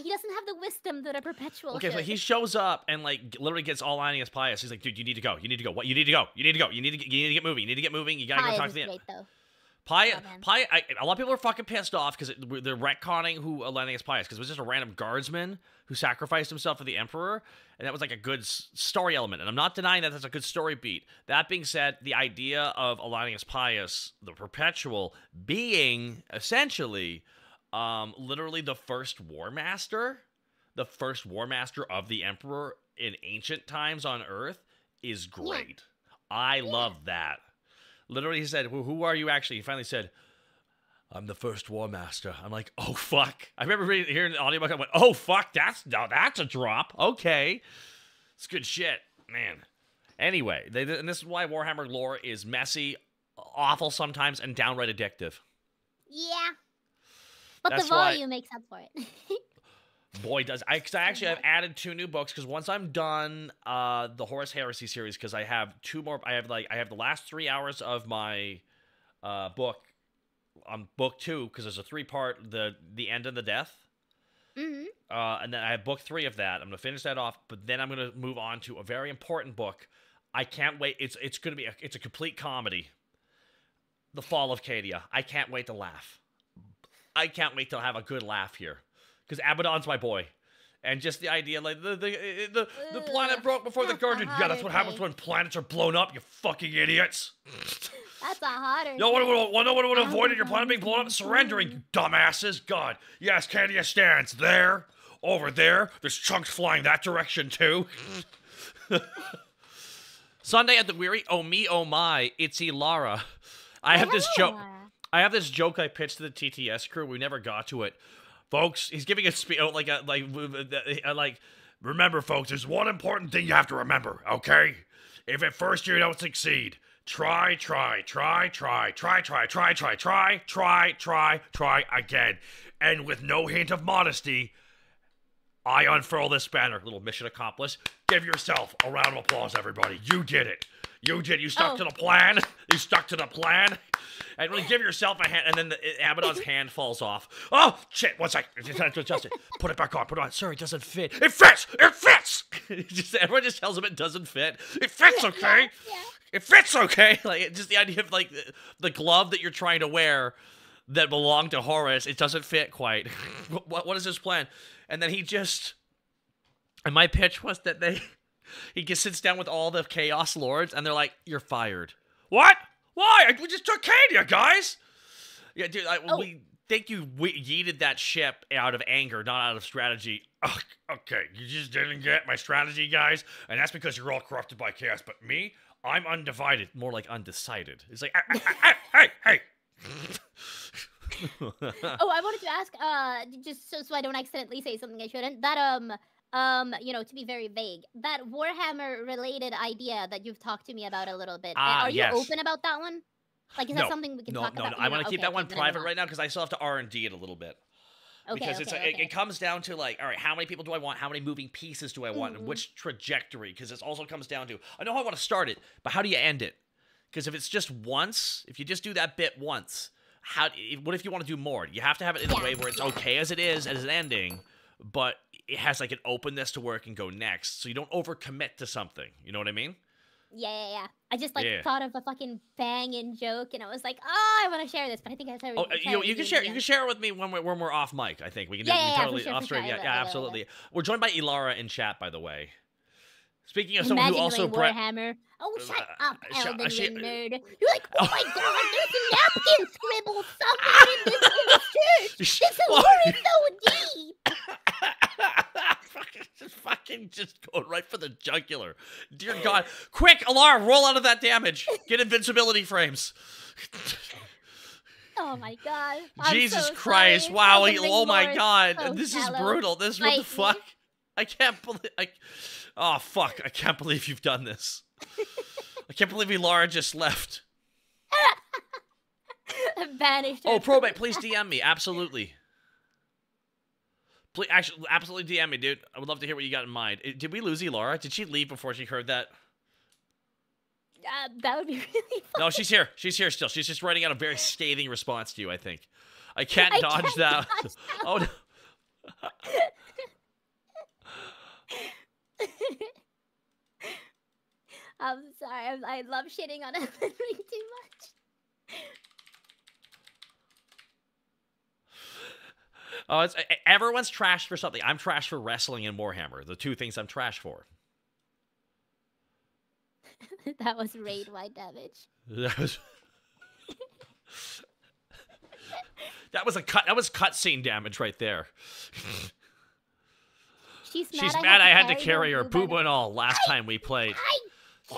he doesn't have the wisdom that a perpetual should. So he shows up and, like, literally gets all Annius Pius. He's like, dude, you need to go. You need to go. What? You need to go. You need to go. You need to get moving. You need to get moving. You gotta go talk to the... Pius, a lot of people are fucking pissed off because they're retconning who Annius Pius, because it was just a random guardsman who sacrificed himself for the Emperor, and that was, like, a good story element. And I'm not denying that that's a good story beat. That being said, the idea of Annius Pius, the perpetual, being, essentially... literally the first War Master of the Emperor in ancient times on Earth is great. Yeah. I love that. Literally, he said, well, who are you actually? He finally said, I'm the first War Master. I'm like, oh, fuck. I remember hearing the audiobook, I went, oh, fuck, that's a drop. Okay. It's good shit, man. Anyway, and this is why Warhammer lore is messy, awful sometimes, and downright addictive. Yeah. But the volume makes up for it. Boy, does I've added 2 new books, because once I'm done the Horus Heresy series, because I have 2 more. I have the last 3 hours of my book on book 2, because there's a 3-part the End and the Death. And then I have book 3 of that. I'm gonna finish that off, but then I'm gonna move on to a very important book. I can't wait. It's gonna be it's a complete comedy. The Fall of Cadia. I can't wait to laugh. I can't wait to have a good laugh here, because Abaddon's my boy, and just the idea, like the planet broke before the Guardian. Yeah, that's what happens when planets are blown up. You fucking idiots. That's a harder. No one would have avoided your planet being blown up. Surrendering, you dumbasses. God, yes, Cadia stands there, over there. There's chunks flying that direction too. Sunday at the Weary. Oh me, oh my, it's Elara. I have this joke. I have this joke I pitched to the TTS crew. We never got to it, folks. He's giving a speech like. Remember, folks, there's one important thing you have to remember. Okay, if at first you don't succeed, Try again. And with no hint of modesty, I unfurl this banner. Little mission accomplished. Give yourself a round of applause, everybody. You did it. You did. You stuck to the plan. You stuck to the plan. And really give yourself a hand. And then Abaddon's hand falls off. Oh, shit. One sec. Adjust it. Put it back on. Put it on. Sir, it doesn't fit. It fits. It fits. Everyone just tells him it doesn't fit. It fits, okay? Yeah. It fits, okay? Like, just the idea of, like, the glove that you're trying to wear that belonged to Horus, it doesn't fit quite. What is his plan? And then he just... And my pitch was that he just sits down with all the Chaos Lords, and they're like, you're fired. What? Why? We just took Cadia, guys! Yeah, dude, we think you yeeted that ship out of anger, not out of strategy. Ugh, okay, you just didn't get my strategy, guys? And that's because you're all corrupted by chaos. But me, I'm undivided. More like undecided. It's like, hey! Oh, I wanted to ask, just so I don't accidentally say something I shouldn't. That you know, to be very vague, that Warhammer-related idea that you've talked to me about a little bit. Are you open about that one? Like, is that something we can talk about? No, I want to keep that one private right now because I still have to R&D it a little bit. Because it comes down to, like, all right, how many people do I want? How many moving pieces do I want? And which trajectory? Because it also comes down to, I know how I want to start it, but how do you end it? Because if it's just once, if you just do that bit once, what if you want to do more? You have to have it in a way where it's okay as it is, as an ending, but it has, like, an openness to where it can go next. So you don't overcommit to something. You know what I mean? Yeah. I just, like, thought of a fucking banging joke, and I was like, oh, I want to share this, but I think I said you can share it with me when we're off mic, I think. We can totally off stream. Yeah, absolutely. We're joined by Elara in chat, by the way. Speaking of someone who also Warhammer. Oh, shut up, Elden Ring nerd. You're like, oh my god, there's a napkin scribble somewhere in this church. This lore is so deep. Just going right for the jugular. Dear God. Quick, Elara, roll out of that damage. Get invincibility frames. Oh my god. Jesus Christ. Wow. Oh my god. So this is brutal. This, what the fuck? I can't believe... Oh, fuck. I can't believe you've done this. I can't believe Elara just left. Banished her. Oh, Probate, please DM me. Absolutely. Please, actually, absolutely DM me, dude. I would love to hear what you got in mind. Did we lose Elara? Did she leave before she heard that? That would be really fun. No, she's here. She's here still. She's just writing out a very scathing response to you, I think. I can't dodge that. Oh, no. I'm sorry. I love shitting on Elden Ring too much. Oh, everyone's trash for something. I'm trash for wrestling and Warhammer. The two things I'm trash for. That was raid-wide damage. That was cutscene damage right there. She's mad I had to carry her, booba and all, last time we played.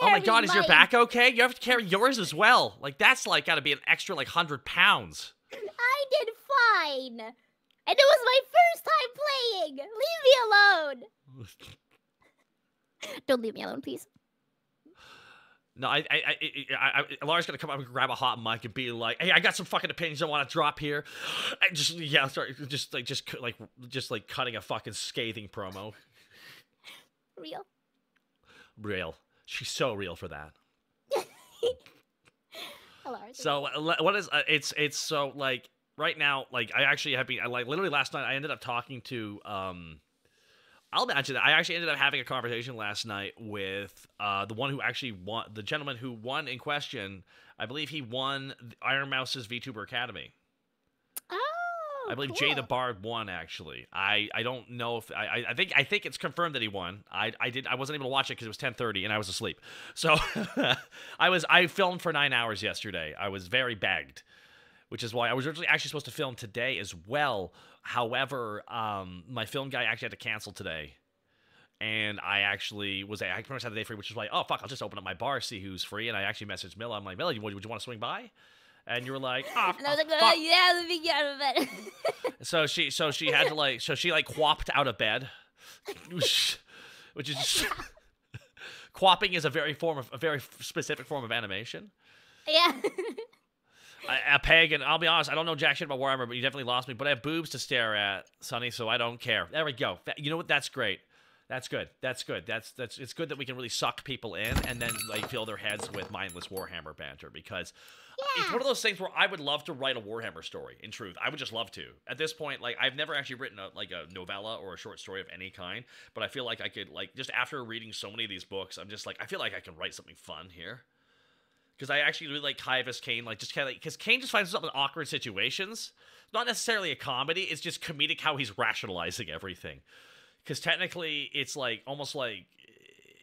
Oh my god, is your back okay? You have to carry yours as well. Like, that's, like, gotta be an extra, like, 100 pounds. I did fine. And it was my first time playing. Leave me alone. Don't leave me alone, please. No, Elara's gonna come up and grab a hot mic and be like, "Hey, I got some fucking opinions I want to drop here." And just cutting a fucking scathing promo. Real. She's so real for that. So what is it's so like right now, like I actually have been literally last night I ended up talking to I'll mention that I actually ended up having a conversation last night with the one who actually won, the gentleman who won in question. I believe he won Iron Mouse's VTuber Academy. Oh, I believe cool. Jay the Bard won. Actually, I don't know if I think it's confirmed that he won. I wasn't able to watch it because it was 10:30 and I was asleep. So I filmed for 9 hours yesterday. I was very bagged, which is why I was originally actually supposed to film today as well. However, my film guy actually had to cancel today. And I pretty much had the day free, which is why, oh, fuck, I'll just open up my bar, see who's free. And I actually messaged Milla. I'm like, Milla, would you want to swing by? And you were like, oh, and I was like, oh, yeah, let me get out of bed. So she had to, she quapped out of bed. Which is just... Quapping is a very specific form of animation. Yeah. A pagan. I'll be honest. I don't know jack shit about Warhammer, but you definitely lost me. But I have boobs to stare at, Sonny, so I don't care. There we go. You know what? That's great. That's good. That's good. That's it's good that we can really suck people in and then like fill their heads with mindless Warhammer banter, because it's one of those things where I would love to write a Warhammer story. In truth, I would just love to. At this point, like I've never actually written a novella or a short story of any kind, but I feel like I could, like, just after reading so many of these books, I'm just like, I feel like I can write something fun here. Because I actually really like Kaivis Kane, like just kind of because Kane just finds himself in awkward situations. Not necessarily a comedy; it's just comedic how he's rationalizing everything. Because technically, it's like almost like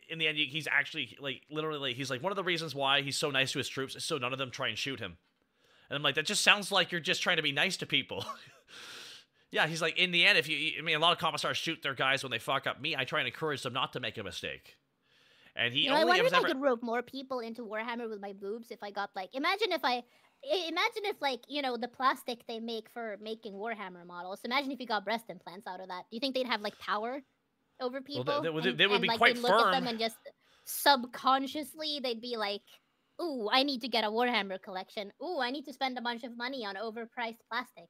in the end, he's actually like literally he's like, one of the reasons why he's so nice to his troops is so none of them try and shoot him. And I'm like, that just sounds like you're just trying to be nice to people. Yeah, he's like, in the end, a lot of commissars shoot their guys when they fuck up. Me, I try and encourage them not to make a mistake. And he I wonder if I could rope more people into Warhammer with my boobs if I got like, imagine if like, you know, the plastic they make for making Warhammer models. Imagine if you got breast implants out of that. Do you think they'd have like power over people? Well, they would be like, quite they'd firm. look at them and just subconsciously they'd be like, ooh, I need to get a Warhammer collection. Ooh, I need to spend a bunch of money on overpriced plastic.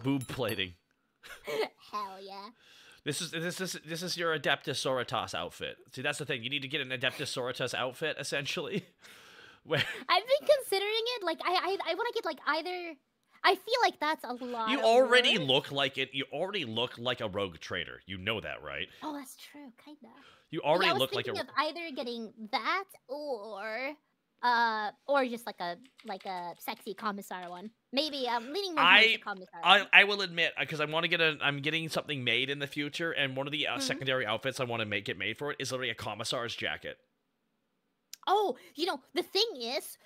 Boob plating. Hell yeah. This is your Adeptus Sororitas outfit. See, that's the thing. You need to get an Adeptus Sororitas outfit, essentially. Where I've been considering it. Like, I want to get like either. I feel like that's a lot. You already look like it. You already look like a rogue trader. You know that, right? Oh, that's true, kinda. You already look like I was thinking of either getting that or just like a sexy commissar one. Maybe I'm leaning more towards the commissar. I will admit, because I'm getting something made in the future, and one of the secondary outfits I want to get made for it is literally a commissar's jacket. Oh, you know, the thing is,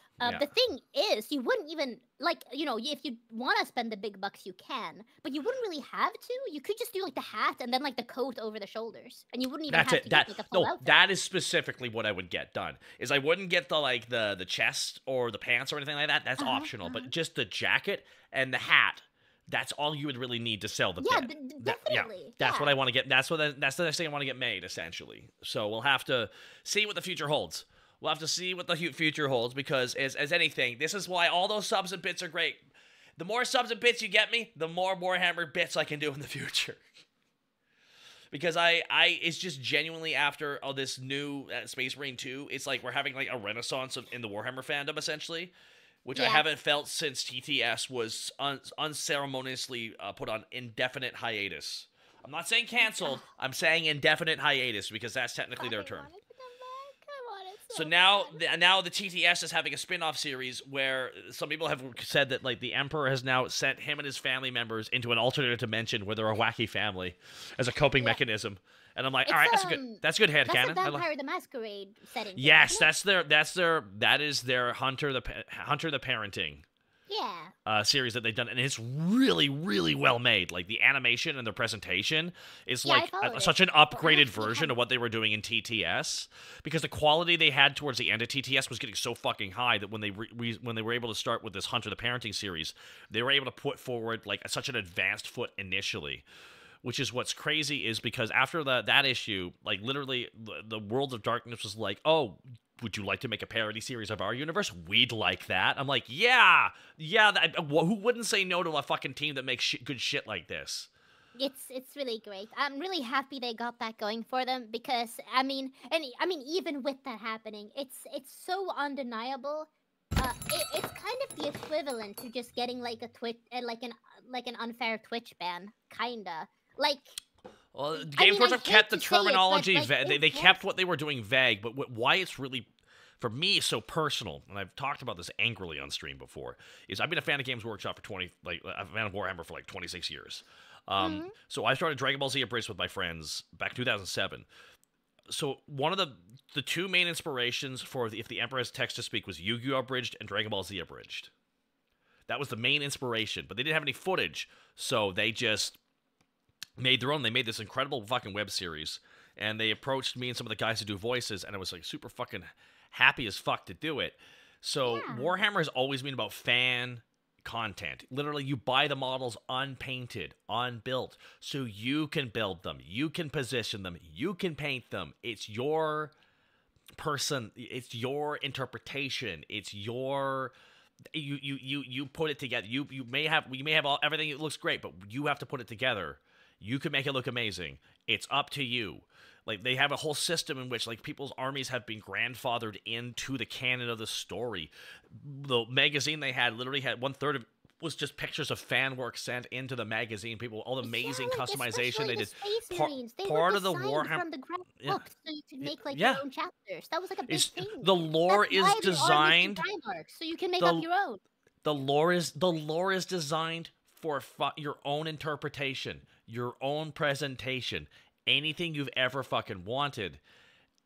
you wouldn't even, like, you know, if you want to spend the big bucks, you can, but you wouldn't really have to. You could just do, like, the hat and then, like, the coat over the shoulders, and you wouldn't even have to get, like, a full outfit. That is specifically what I would get done, is I wouldn't get the chest or the pants or anything like that. That's optional, but just the jacket and the hat. That's all you would really need to sell the bit. Definitely. That's what I want to get. That's the next thing I want to get made, essentially. So we'll have to see what the future holds. We'll have to see what the future holds, because as anything, this is why all those subs and bits are great. The more subs and bits you get me, the more Warhammer bits I can do in the future. Because it's just genuinely after this new Space Marine 2, it's like we're having like a renaissance in the Warhammer fandom, essentially, which I haven't felt since TTS was unceremoniously put on indefinite hiatus. I'm not saying canceled. I'm saying indefinite hiatus, because that's technically their term. So now the TTS is having a spin-off series where some people have said that, like, the Emperor has now sent him and his family members into an alternate dimension where they're a wacky family as a coping mechanism. And I'm like, all right, that's good headcanon. That's the Vampire the Masquerade setting. Yes, that is their Hunter the Parenting. Yeah. Series that they've done, and it's really, really well made. Like, the animation and the presentation is like such an upgraded version of what they were doing in TTS, because the quality they had towards the end of TTS was getting so fucking high that when they were able to start with this Hunter the Parenting series, they were able to put forward like such an advanced foot initially. Which is what's crazy, is because after that issue, like literally the World of Darkness was like, oh, would you like to make a parody series of our universe? We'd like that. I'm like, yeah. Who wouldn't say no to a fucking team that makes good shit like this? It's really great. I'm really happy they got that going for them, because I mean even with that happening, it's so undeniable. It's kind of the equivalent to just getting like a Twitch, like an unfair Twitch ban, kinda. Like, well, Games Workshop kept the terminology vague. They kept what they were doing vague, but why it's really, for me, so personal, and I've talked about this angrily on stream before, is I've been a fan of Games Workshop for a fan of Warhammer for like 26 years. So I started Dragon Ball Z Abridged with my friends back in 2007. So one of the two main inspirations for If the Emperor Has Text to Speak was Yu-Gi-Oh! Abridged and Dragon Ball Z Abridged. That was the main inspiration, but they didn't have any footage, so they just made their own. They made this incredible fucking web series, and they approached me and some of the guys who do voices, and I was like super fucking happy as fuck to do it. So Warhammer has always been about fan content. Literally, you buy the models unpainted, unbuilt, so you can build them, you can position them, you can paint them. It's your person, it's your interpretation, it's your you put it together. You may have everything. It looks great, but you have to put it together. You can make it look amazing. It's up to you. Like, they have a whole system in which, like, people's armies have been grandfathered into the canon of the story. The magazine they had literally had 1/3 of it was just pictures of fan work sent into the magazine. People, all the amazing customization they did. Part of the Warhammer from the ground up, so you could make like Yeah. your own chapters. That was like a big thing. The lore That's is why they are designed. making Primarchs, so you can make up your own. The lore is designed for your own interpretation, your own presentation, anything you've ever fucking wanted.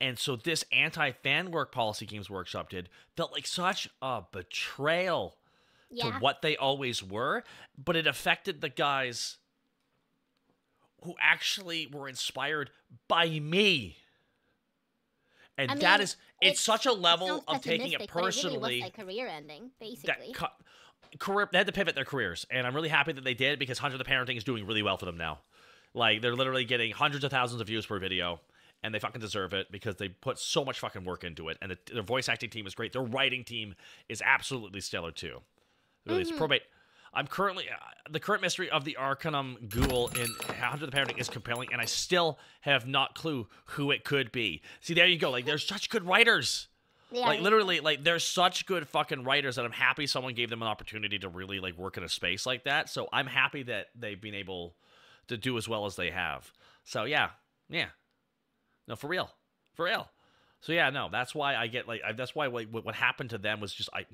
And so this anti-fan work policy Games Workshop did felt like such a betrayal to what they always were, but it affected the guys who actually were inspired by me. And it's such a level of taking it personally. It really was like career ending, basically. They had to pivot their careers, and I'm really happy that they did, because Hunter the Parenting is doing really well for them now. Like, they're literally getting hundreds of thousands of views per video, and they fucking deserve it because they put so much fucking work into it, and their voice acting team is great. Their writing team is absolutely stellar too. Really, it's probate. I'm currently the current mystery of the Arcanum Ghoul in Hunter the Parenting is compelling, and I still have not clue who it could be. See, there you go. Like, there's such good writers. Yeah, like, literally, like, there's such good fucking writers that I'm happy someone gave them an opportunity to really, like, work in a space like that. So I'm happy that they've been able to do as well as they have. So yeah. No, for real. So yeah, no, that's why I get, like, that's why, like, what happened to them was just, I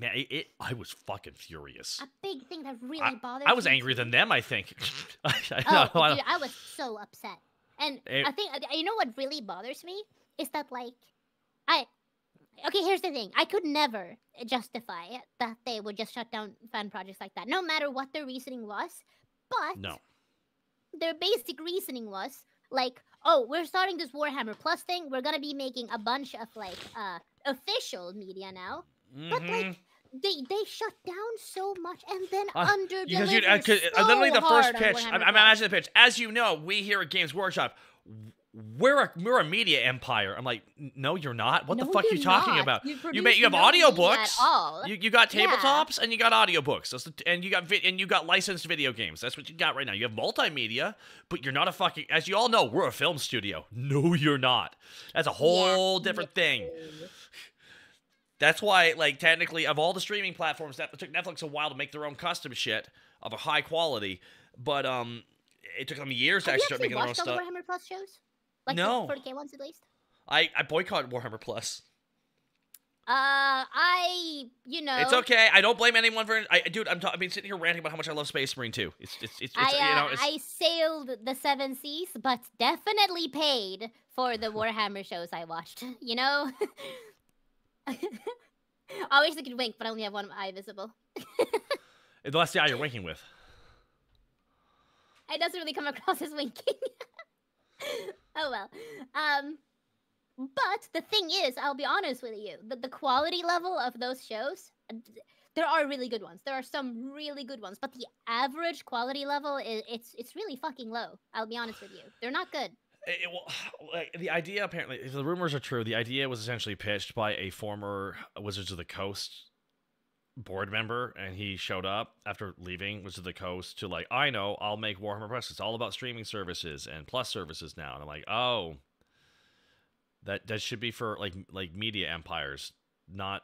was fucking furious. A big thing that really bothered me. I was angrier than them, I think. Dude, I was so upset. And I think, you know what really bothers me? Is that, like, okay, here's the thing. I could never justify that they would just shut down fan projects like that, no matter what their reasoning was. But their basic reasoning was, like, oh, we're starting this Warhammer Plus thing. We're gonna be making a bunch of, like, official media now. But, like, they shut down so much and then under-delivered so literally the first hard pitch. I'm imagining the pitch. As you know, we here at Games Workshop, we're a media empire. I'm like, no, you're not. What the fuck are you talking about? You have audiobooks. You got tabletops and you got audiobooks. And you got licensed video games. That's what you got right now. You have multimedia, but you're not a fucking. As you all know, we're a film studio. No, you're not. That's a whole different thing. That's why, like, technically, of all the streaming platforms, it took Netflix a while to make their own custom shit of a high quality, but it took them years to actually start making their own stuff. Have you actually watched all the Warhammer Plus shows? Like, no. The 40K ones, at least? I boycotted Warhammer Plus. You know. It's okay. I don't blame anyone for it. Dude, I've been sitting here ranting about how much I love Space Marine 2. I sailed the 7 seas, but definitely paid for the Warhammer shows I watched. You know? I wish I could wink, but I only have one eye visible. That's the eye you're winking with. It doesn't really come across as winking. Oh well. But the thing is, I'll be honest with you, the quality level of those shows, there are really good ones. There are some really good ones, but the average quality level it's really fucking low. I'll be honest with you. They're not good. The idea, apparently, if the rumors are true, the idea was essentially pitched by a former Wizards of the Coast board member, and he showed up after leaving Wizards of the Coast to, like, I know, I'll make Warhammer Plus. It's all about streaming services and Plus services now. And I'm like, oh, that should be for, like media empires, not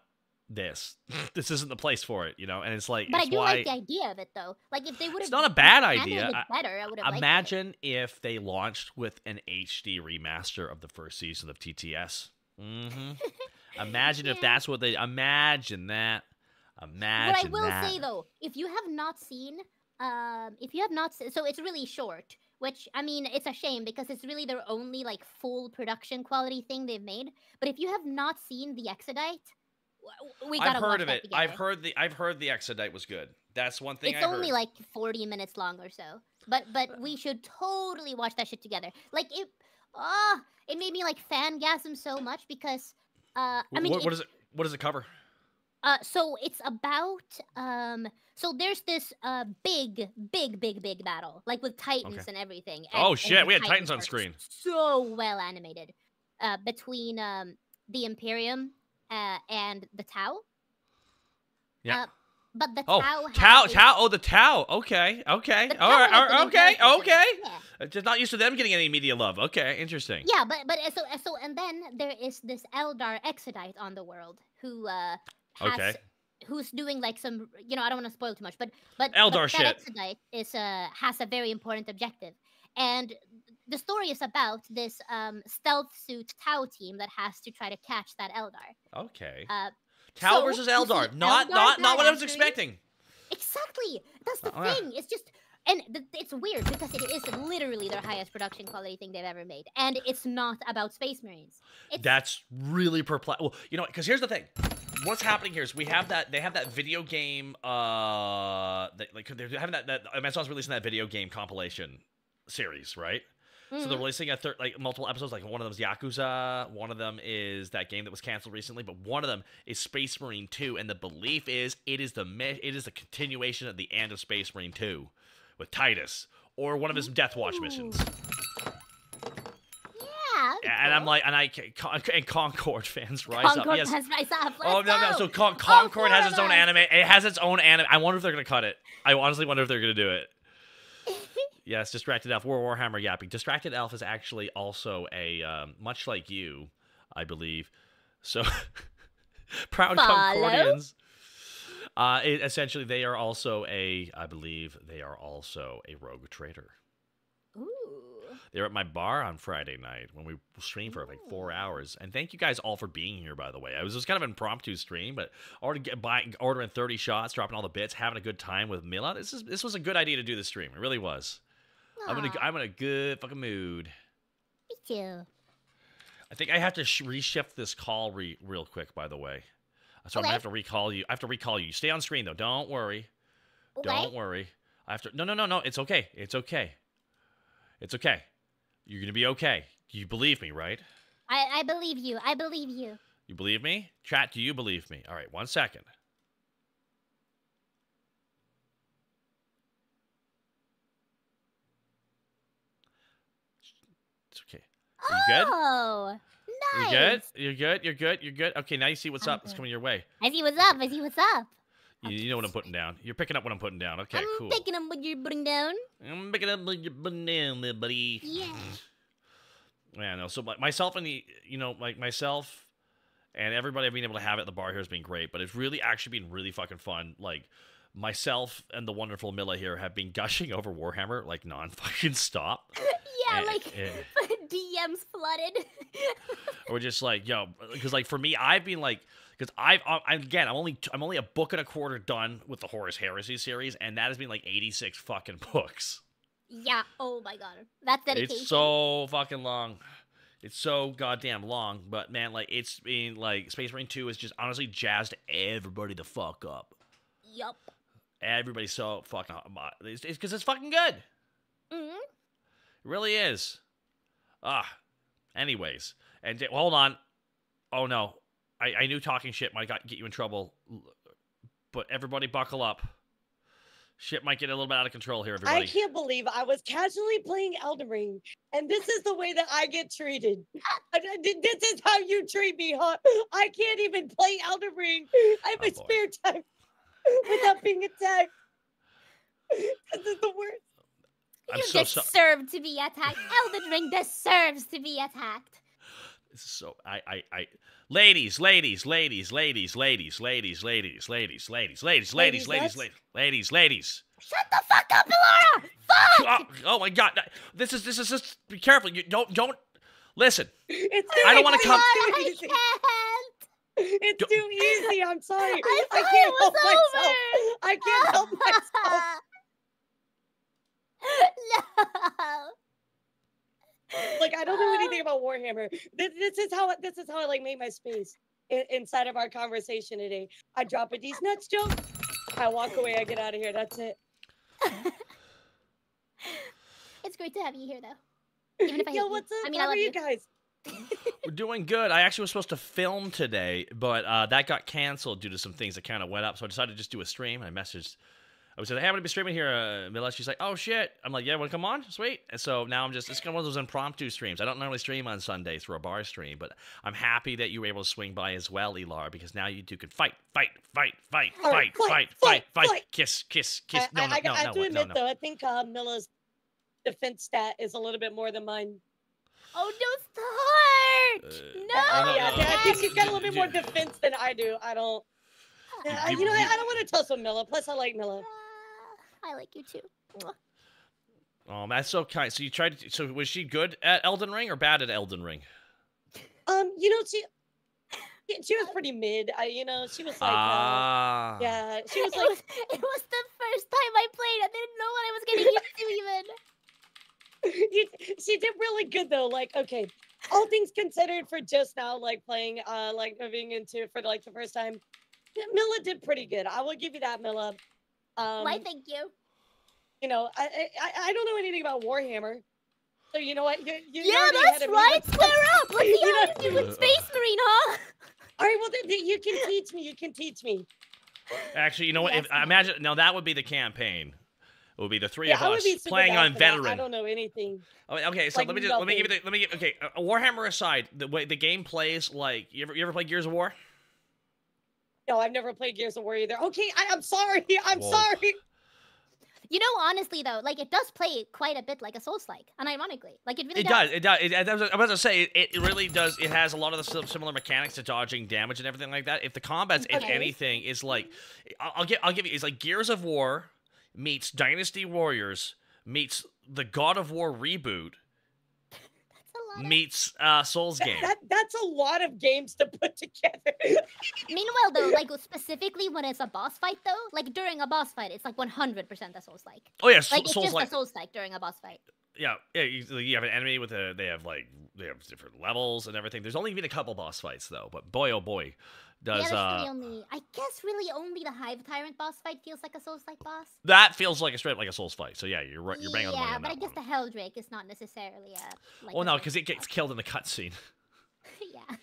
this. This isn't the place for it, you know? And it's like, but I do like the idea of it, though. Like, if they would have, it's not a bad idea. Better, I would have. Imagine if they launched with an HD remaster of the first season of TTS. Imagine if that's what they. Imagine that. Imagine What I will say, though, if you have not seen, so it's really short. Which, I mean, it's a shame because it's really their only, like, full production quality thing they've made. But if you have not seen The Exodite, we gotta watch that together. I've heard the Exodite was good. That's one thing it's only like 40 minutes long or so. But we should totally watch that shit together. Like, it made me, like, fangasm so much because I mean, what does it cover? So it's about so there's this big battle, like with titans Okay. and everything. Oh And shit, the we had Titans on are screen. so well animated. Between the Imperium and the Tau. Yeah. But the Oh, Tau Tau, have a- Tau. Oh, the Tau. Okay, okay. the All Tau right, have some okay, inheritance in it. okay. Yeah. Just not used to them getting any media love. Okay, interesting. Yeah, but so and then there is this Eldar Exodite on the world who has Okay. who's doing like some, I don't want to spoil too much, but Eldar that shit. Exodite is has a very important objective, and the story is about this stealth suit Tau team that has to try to catch that Eldar. Okay. Uh, Tau so versus you see Eldar. Not Eldar what I was badassery. expecting. Exactly, that's the yeah. thing. It's just. And it's weird because it is literally their highest production quality thing they've ever made, and it's not about Space Marines. That's really perplexing. Well, you know, because here's the thing. What's happening here is they have that video game. They're having that Amazon's releasing that video game compilation series, right? So they're releasing multiple episodes. Like one of them is Yakuza, one of them is that game that was canceled recently, but one of them is Space Marine 2, and the belief is it is the continuation of the end of Space Marine 2. With Titus, or one of his Death Watch missions. Yeah. And I'm like, and Concord fans rise up. Concord Yes. has rise up. Oh no! So Concord has its own anime. It has its own anime. I wonder if they're gonna cut it. I honestly wonder if they're gonna do it. Yes, Distracted Elf. Warhammer yapping. Distracted Elf is actually also a much like you, I believe. So proud Concordians. Essentially, they are also I believe they are also a rogue trader. Ooh. They were at my bar on Friday night when we streamed for like 4 hours. And thank you guys all for being here, by the way. It was just kind of an impromptu stream, but ordering 30 shots, dropping all the bits, having a good time with Mila. This was a good idea to do the stream. It really was. I'm in a good fucking mood. Me too. I think I have to reshift this call real quick, by the way. So I'm gonna have to recall you. I have to recall you. Stay on screen though. Don't worry. Okay. Don't worry. I have to. No. It's okay. It's okay. It's okay. You're gonna be okay. You believe me, right? I believe you. I believe you. You believe me? Chat, do you believe me? All right, 1 second. It's okay. Are you good? Oh, nice. You good? You're good? You're good? You're good? Okay, now you see what's I'm up. It's good. coming your way. I see what's up. I see what's up. You know what I'm putting down. You're picking up what I'm putting down. Okay, I'm cool. picking up what you're putting down. I'm picking up what you're putting down there, buddy. Yeah. Yeah, no. So myself and myself and everybody being able to have it at the bar here has been great, but it's really actually been really fucking fun. Like myself and the wonderful Milla here have been gushing over Warhammer like non-fucking stop. Yeah, DMs flooded. We're just like, yo, because like for me, I've been like, because I'm only a book and a quarter done with the Horus Heresy series, and that has been like 86 fucking books. Yeah. Oh my god. That's dedication. It's so fucking long. It's so goddamn long. But man, like it's been like Space Marine 2 is just honestly jazzed everybody the fuck up. Yup. Everybody's so fucking it's because it's fucking good. Mm-hmm. It really is. Anyways, and hold on. Oh no, I knew talking shit might get you in trouble, but everybody buckle up. Shit might get a little bit out of control here, everybody. I can't believe I was casually playing Elden Ring, and this is the way that I get treated. This is how you treat me, huh? I can't even play Elden Ring. I have a spare time without being attacked. This is the worst. You deserve to be attacked. Elden Ring deserves to be attacked. So ladies. Shut the fuck up, Elara! Fuck! Oh my god. This is just be careful. You don't listen. I don't want to come. I can't. It's too easy. I'm sorry. I can't help over. myself. I can't help myself. No. Like I don't know anything about Warhammer. This is how I like make my space inside of our conversation today. I drop a these nuts joke. I walk away. I get out of here. That's it. It's great to have you here, though. Even if I hate what's up? you. I mean, How I love are you guys? We're doing good. I actually was supposed to film today, but that got canceled due to some things that kind of went up. So I decided to just do a stream. I messaged. I was like, hey, I'm going to be streaming here, Mila. She's like, oh, shit. I'm like, yeah, want to come on? Sweet. And so now it's kind of one of those impromptu streams. I don't normally stream on Sundays for a bar stream, but I'm happy that you were able to swing by as well, Elara, because now you two can fight. Kiss. No. I have to admit, though, I think Mila's defense stat is a little bit more than mine. Oh, don't start! No! Yeah, I think she's got a little bit more defense than I do. I don't. I don't want to tussle Mila. Plus, I like Mila. I like you too. Oh, that's so kind. So you tried to, so was she good at Elden Ring or bad at Elden Ring? She was pretty mid. She was like, yeah, she was like. It was the first time I played. I didn't know what I was getting into even. She did really good though. Like, okay, all things considered, for just now, like playing, like moving into for like the first time, Mila did pretty good. I will give you that, Mila. Why, thank you. I don't know anything about Warhammer, so you know what? Yeah, that's right. Square up. Let's see how you do with Space Marine, huh? All right, well, you can teach me. You can teach me. Actually, you know what? I imagine now that would be the campaign. It would be the three of I would us be super playing down on for that. veteran. I don't know anything. Okay, so Like let me give you okay. Warhammer aside, the way the game plays, like you ever play Gears of War? No, I've never played Gears of War either. Okay, I'm sorry. I'm Whoa. sorry. You know, honestly though, like it does play quite a bit like a Souls-like, unironically, like it really It does. I was about to say it really does. It has a lot of the similar mechanics to dodging damage and everything like that. If the combat's, if anything, is like, I'll give you, it's like Gears of War meets Dynasty Warriors meets the God of War reboot meets Souls game. That's a lot of games to put together. Meanwhile, though, like specifically when it's a boss fight, though, like during a boss fight, it's like 100% a Souls-like. Oh yeah, like it's just Souls-like. a Souls-like during a boss fight. Yeah. You have an enemy with they have different levels and everything. There's only been a couple boss fights though, but boy oh boy, does that's really I guess really only the Hive Tyrant boss fight feels like a Souls-like boss. That feels like straight like a Souls fight. So yeah, you're right. You're banging on the money on but that I guess one. the Helldrake is not necessarily a. Like well, no, because it gets killed in the cutscene. Yeah.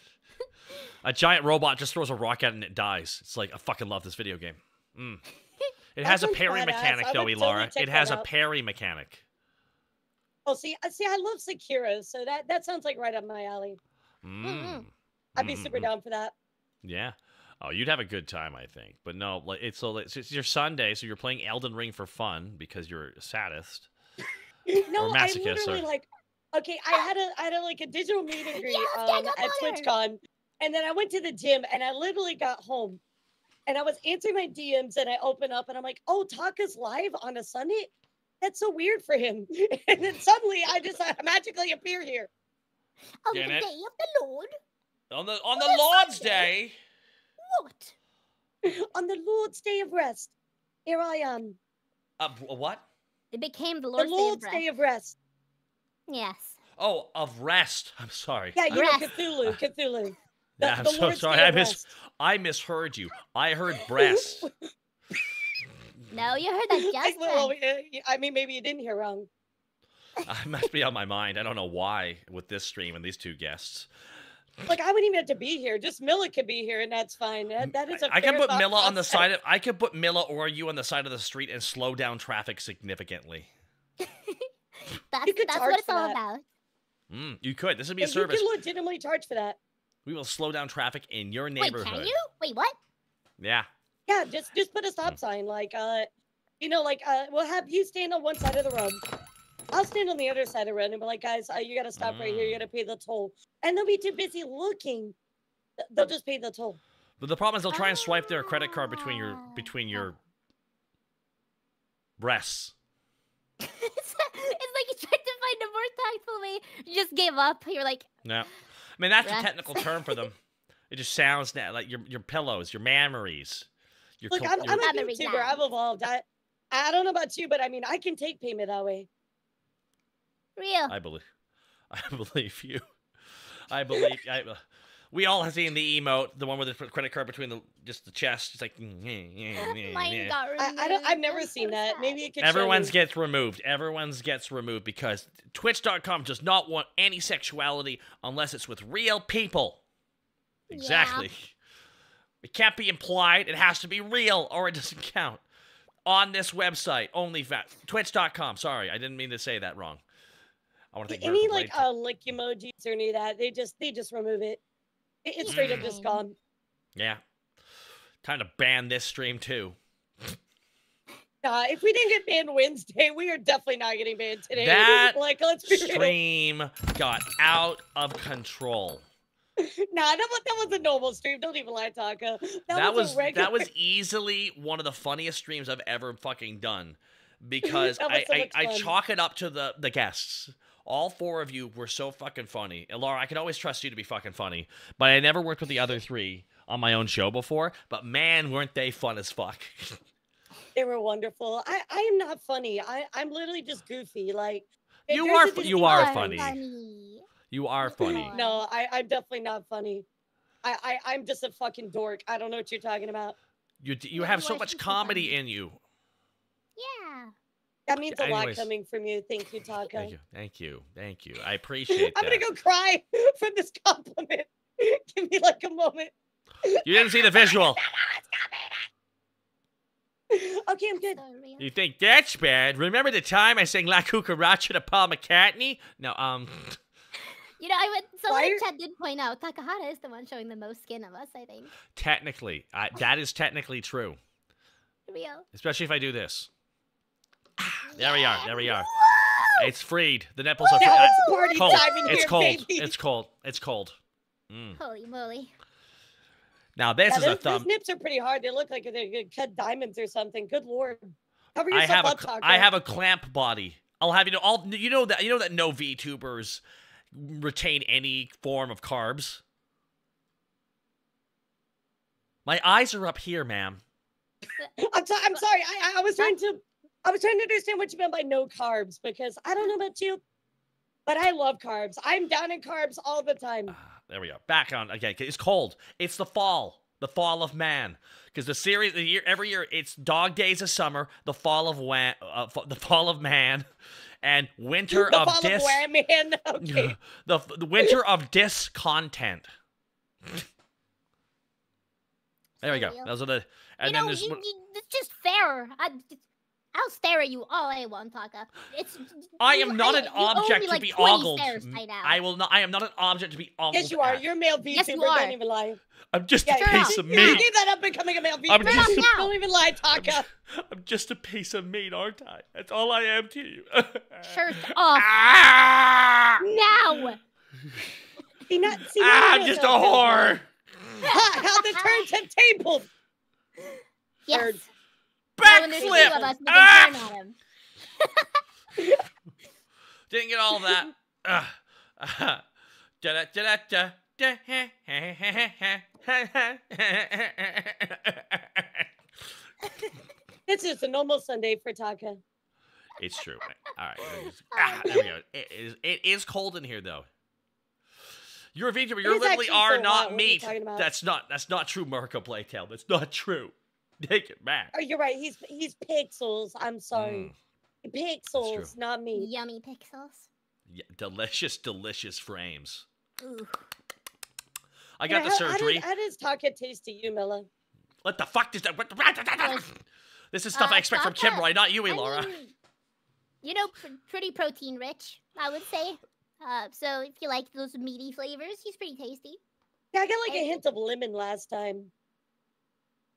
A giant robot just throws a rock at it and it dies. It's like I fucking love this video game. It has a parry mechanic though, Elara. It has a parry mechanic. Oh, see, I love Sekiro, so that sounds like right up my alley. I'd be super down for that. Yeah. Oh, you'd have a good time, I think. But no, like it's your Sunday, so you're playing Elden Ring for fun because you're a sadist. No, or I'm masochist, literally like, okay, I had a digital meet and greet at TwitchCon, and then I went to the gym, and I literally got home, and I was answering my DMs, and I open up, and I'm like, oh, Taka's live on a Sunday? That's so weird for him. And then suddenly I just magically appear here. On the day of the Lord. On the Lord's Day. What? On the Lord's Day of Rest. Here I am. What? It became the Lord's Day of Rest. Yes. Oh, of rest. I'm sorry. Yeah, you know Cthulhu. Yeah, I'm so sorry. I misheard you. I heard breast. No, you heard that just well, I mean, maybe you didn't hear wrong. I must be on my mind. I don't know why with this stream and these two guests. Like, I wouldn't even have to be here. Just Mila could be here, and that's fine. That is a I fair can put thought Mila on the process. side of. I could put Mila or you on the side of the street and slow down traffic significantly. That's charge what it's for all that. about. You could. This would be a You service. can legitimately charge for that. We will slow down traffic in your neighborhood. Wait, can you? Wait, what? Yeah. Yeah, just put a stop sign. Like, we'll have you stand on one side of the road. I'll stand on the other side of the road and be like, guys, you gotta stop right here. You gotta pay the toll. And they'll be too busy looking. They'll just pay the toll. But the problem is they'll try and swipe their credit card between your breasts. It's like you tried to find a more tactful way. You just gave up. You're like, No. I mean, that's the breasts. technical term for them. It just sounds like your pillows, your mammaries. Look, I'm a VTuber. I've evolved. I don't know about you, but I mean, I can take payment that way. real. I believe you. I believe. We all have seen the emote, the one with the credit card between just the chest. It's like. Mine got removed. I've never That's seen so that. sad. Maybe it could Everyone's show me. gets removed. Everyone's gets removed because Twitch.com does not want any sexuality unless it's with real people. Exactly. It can't be implied. It has to be real or it doesn't count. On this website, Twitch.com. Sorry, I didn't mean to say that wrong. I want to think. Any like lick emojis or any of that, they just remove it. It's straight up just gone. Yeah. Time to ban this stream too. If we didn't get banned Wednesday, we are definitely not getting banned today. That like, let's be stream got out of control. Nah, that was a normal stream. Don't even lie, Taka. That was a regular. That was easily one of the funniest streams I've ever fucking done, because That was so much I fun. chalk it up to the guests. All four of you were so fucking funny. Elara, I can always trust you to be fucking funny, but I never worked with the other three on my own show before. But man, weren't they fun as fuck. They were wonderful. I am not funny. I'm literally just goofy. Like You there's are a fu- you distinct are difference. funny. You are funny. No, I'm definitely not funny. I'm just a fucking dork. I don't know what you're talking about. You have so much comedy in you. Yeah. That means a lot Anyways. coming from you. Thank you, Taka. Thank you. I appreciate I'm that. gonna go cry from this compliment. Give me like a moment. You didn't see the visual. Okay, I'm good. So real. You think that's bad? Remember the time I sang La Cucaracha to Paul McCartney? No, You know, someone in Why- chat did point out Takahata is the one showing the most skin of us, I think. technically, that is technically true. Real. Especially if I do this. There we are. There we are. It's freed. The nipples are Now it's party cold. time in It's here, cold. baby. It's cold. It's cold. Mm. Holy moly. Now this is a those thumb. nips are pretty hard. They look like they're gonna cut diamonds or something. Good lord. Cover I yourself have up, a Taka. I have a clamp body. I'll have you know all you know that no VTubers retain any form of carbs. My eyes are up here, ma'am. I'm sorry. I was trying to understand what you meant by no carbs because I don't know about you, but I love carbs. I'm down in carbs all the time. There we go. Back on again. It's cold. It's the fall of man. Because every year, it's dog days of summer, the fall of man, and winter The of fall of wham, man. Okay. the winter of discontent. There we go. Those are the. And you then know, there's. it's just fair. I'll stare at you all I want, Taka. I am not an you owe object me, to like, be 20 ogled. stares right now. I will not. I am not an object to be ogled. Yes, you are. at. You're a male VTuber. Yes, you are. Don't even lie. I'm just Yeah, a piece of you meat. gave that up becoming a male I'm VTuber. just- Don't even lie, Taka. I'm just a piece of meat, aren't I? That's all I am to you. Shirt off Ah! now. I'm just a whore. How the turns have tabled. Yes. Bird. Now when there's two of Backflip. us, we Ah! can turn on him. Didn't get all of that. Da-da-da-da-da. It's just a normal Sunday for Taka. It's true. All right. There we go. It is cold in here, though. You're a VTuber. You is literally actually so are hot. not What are you meat. talking about? That's not true, Marco Playtail. That's not true. Take it back. Oh, you're right. He's pixels. I'm sorry. Pixels, not me. Yummy pixels. Yeah, delicious frames. Ooh. I got the surgery. How does Taka taste to you, Milla? What the fuck is that? This is stuff I expect from Taka, Kimroy, not you, Elara. I mean, you know, pretty protein rich, I would say. So if you like those meaty flavors, he's pretty tasty. Yeah, I got like a hint of lemon last time.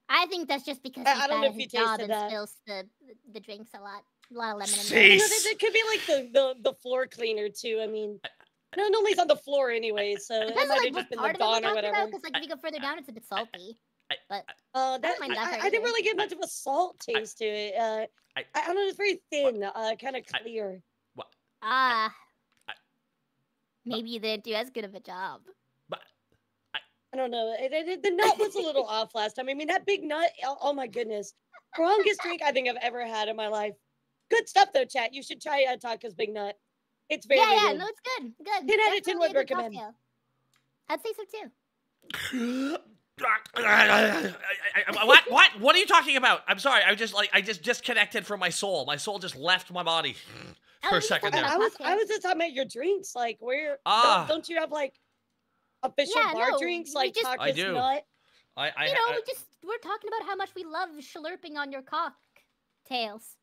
I think that's just because I he's don't bad know at if you his job tasted and that. spills the drinks a lot of lemon in Cease. there. You know, that could be like the floor cleaner too. I mean, no, normally it's on the floor anyway, so it Depends might on have like just what been part the of it we're dawn or talking whatever. about, because like if you go further down, it's a bit salty. But That don't mind that part I didn't either. really get much of a salt taste to it. I don't know, it's very thin, kind of clear. Maybe you didn't do as good of a job. I don't know. The nut was a little off last time. I mean, that big nut. Oh my goodness, strongest drink I think I've ever had in my life. Good stuff though, chat. You should try Taka's big nut. It's very Yeah, good. no, it's good. Good. 10 out of 10 Definitely would a good recommend. cocktail. I'd say so too. What are you talking about? I'm sorry. I just disconnected from my soul. My soul just left my body for a second there. I was just talking about your drinks. Like, where don't you have like official bar drinks like just, I do. Nut? We're talking about how much we love slurping on your cocktails.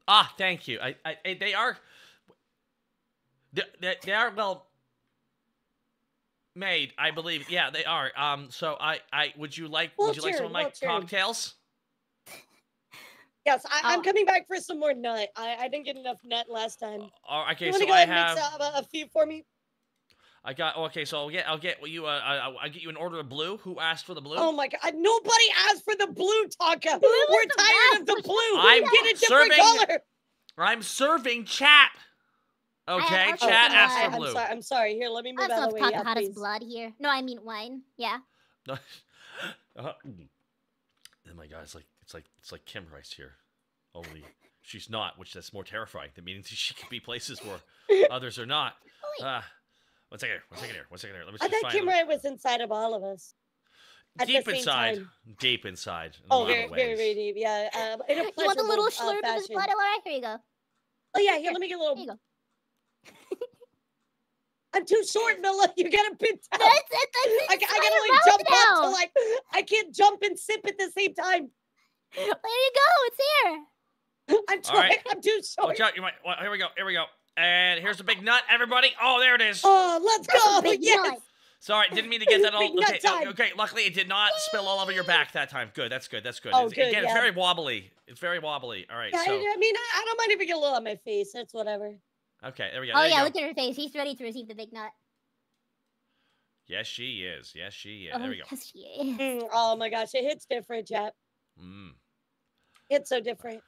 Ah, thank you. They are well made, I believe. Yeah, they are. So would you like some of my cocktails? Yes, I'm coming back for some more nut. I didn't get enough nut last time. Okay, you so go I ahead and have mix a few for me. I got okay. So I'll get you an order of blue. Who asked for the blue? Oh my god! Nobody asked for the blue, Taka. We're tired of the blue. Get a different color. I'm serving chat. Okay, chat asked for blue. I'm sorry. Here, let me move out of the way. Takahata's blood here. No, I mean wine. Yeah. Oh my god, it's like Kim Rice here. Only she's not, which that's more terrifying. That means she could be places where others are not. One second here. Let me I thought Kim Rice was inside of all of us. Deep inside. Oh, very deep. Yeah. You want a little slurp of his blood, Elara? Here you go. Oh yeah, here. Let me get a little. Here you go. I'm too short, Milla. You gotta bend down. I gotta like jump up to like. I can't jump and sip at the same time. There you go. It's here. I'm trying. Right. I'm too short. Watch out! Here we go. And here's the big nut, everybody. Oh, there it is. Oh, let's go. Yes. Nut. Sorry, didn't mean to get that all. Okay. Luckily, it did not spill all over your back that time. Good. That's good. Oh, good. Again, it's very wobbly. All right. Yeah, so. I mean, I don't mind if you get a little on my face. That's whatever. Okay, there we go. Oh yeah, look at her face. She's ready to receive the big nut. Yes, she is. Oh, there we go. Yes, she is. Oh my gosh, it hits different, Jap. It's so different.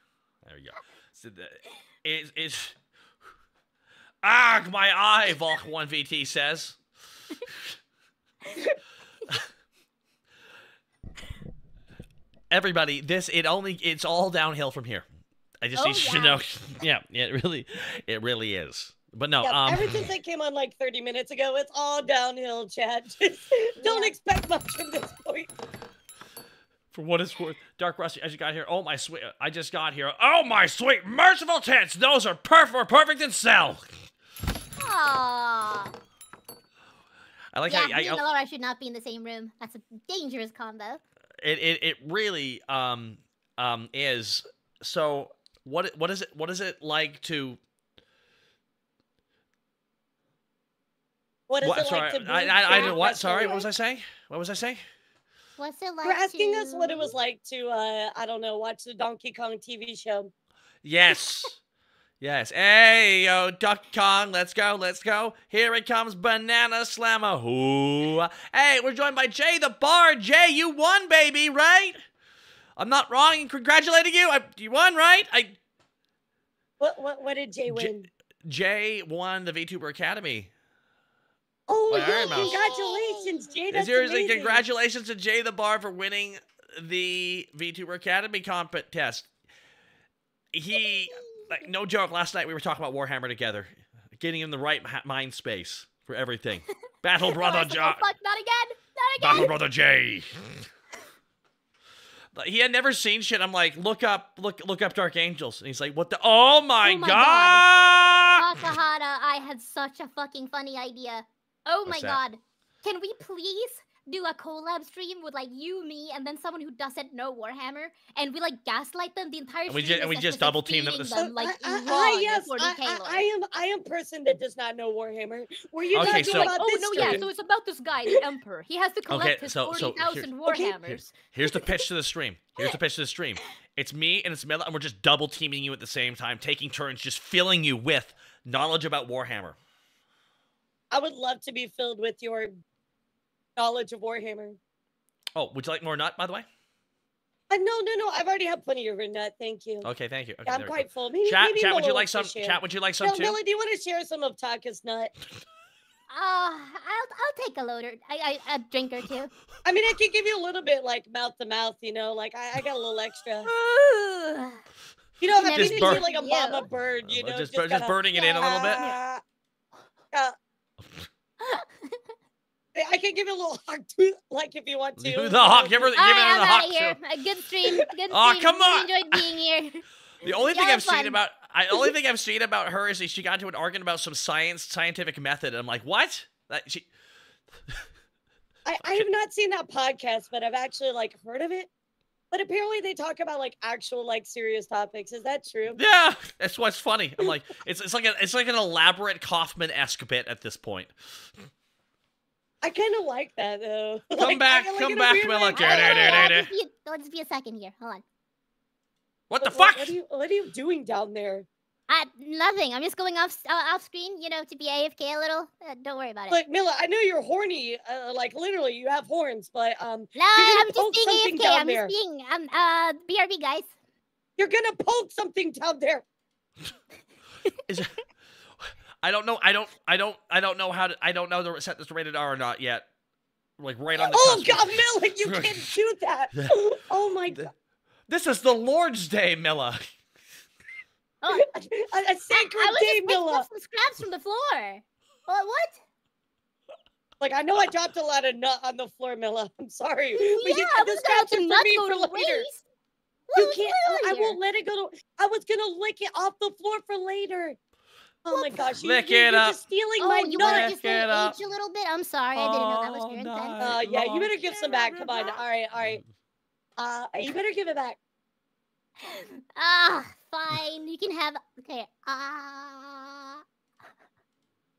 There we go. So it's my eye, Volk1VT says. Everybody, it's all downhill from here. I just need you to know. Yeah, it really is. But no, ever since I came on like 30 minutes ago, it's all downhill, chat. Just don't expect much from this point. For what it's worth, Dark Rusty, as you got here, oh my sweet, I just got here. Oh my sweet, merciful tits, those are perfect in cell. Aww. I like how me and Elara should not be in the same room. That's a dangerous combo. It really is. So what is it like to? What is it like to? I don't what? Sorry, what was I saying? What's it like? You're asking us what it was like to I don't know, watch the Donkey Kong TV show. Yes. Yes. Hey, yo, Donkey Kong, let's go. Here it comes, Banana Slammer. Ooh. Hey, we're joined by Jay the Bard. Jay, you won, baby, right? I'm not wrong in congratulating you. You won, right? What did Jay win? Jay won the VTuber Academy. Oh, yeah, congratulations, Jay. That's seriously, amazing. Congratulations to Jay the Bard for winning the VTuber Academy contest. Like, no joke, last night we were talking about Warhammer together, getting in the right mind space for everything. Battle Brother Jay. Not again. Battle Brother Jay. He had never seen shit. I'm like, look up Dark Angels. And he's like, what the? Oh my god! Takahata, I had such a fucking funny idea. Oh my god. Can we please do a collab stream with like you, me, and then someone who doesn't know Warhammer, and we like gaslight them the entire stream? And we just double team them. Like, yes, I am person that does not know Warhammer. Were you not doing about this? So it's about this guy, the Emperor. He has to collect his 40,000 Warhammers. Here's the pitch to the stream. It's me and it's Milla, and we're just double teaming you at the same time, taking turns, just filling you with knowledge about Warhammer. I would love to be filled with your knowledge of Warhammer. Oh, would you like more nut, by the way? No. I've already had plenty of your nut. Thank you. Okay, thank you. Okay, I'm quite full. Maybe chat, would you like some? Chat, would you like some too? Milla, do you want to share some of Taka's nut? I'll take a loader. A drink or two. I mean, I can give you a little bit, like mouth to mouth. You know, like I got a little extra. You know, I'm feeding you like a mama bird. You know, just burning it in a little bit. I can give you a little hug too, like if you want to. Do the hawk. Give her the All right, I'm hawk. out of here. A good stream. Good stream. Oh, come Really on. enjoyed being here. The only thing Y'all I've seen fun. about only thing I've seen about her is that she got into an argument about some scientific method, and I'm like, what? I have not seen that podcast, but I've actually like heard of it. But apparently they talk about like actual like serious topics. Is that true? Yeah, that's what's funny. I'm like, it's like an elaborate Kaufman-esque bit at this point. I kind of like that though. Come back, Mila. Let's be a second here. Hold on. What the fuck? What are you doing down there? Nothing. I'm just going off screen, you know, to be AFK a little. Don't worry about it. Like Mila, I know you're horny. Like literally, you have horns, but No, you're I'm gonna just poke being something AFK. down I'm there. just being BRB guys. You're gonna poke something down there. Is it, I don't know. I don't know how to. I don't know to set this to rated R or not yet. Like right on the. Oh cusp. God, Mila, you can't do that. Oh my God. This is the Lord's Day, Mila. Oh, A sacred I was day, just picking Mila. up some scraps from the floor. What? Like I know I dropped a lot of nut on the floor, Mila. I'm sorry. Yeah, But you I got the was gonna let scraps are the for nut me go for to later. waste. You What's can't. going on I here? won't let it go to. I was gonna lick it off the floor for later. Oh my gosh, Lick you're it up. just stealing Oh, my you nut. want to just Lick it let up. it age a little bit? I'm sorry, I didn't know that was your Oh, intent. nice. Yeah, you better give some back. Come on. All right. You better give it back. Fine. You can have. Okay.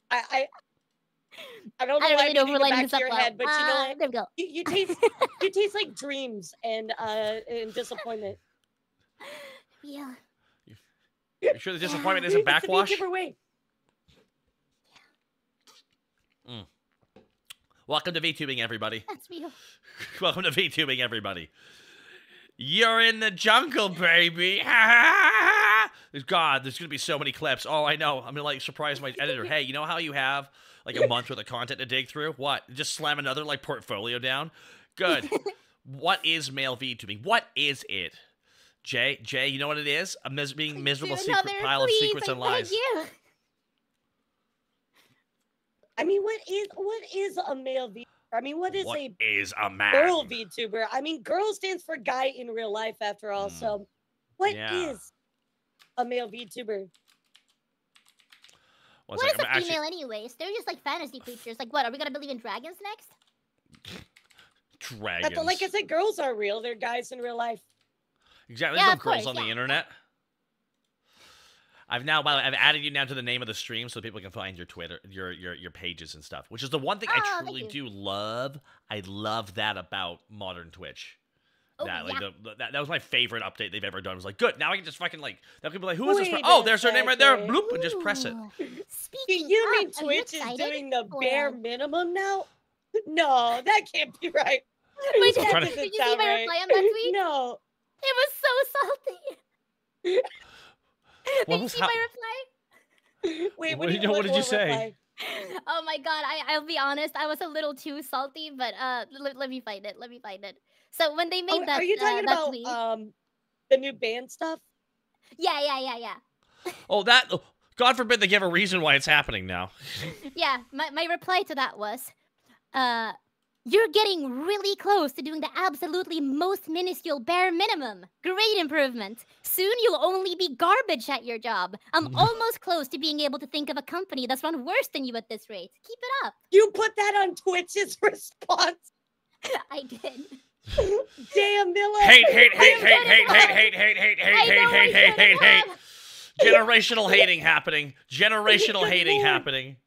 I don't know I why really I'm know if getting we're the lighting back this of up your well. head, but you know what? There we go. You taste like dreams and disappointment. Yeah. You sure the disappointment isn't It's a backwash? VTuber way. Welcome to VTubing, everybody. That's real. Welcome to VTubing, everybody. You're in the jungle, baby. God, there's gonna be so many clips. Oh, I know. I'm gonna like surprise my editor. Hey, you know how you have like a month worth of content to dig through? What? Just slam another like portfolio down? Good. What is male VTubing? What is it? Jay, you know what it is? Being miserable secret pile of secrets and lies. You. I mean, what is a male VTuber? I mean, what is a a man? girl VTuber? I mean, girl stands for guy in real life, after all. So, what is a male VTuber? What is a female, anyways? They're just like fantasy creatures. Like, what? Are we gonna believe in dragons next? Dragons. Like I said, girls are real. They're guys in real life. Exactly. Yeah, There's no of girls course, on the yeah. internet. By the way, I've added you now to the name of the stream so people can find your Twitter, your pages and stuff. Which is the one thing I Oh, truly thank do love. I love that about modern Twitch. Oh, That like yeah. that was my favorite update they've ever done. It was like, good, now I can just fucking like now people be like, who is this? Wait Oh, a there's her name right there. second. Bloop, and just press it. Ooh. Do Speaking you of, mean are you Twitch is excited? doing the Or, bare minimum now? No, that can't be right. Wait, I'm That trying to- did doesn't you see sound my right. reply on that tweet? No. It was so salty. What Did you was see how- my reply? Wait, What did you say? reply? Oh my god, I'll be honest, I was a little too salty, but let me find it. So when they made that Are you talking that about tweet, the new band stuff? yeah. Oh, that. God forbid they give a reason why it's happening now. Yeah, my reply to that was, you're getting really close to doing the absolutely most minuscule bare minimum. Great improvement. Soon you'll only be garbage at your job. I'm almost close to being able to think of a company that's run worse than you at this rate. Keep it up. You put that on Twitch's response. I did. Damn, Miller. Hate. Generational hating happening. Generational hating Lord. happening.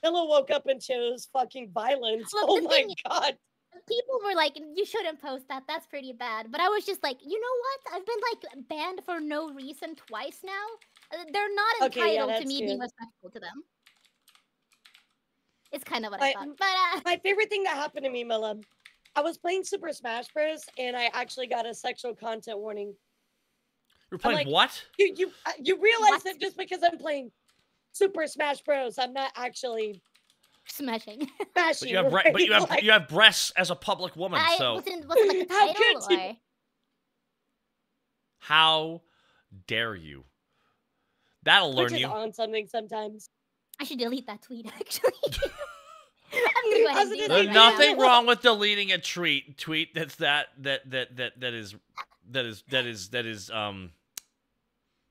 Miller woke up and chose fucking violence. Look, Oh the my thing- god. People were like, you shouldn't post that. That's pretty bad. But I was just like, you know what? I've been like banned for no reason twice now. They're not Okay, yeah, entitled to that's me being good. respectful to them. It's kind of what I My- thought. But My favorite thing that happened to me, Miller, I was playing Super Smash Bros. And I actually got a sexual content warning. You're playing like, what? You realize What? that just because I'm playing Super Smash Bros, I'm not actually smashing. But smashing. you have right? Like, you have breasts as a public woman. I So wasn't like the How title could you? or how dare you? That'll Twitch learn is you. on something sometimes. I should delete that tweet actually. I'm gonna go ahead and do There's that There's right nothing now. wrong with deleting a tweet that's that is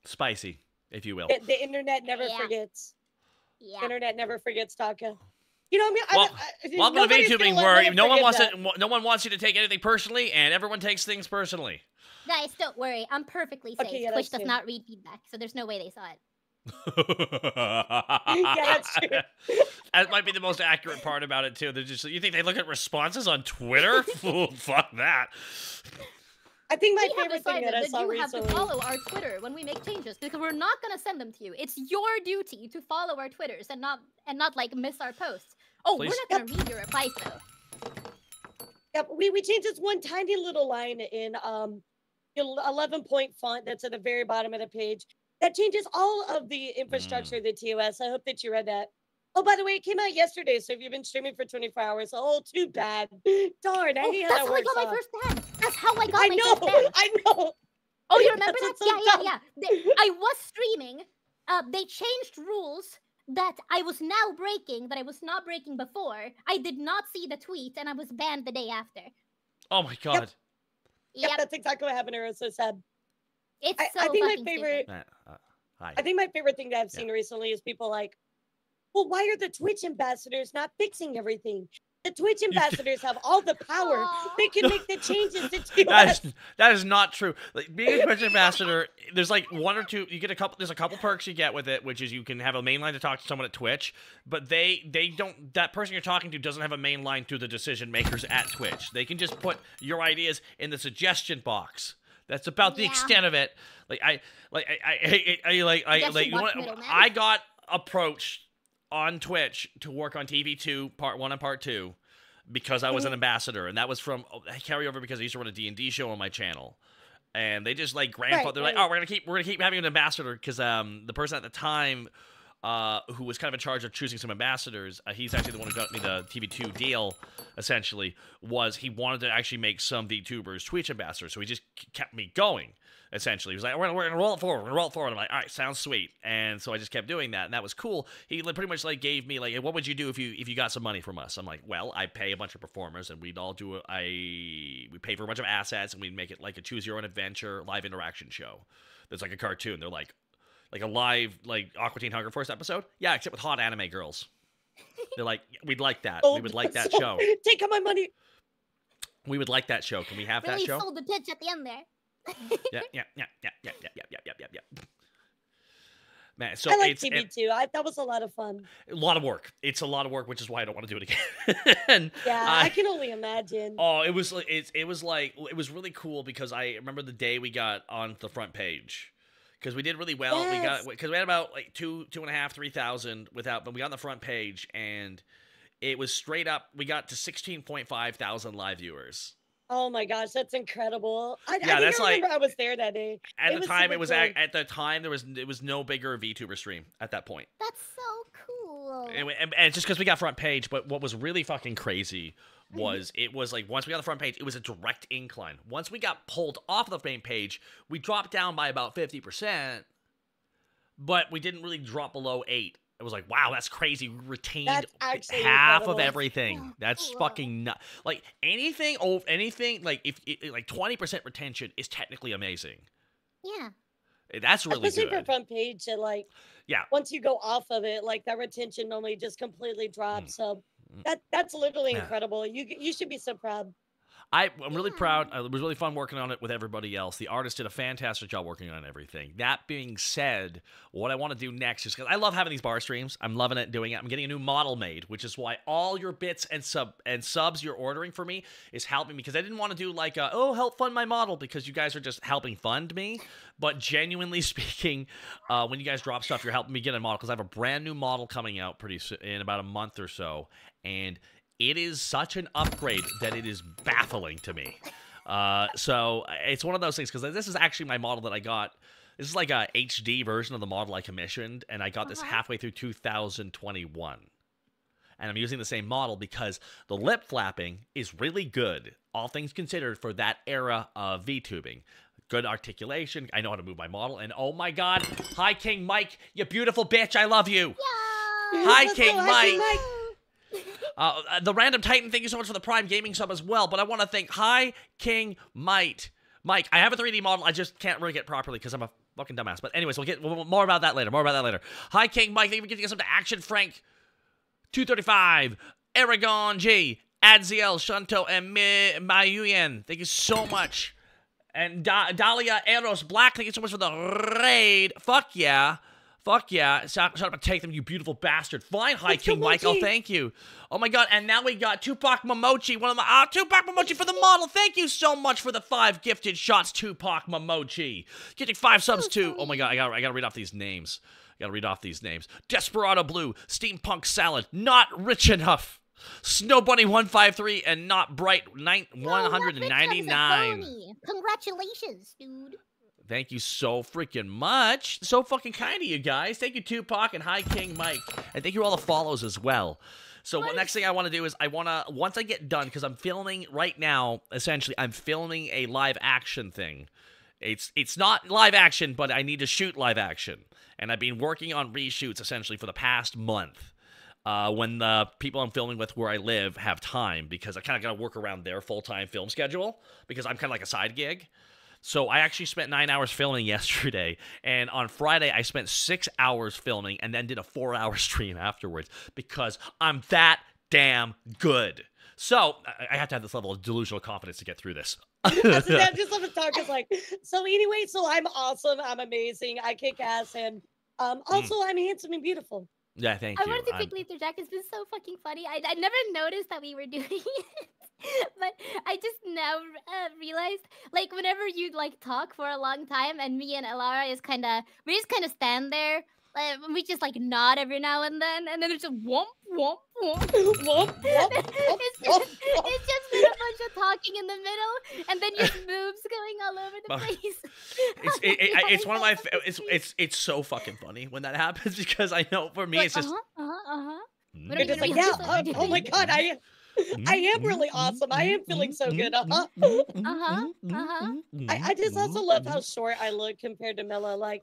spicy, if you will. The internet never Yeah. forgets. Yeah. Internet never forgets, Taka. You know, I mean, Well, welcome to nobody's gonna VTubing, let where Leia no one forget wants that. no one wants you to take anything personally, and everyone takes things personally. Guys, don't worry. I'm perfectly safe. Okay, yeah, Twitch that's does true. not read feedback, so there's no way they saw it. Yeah, that's true. That might be the most accurate part about it too. They're just, you think they look at responses on Twitter? Fuck that. I think my We have favorite thing decided that I that saw you have to recently. follow our Twitter when we make changes because we're not gonna send them to you. It's your duty to follow our Twitters and not like miss our posts. Oh, Please. we're not gonna read your replies though. Yep, we changed this one tiny little line in 11-point font that's at the very bottom of the page. That changes all of the infrastructure of the TOS. I hope that you read that. Oh, by the way, it came out yesterday, so if you've been streaming for 24 hours, oh, too bad. Darn, I Oh, hate how that's that how I works got my off. first ban. That's how I got I my know, first ban. I know. Oh, you remember That's that? what's so Yeah. I was streaming. They changed rules that I was now breaking that I was not breaking before. I did not see the tweet, and I was banned the day after. Oh my god. Yep, Yep, that's exactly what happened to her. So sad. it's so I think my fucking favorite. stupid. Hi. I think my favorite thing that I've seen recently is people like, well, why are the Twitch ambassadors not fixing everything? The Twitch ambassadors have all the power. Aw. They can make the changes to That TOS. is not true. Like, being a Twitch ambassador, there's like one or two. You get a couple. There's a couple perks you get with it, which is you can have a main line to talk to someone at Twitch, but they don't. That person you're talking to doesn't have a main line to the decision makers at Twitch. They can just put your ideas in the suggestion box. That's about the Yeah. extent of it. I Suggestion box middleman. I got approached on Twitch to work on TV2 Part 1 and Part 2 because I was an ambassador, and that was from carryover because I used to run a D&D show on my channel. And they just like grandfather, they're like, oh, we're gonna keep having an ambassador because the person at the time who was kind of in charge of choosing some ambassadors, he's actually the one who got me the TV2 deal. Essentially, was he wanted to actually make some VTubers Twitch ambassadors, so he just kept me going. Essentially, he was like, we're gonna roll it forward. We're gonna roll it forward. I'm like, all right, sounds sweet. And so I just kept doing that, and that was cool. He pretty much like gave me like, hey, what would you do if you got some money from us? I'm like, well, I pay a bunch of performers, and we'd all do we pay for a bunch of assets, and we'd make it like a choose your own adventure live interaction show. That's like a cartoon. They're like a live like Aqua Teen Hunger Force episode. Yeah, except with hot anime girls. They're like, we'd like that. We would like that show. Take out my money. We would like that show. Can we have that Really show? sold the pitch at the end there. Yeah. Man, so I like it's TV2. That was a lot of fun. a lot of work. It's a lot of work, which is why I don't want to do it again. Yeah, I can only imagine. Oh, it was really cool because I remember the day we got on the front page because we did really well. Yes. We had about like 2,500, 3,000 without, but we got on the front page and it was straight up. We got to 16.5 thousand live viewers. Oh my gosh, that's incredible. I that's remember I was there that day. At the time, super it was cool. at the time there was no bigger VTuber stream at that point. That's so cool. And it's just because we got front page, but what was really fucking crazy was it was like once we got the front page, it was a direct incline. Once we got pulled off of the main page, we dropped down by about 50%, but we didn't really drop below 8. It was like, wow, that's crazy. We retained That's actually half incredible. of everything. Oh, That's cool. fucking nut. Like anything like like 20% retention is technically amazing. Yeah. That's really Especially good. for front page, and like Yeah. once you go off of it, like that retention normally just completely drops. So that's literally Yeah. incredible. You should be so proud. I'm really proud. It was really fun working on it with everybody else. The artist did a fantastic job working on everything. That being said, what I want to do next is because I love having these bar streams. I'm loving it, doing it. I'm getting a new model made, which is why all your bits and subs you're ordering for me is helping me because I didn't want to do like help fund my model because you guys are just helping fund me. But genuinely speaking, when you guys drop stuff, you're helping me get a model because I have a brand new model coming out pretty soon, in about a month or so, and it is such an upgrade that it is baffling to me. So it's one of those things because this is actually my model that I got. This is like a HD version of the model I commissioned, and I got this halfway through 2021. And I'm using the same model because the lip flapping is really good, all things considered, for that era of VTubing. Good articulation. I know how to move my model. And oh my god, hi King Mike, you beautiful bitch, I love you. Yeah. Hi Let's King go, Mike. Mike. The Random Titan, thank you so much for the Prime Gaming sub as well. But I want to thank Hi King Mike. Mike, I have a 3D model. I just can't rig it properly because I'm a fucking dumbass. But anyways, we'll get more about that later. Hi King Mike, thank you for getting us up to Action Frank 235, Aragon G, Adziel, Shunto, and Mayuyen. Thank you so much. And Dahlia Eros Black, thank you so much for the raid. Fuck yeah. Shut up and take them, you beautiful bastard. Fine, Hi King Michael, thank you. Oh my god, and now we got Tupac Momochi, one of my Tupac Momochi for the model. Thank you so much for the 5 gifted shots, Tupac Momochi. Getting 5 subs too. Oh my god, I gotta read off these names. Desperado Blue, Steampunk Salad, Not Rich Enough, Snow Bunny 153, and Not Bright 199. Congratulations, dude. Thank you so freaking much. So fucking kind of you guys. Thank you, Tupac and Hi King Mike. And thank you all the follows as well. So what next thing I want to do is once I get done, because I'm filming right now, essentially, I'm filming a live action thing. It's not live action, but I need to shoot live action. And I've been working on reshoots, essentially, for the past month. When the people I'm filming with where I live have time, because I kind of got to work around their full-time film schedule, because I'm kind of like a side gig. So I actually spent 9 hours filming yesterday, and on Friday I spent 6 hours filming and then did a 4-hour stream afterwards because I'm that damn good. So I have to have this level of delusional confidence to get through this. I just love to talk. It's like, so anyway, so I'm awesome, I'm amazing, I kick ass, and also I'm handsome and beautiful. Yeah, thank you. I wanted to quickly interject. It's been so fucking funny. I never noticed that we were doing it. But I just now realized, like, whenever you like talk for a long time, and me and Elara we just kind of stand there, we just like nod every now and then it's just womp womp womp womp. It's just been a bunch of talking in the middle, and then just moves going all over the place. It's one of my. It's so fucking funny when that happens, because I know for me it's just. You're just like, yeah. Oh my god, I am really awesome. I am feeling so good. I just also love how short I look compared to Milla. Like,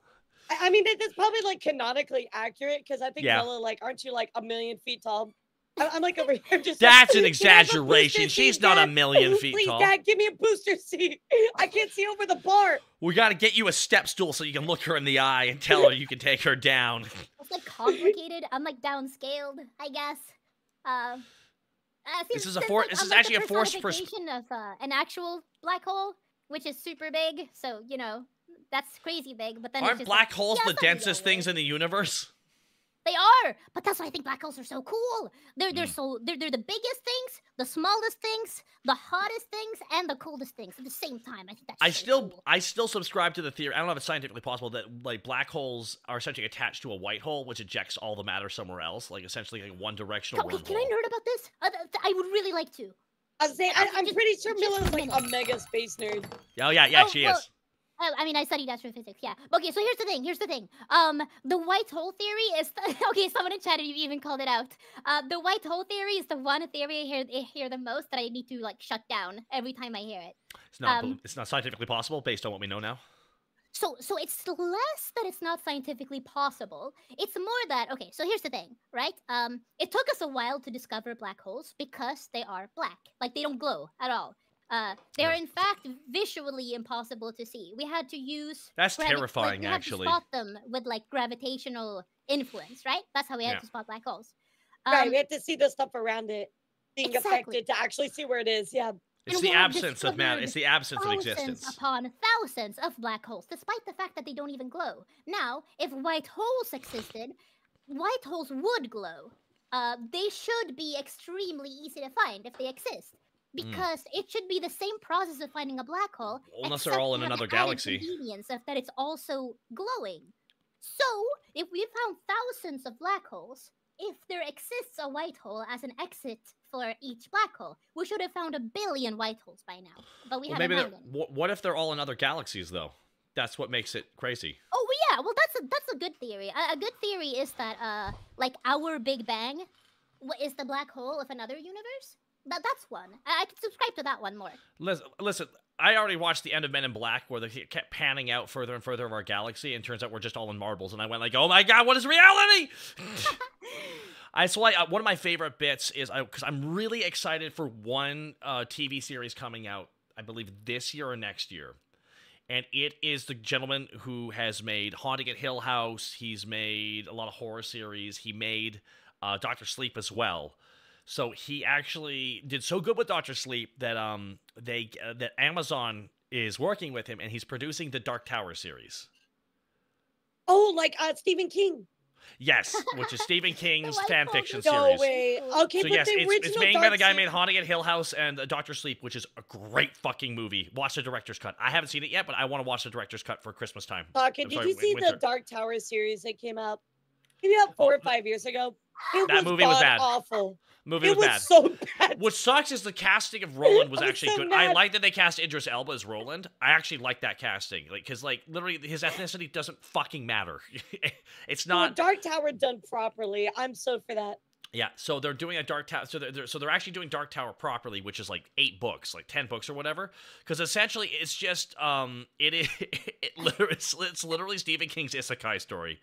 I mean, it's probably like canonically accurate, because I think Milla, like, aren't you like 1,000,000 feet tall? I'm like over here just. That's like, an exaggeration. She's not 1,000,000 feet Please, tall. Dad, give me a booster seat. I can't see over the bar. We gotta get you a step stool so you can look her in the eye and tell her you can take her down. It's like complicated. I'm like downscaled, I guess. This is actually a forced personification of an actual black hole, which is super big. So you know that's crazy big. But then aren't black holes the densest things in the universe? They are, but that's why I think black holes are so cool. They're the biggest things, the smallest things, the hottest things, and the coldest things at the same time. I think that's cool. I still subscribe to the theory. I don't know if it's scientifically possible that like black holes are essentially attached to a white hole, which ejects all the matter somewhere else, like essentially like one directional wormhole. Can I nerd about this? I would really like to. I'm pretty sure Milla's like a mega space nerd. Oh yeah, she is. I mean, I studied astrophysics, yeah. Okay, so here's the thing. The white hole theory is... okay, someone in chat, you even called it out. The white hole theory is the one theory I hear the most that I need to, like, shut down every time I hear it. It's not scientifically possible based on what we know now? So it's less that it's not scientifically possible. It's more that... Okay, so here's the thing, right? It took us a while to discover black holes because they are black. Like, they don't glow at all. They are in fact visually impossible to see. We had to use. That's terrifying, actually. We had to spot them with like gravitational influence, right? That's how we had to spot black holes. Right, we had to see the stuff around it being affected to actually see where it is. Yeah. It's the absence of matter. It's the absence of existence. Thousands upon thousands of black holes, despite the fact that they don't even glow. Now, if white holes existed, white holes would glow. They should be extremely easy to find if they exist. Because it should be the same process of finding a black hole, unless they're all in another galaxy. Convenience of that it's also glowing. So, if we found thousands of black holes, if there exists a white hole as an exit for each black hole, we should have found 1 billion white holes by now. But we haven't found any. What if they're all in other galaxies, though? That's what makes it crazy. Oh yeah, well that's a good theory. A good theory is that like our Big Bang is the black hole of another universe. That's one. I can subscribe to that one more. Listen, I already watched the end of Men in Black, where they kept panning out further and further of our galaxy, and turns out we're just all in marbles. And I went like, oh my god, what is reality? That's why one of my favorite bits is because I'm really excited for one TV series coming out, I believe this year or next year. And it is the gentleman who has made Haunting at Hill House. He's made a lot of horror series. He made Dr. Sleep as well. So he actually did so good with Dr. Sleep that that Amazon is working with him, and he's producing the Dark Tower series. Oh, like Stephen King. Yes, which is Stephen King's fan fiction No series. way. Okay, So but yes, the original it's made by the guy who Sleep- made Haunting at Hill House and Dr. Sleep, which is a great fucking movie. Watch the director's cut. I haven't seen it yet, but I want to watch the director's cut for Christmas time. Okay, I'm did sorry, you see winter. the Dark Tower series that came out maybe about 4 or 5 years ago? That movie was bad. Awful. Movie It was was bad. so bad. What sucks is the casting of Roland was I was actually so good. I mad. like that they cast Idris Elba as Roland. I actually like that casting, because literally his ethnicity doesn't fucking matter. It's Well, not. Dark Tower done properly. I'm so for that. Yeah, so they're doing a Dark Tower. So they're actually doing Dark Tower properly, which is like 8 books, like 10 books or whatever. Because essentially, it's just it's literally Stephen King's isekai story,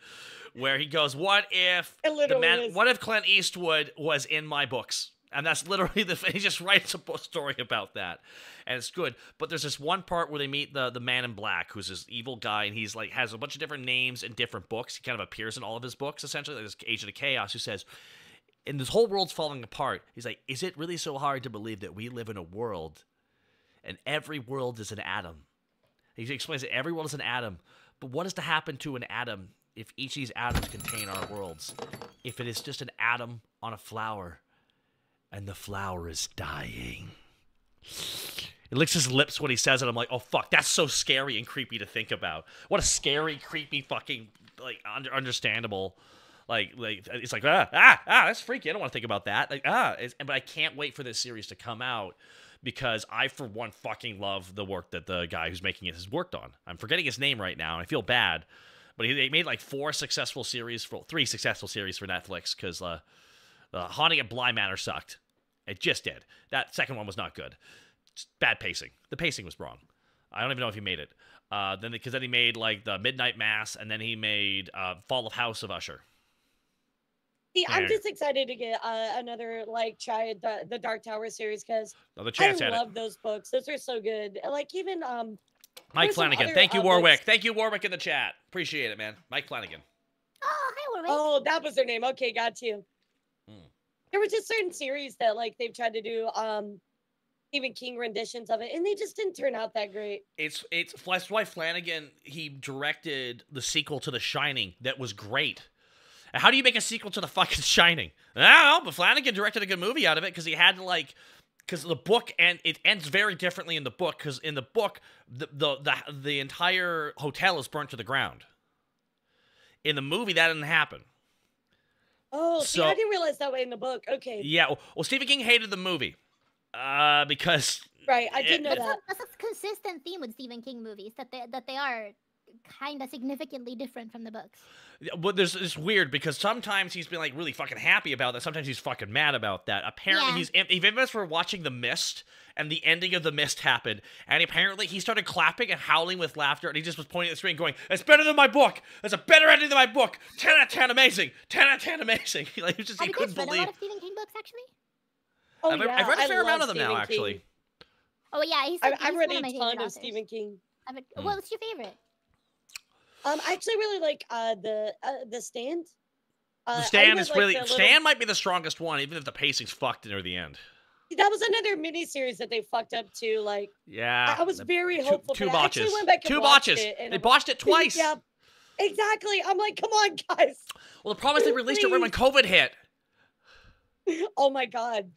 where he goes, "What if It literally is. What if Clint Eastwood was in my books?" And that's literally he just writes a story about that, and it's good. But there's this one part where they meet the Man in Black, who's this evil guy, and he's like has a bunch of different names in different books. He kind of appears in all of his books, essentially, like this Agent of Chaos, who says, and this whole world's falling apart. He's like, is it really so hard to believe that we live in a world and every world is an atom? He explains that every world is an atom, but what is to happen to an atom if each of these atoms contain our worlds? If it is just an atom on a flower and the flower is dying. He licks his lips when he says it. I'm like, oh fuck, that's so scary and creepy to think about. What a scary, creepy, fucking understandable. Like it's like that's freaky. I don't want to think about that. But I can't wait for this series to come out because I, for one, fucking love the work that the guy who's making it has worked on. I'm forgetting his name right now, and I feel bad. But they made like 3 successful series for Netflix because Haunting at Bly Manor sucked. It just did. That second one was not good. Just bad pacing. The pacing was wrong. I don't even know if he made it. Then he made like the Midnight Mass, and then he made Fall of House of Usher. See, I'm just excited to get another try at the Dark Tower series because I love those books. Those are so good. Like even Mike Flanagan. Thank you, Warwick. Thank you, Warwick, in the chat. Appreciate it, man. Mike Flanagan. Oh, hi, Warwick. Oh, that was their name. Okay, got you. There were just certain series that they've tried to do Stephen King renditions of it, and they just didn't turn out that great. That's why Flanagan, he directed the sequel to The Shining that was great. And how do you make a sequel to the fucking Shining? I don't know, but Flanagan directed a good movie out of it because he had to because the book it ends very differently in the book because in the book the entire hotel is burnt to the ground. In the movie, that didn't happen. Oh, see, I didn't realize that way in the book. Okay. Yeah, well, Stephen King hated the movie because right, I did know that. That's a consistent theme with Stephen King movies that they are kind of significantly different from the books. But it's weird because sometimes he's been really fucking happy about that. Sometimes he's fucking mad about that. Apparently, he's infamous for watching The Mist, and the ending of The Mist happened, and apparently he started clapping and howling with laughter, and he just was pointing at the screen, going, "It's better than my book. It's a better ending than my book. 10 out of 10, amazing. 10 out of 10, amazing." He couldn't believe. Have you guys read a lot of Stephen King books, actually? Oh, I've read a fair amount of them now, actually. Oh yeah, I've read a ton of Stephen King. What's your favorite? I actually really like the Stand. The Stand is really Stand might be the strongest one, even if the pacing's fucked near the end. That was another miniseries that they fucked up too. I was very hopeful. Two botches. I actually went back and two watched botches. It, They botched it twice. Yeah, exactly. I'm like, come on, guys. Well, the problem is they released it right when COVID hit. Oh my god.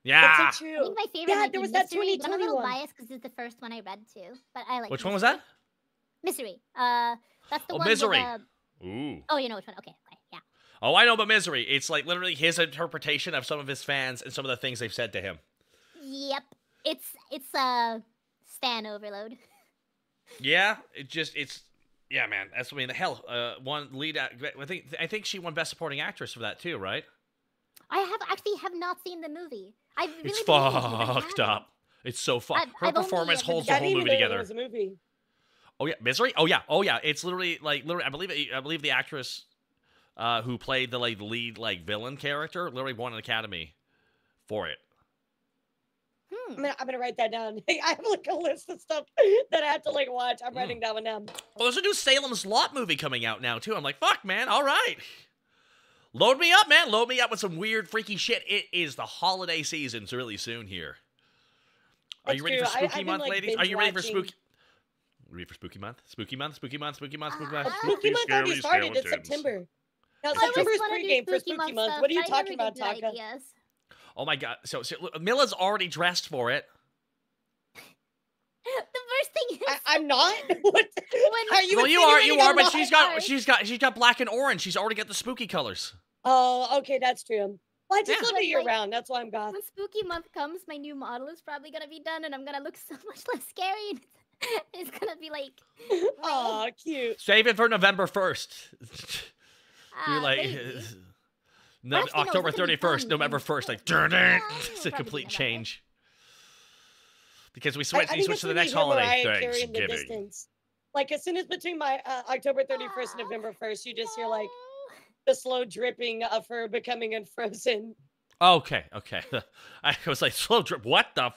Yeah. That's so true. I think my favorite. Yeah, there was that 2020 I'm a little one. biased because it's the first one I read too, but I like. Which one was that? Misery. That's the one. Misery. With, Ooh. Oh, you know which one? Okay, yeah. Oh, I know about Misery. It's literally his interpretation of some of his fans and some of the things they've said to him. Yep. It's Stan overload. Yeah, yeah, man. That's the hell. One lead. I think she won Best Supporting Actress for that too, right? I have not seen the movie. It's fucked up. It's so fucked. Her performance holds the whole movie together. It was a movie. Oh yeah, Misery. Oh yeah. It's literally I believe the actress. who played the lead villain character, literally won an Academy for it. I'm gonna write that down. I have like a list of stuff that I have to like watch. I'm writing that one down. Well, there's a new Salem's Lot movie coming out now too. I'm like, fuck, man. All right, load me up, man. Load me up with some weird, freaky shit. It is the holiday season's really soon here. Are you ready for Spooky Month, ladies? Are you ready for Spooky? Ready for Spooky Month? Spooky Month. Spooky Month. Spooky Month. Spooky Month. Spooky Month already started. It's September. Now September's pregame for Spooky Month. What are you talking about, Taka? Oh my god! So look, Milla's already dressed for it. The first thing is, I'm not. What? Are you? Well, you are, but she's got black and orange. She's already got the spooky colors. Oh, okay, that's true. Well, I just live year round. That's why I'm goth. When Spooky Month comes, my new model is probably gonna be done, and I'm gonna look so much less scary. And it's gonna be like, oh, cute. Save it for November 1st. You're like. Maybe. No, October 31st, November 1st, like, it's a complete change. Because we switch to the next holiday. Thanksgiving. Like, as soon as between my October 31st and November 1st, you just hear, like, the slow dripping of her becoming unfrozen. Okay. I was like, slow drip, what the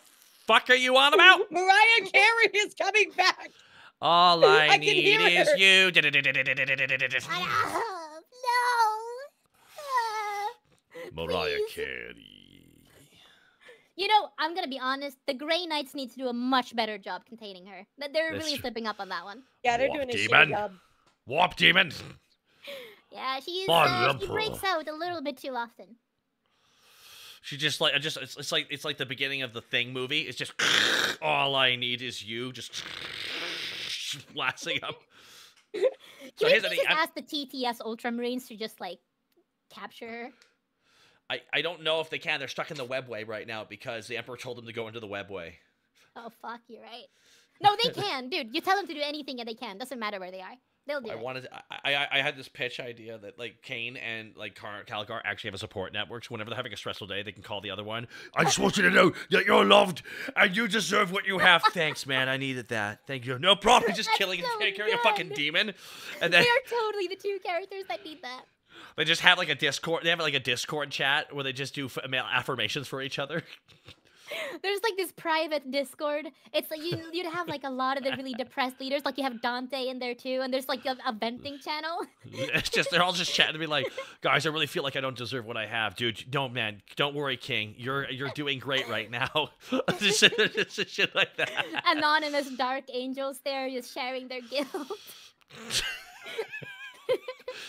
fuck are you on about? Mariah Carey is coming back. All I need is you. Mariah Carey. You know, I'm gonna be honest. The Grey Knights need to do a much better job containing her. They're really slipping up on that one. Yeah, they're doing a shitty job. Warp Demon. Yeah, she breaks out a little bit too often. She it's like the beginning of the Thing movie. It's just all I need is you, just blasting up. So here's the thing. Ask the TTS Ultramarines to just like capture her. I don't know if they can. They're stuck in the webway right now because the Emperor told them to go into the webway. Oh, fuck, you're right. No, they can, dude. You tell them to do anything and they can. Doesn't matter where they are. They'll do it. I had this pitch idea that, like, Kane and, like, Calgar actually have a support network, so whenever they're having a stressful day, they can call the other one. I just want you to know that you're loved and you deserve what you have. Thanks, man. I needed that. Thank you. No problem. Just killing and taking care of your fucking demon. And then... We are totally the two characters that need that. They just have, like, a Discord. They have, like, a Discord chat where they just do affirmations for each other. There's like this private Discord. It's like you'd have like a lot of the really depressed leaders. Like you have Dante in there too, and there's like a venting channel. It's just they're all just chatting to be like, guys, I really feel like I don't deserve what I have, dude. Don't worry, King. You're doing great right now. just shit like that. Anonymous dark angels there, just sharing their guilt.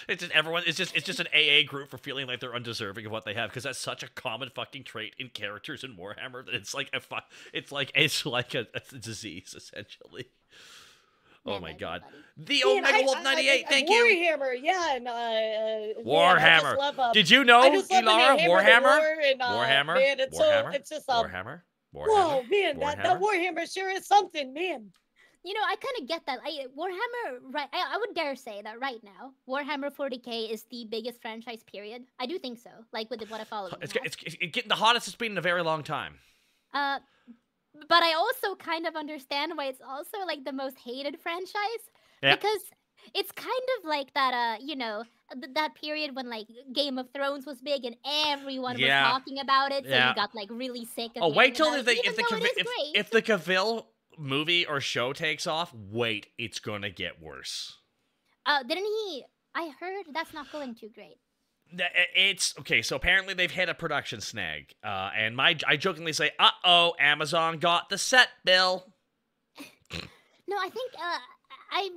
It's just everyone. It's just an AA group for feeling like they're undeserving of what they have, because that's such a common fucking trait in characters in Warhammer that it's like a disease essentially. Oh my god, the Omega Wolf 98. Thank you. Warhammer, yeah, and Warhammer. Man, did you know, Elara? Warhammer. Warhammer. Man, it's just Warhammer. Whoa, man, that Warhammer sure is something, man. You know, I kind of get that. Warhammer, right? I would dare say that right now, Warhammer 40K is the biggest franchise. Period. I do think so. Like with what I follow. It's getting the hottest it's been in a very long time. But I also kind of understand why it's also like the most hated franchise. Yeah. Because it's kind of like that. You know, that period when like Game of Thrones was big and everyone was talking about it, so you got like really sick of. Oh, wait till if the Cavill movie or show takes off, wait, it's gonna get worse. Didn't he? I heard that's not going too great. It's okay. So apparently they've hit a production snag, and I jokingly say, "Uh-oh, Amazon got the set bill." No, I think I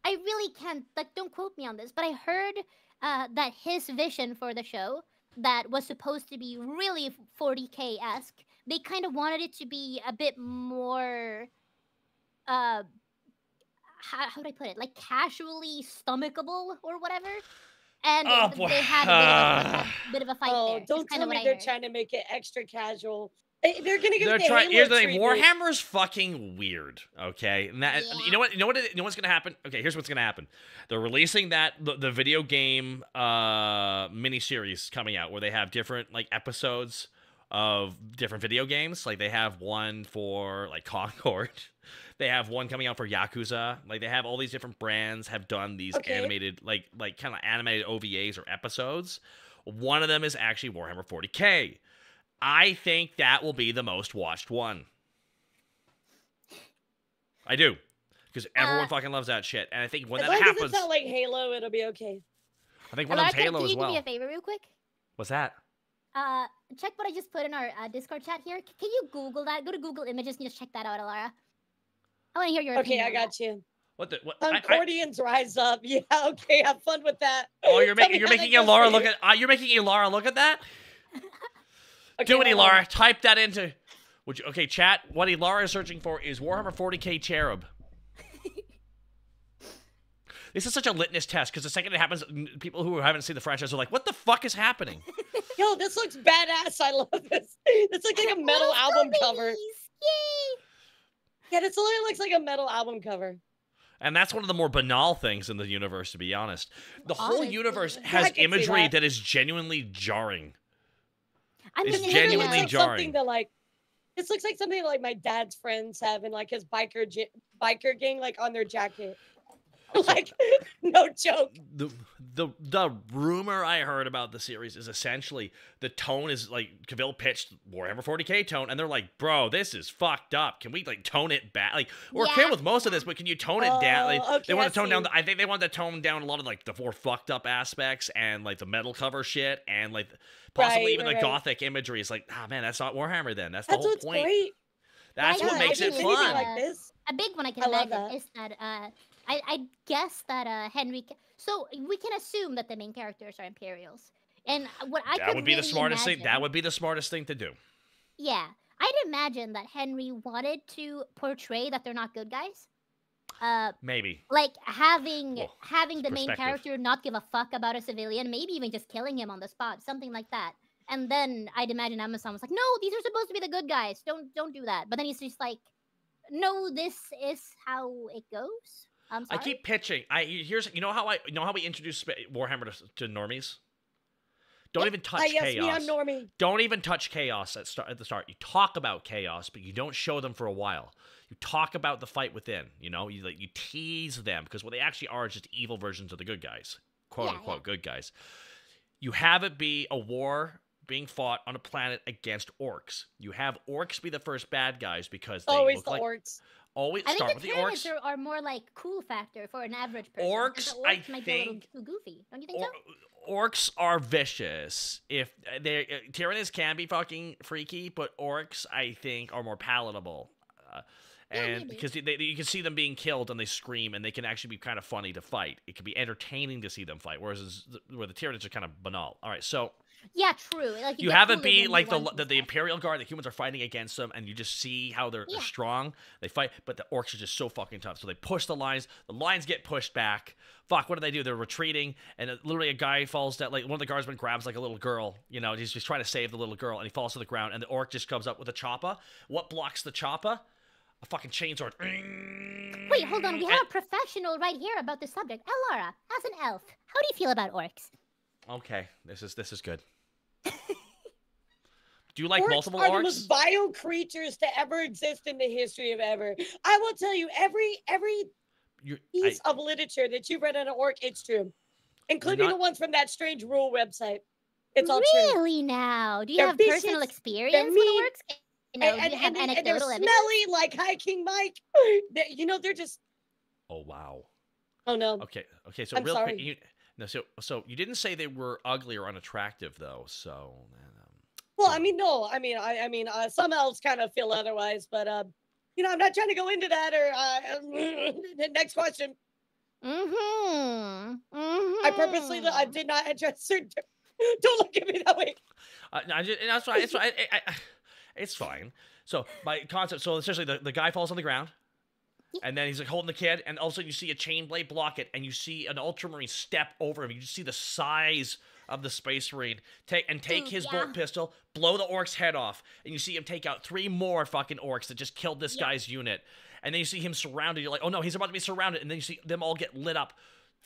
really can't. Like, don't quote me on this, but I heard that his vision for the show that was supposed to be really 40K-esque. They kind of wanted it to be a bit more. How do I put it? Like casually stomachable or whatever. And they had a bit of a fight there. Don't tell me they're trying to make it extra casual. They're gonna get Here's the thing. Warhammer's fucking weird. Okay, and you know what's gonna happen. Okay, here's what's gonna happen. They're releasing the video game miniseries coming out where they have different like episodes of different video games. Like they have one for like Concord. They have one coming out for Yakuza. Like they have all these different brands have done these animated, like kind of animated OVAs or episodes. One of them is actually Warhammer 40K. I think that will be the most watched one. I do. Because everyone fucking loves that shit. And I think when that happens... As it's not like Halo, it'll be okay. I think one of them's Halo as well. Can you do me a favor real quick? What's that? Check what I just put in our Discord chat here. Can you Google that? Go to Google Images and just check that out, Elara. I want to hear your opinion. Okay, I got you. What the... What, Concordians rise up. Yeah, okay, have fun with that. Oh, you're making Elara look at... you're making Elara look at that? Okay, do it, Elara. Type that into... Would you, okay, chat. What Elara is searching for is Warhammer 40K Cherub. This is such a litmus test, because the second it happens, people who haven't seen the franchise are like, what the fuck is happening? Yo, this looks badass. I love this. This looks like a metal album cover. Yay! Yeah, this literally looks like a metal album cover. And that's one of the more banal things in the universe, to be honest. The whole universe has imagery that is genuinely jarring. It's genuinely jarring. That, like, this looks like something like my dad's friends have in like his biker gang, like on their jacket. Like, no joke. The rumor I heard about the series is essentially the tone is like Cavill pitched Warhammer 40K tone, and they're like, bro, this is fucked up. Can we like tone it back? Like, we're okay with most of this, but can you tone it down? Like, okay, they want to tone down. I think they want to tone down a lot of like the more fucked up aspects and like the metal cover shit and like possibly even the gothic imagery. It's like, ah, man, that's not Warhammer. Then that's the whole point. Great. That's what makes it fun. Like this. A big one I can imagine is that I guess that Henry. So we can assume that the main characters are Imperials, and what I that would be really the smartest imagine, thing. That would be the smartest thing to do. Yeah, I'd imagine that Henry wanted to portray that they're not good guys. Maybe. Like having the main character not give a fuck about a civilian, maybe even just killing him on the spot, something like that. And then I'd imagine Amazon was like, "No, these are supposed to be the good guys. Don't do that." But then he's just like, "No, this is how it goes." I keep pitching. You know how we introduce Warhammer to normies? Don't even touch chaos. Me, I'm normie. Don't even touch chaos at the start. You talk about chaos, but you don't show them for a while. You talk about the fight within. You know, you tease them because what they actually are is just evil versions of the good guys, quote unquote good guys. You have it be a war being fought on a planet against orcs. You have orcs be the first bad guys because they always look the like orcs. Always I start think with the orcs. The are more like cool factor for an average person. Orcs, the orcs might be a little too goofy. Don't you think so? Orcs are vicious. If they Tyranids can be fucking freaky, but orcs I think are more palatable. And because you can see them being killed and they scream, and they can actually be kind of funny to fight. It can be entertaining to see them fight, where the Tyranids are kind of banal. All right, so yeah, true. Like you have it be like the Imperial Guard, the humans are fighting against them, and you just see how they're strong. They fight, but the orcs are just so fucking tough. So they push the lines get pushed back. Fuck, what do? They're retreating, and literally a guy falls down. Like one of the guardsmen grabs like a little girl. You know, he's just trying to save the little girl, and he falls to the ground. And the orc just comes up with a chopper. What blocks the chopper? A fucking chainsword. Wait, hold on. We have a professional right here about this subject. Elara, as an elf, how do you feel about orcs? Okay, this is good. Do you like orcs multiple are orcs? The most vile creatures to ever exist in the history of ever. I will tell you, every piece of literature that you've read on an orc, it's true, including the ones from that strange rule website. It's all true. Really? Now, do you have personal experience with orcs? You know, and they're smelly like High King Mike. They're just. Oh wow. Oh no. Okay. So real quick, so you didn't say they were ugly or unattractive though. So. Well, I mean, no. I mean, some elves kind of feel otherwise, but I'm not trying to go into that. Or next question. I purposely did not address. Don't look at me that way. That's fine. It's fine. It's fine. So my concept. So essentially, the guy falls on the ground, and then he's like holding the kid, and all of a sudden you see a chain blade block it, and you see an Ultramarine step over him. You just see the size of the Space Marine take his bolt pistol, blow the orc's head off, and you see him take out 3 more fucking orcs that just killed this guy's unit. And then you see him surrounded. You're like, oh no, he's about to be surrounded, and then you see them all get lit up.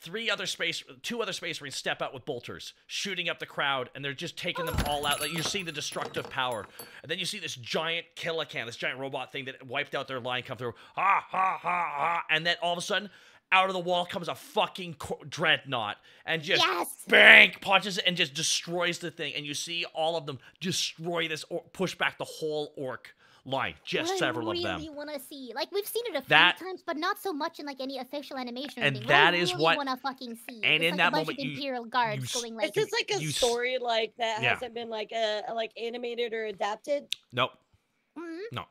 two other space marines step out with bolters, shooting up the crowd, and they're just taking them all out. Like, you see the destructive power, and then you see this giant Killacan, this giant robot thing that wiped out their line come through, ha ha ha ha, and then all of a sudden, out of the wall comes a fucking dreadnought, and just bang, punches it and just destroys the thing, and you see all of them destroy this, push back the whole orc line, just several of them. I really want to see, like, we've seen it a few times, but not so much in like any official animation. And thing. that is what I want to fucking see. And it's in like that a bunch moment, of Imperial guards going like. Is this like a story like that hasn't been like animated or adapted? Nope. No.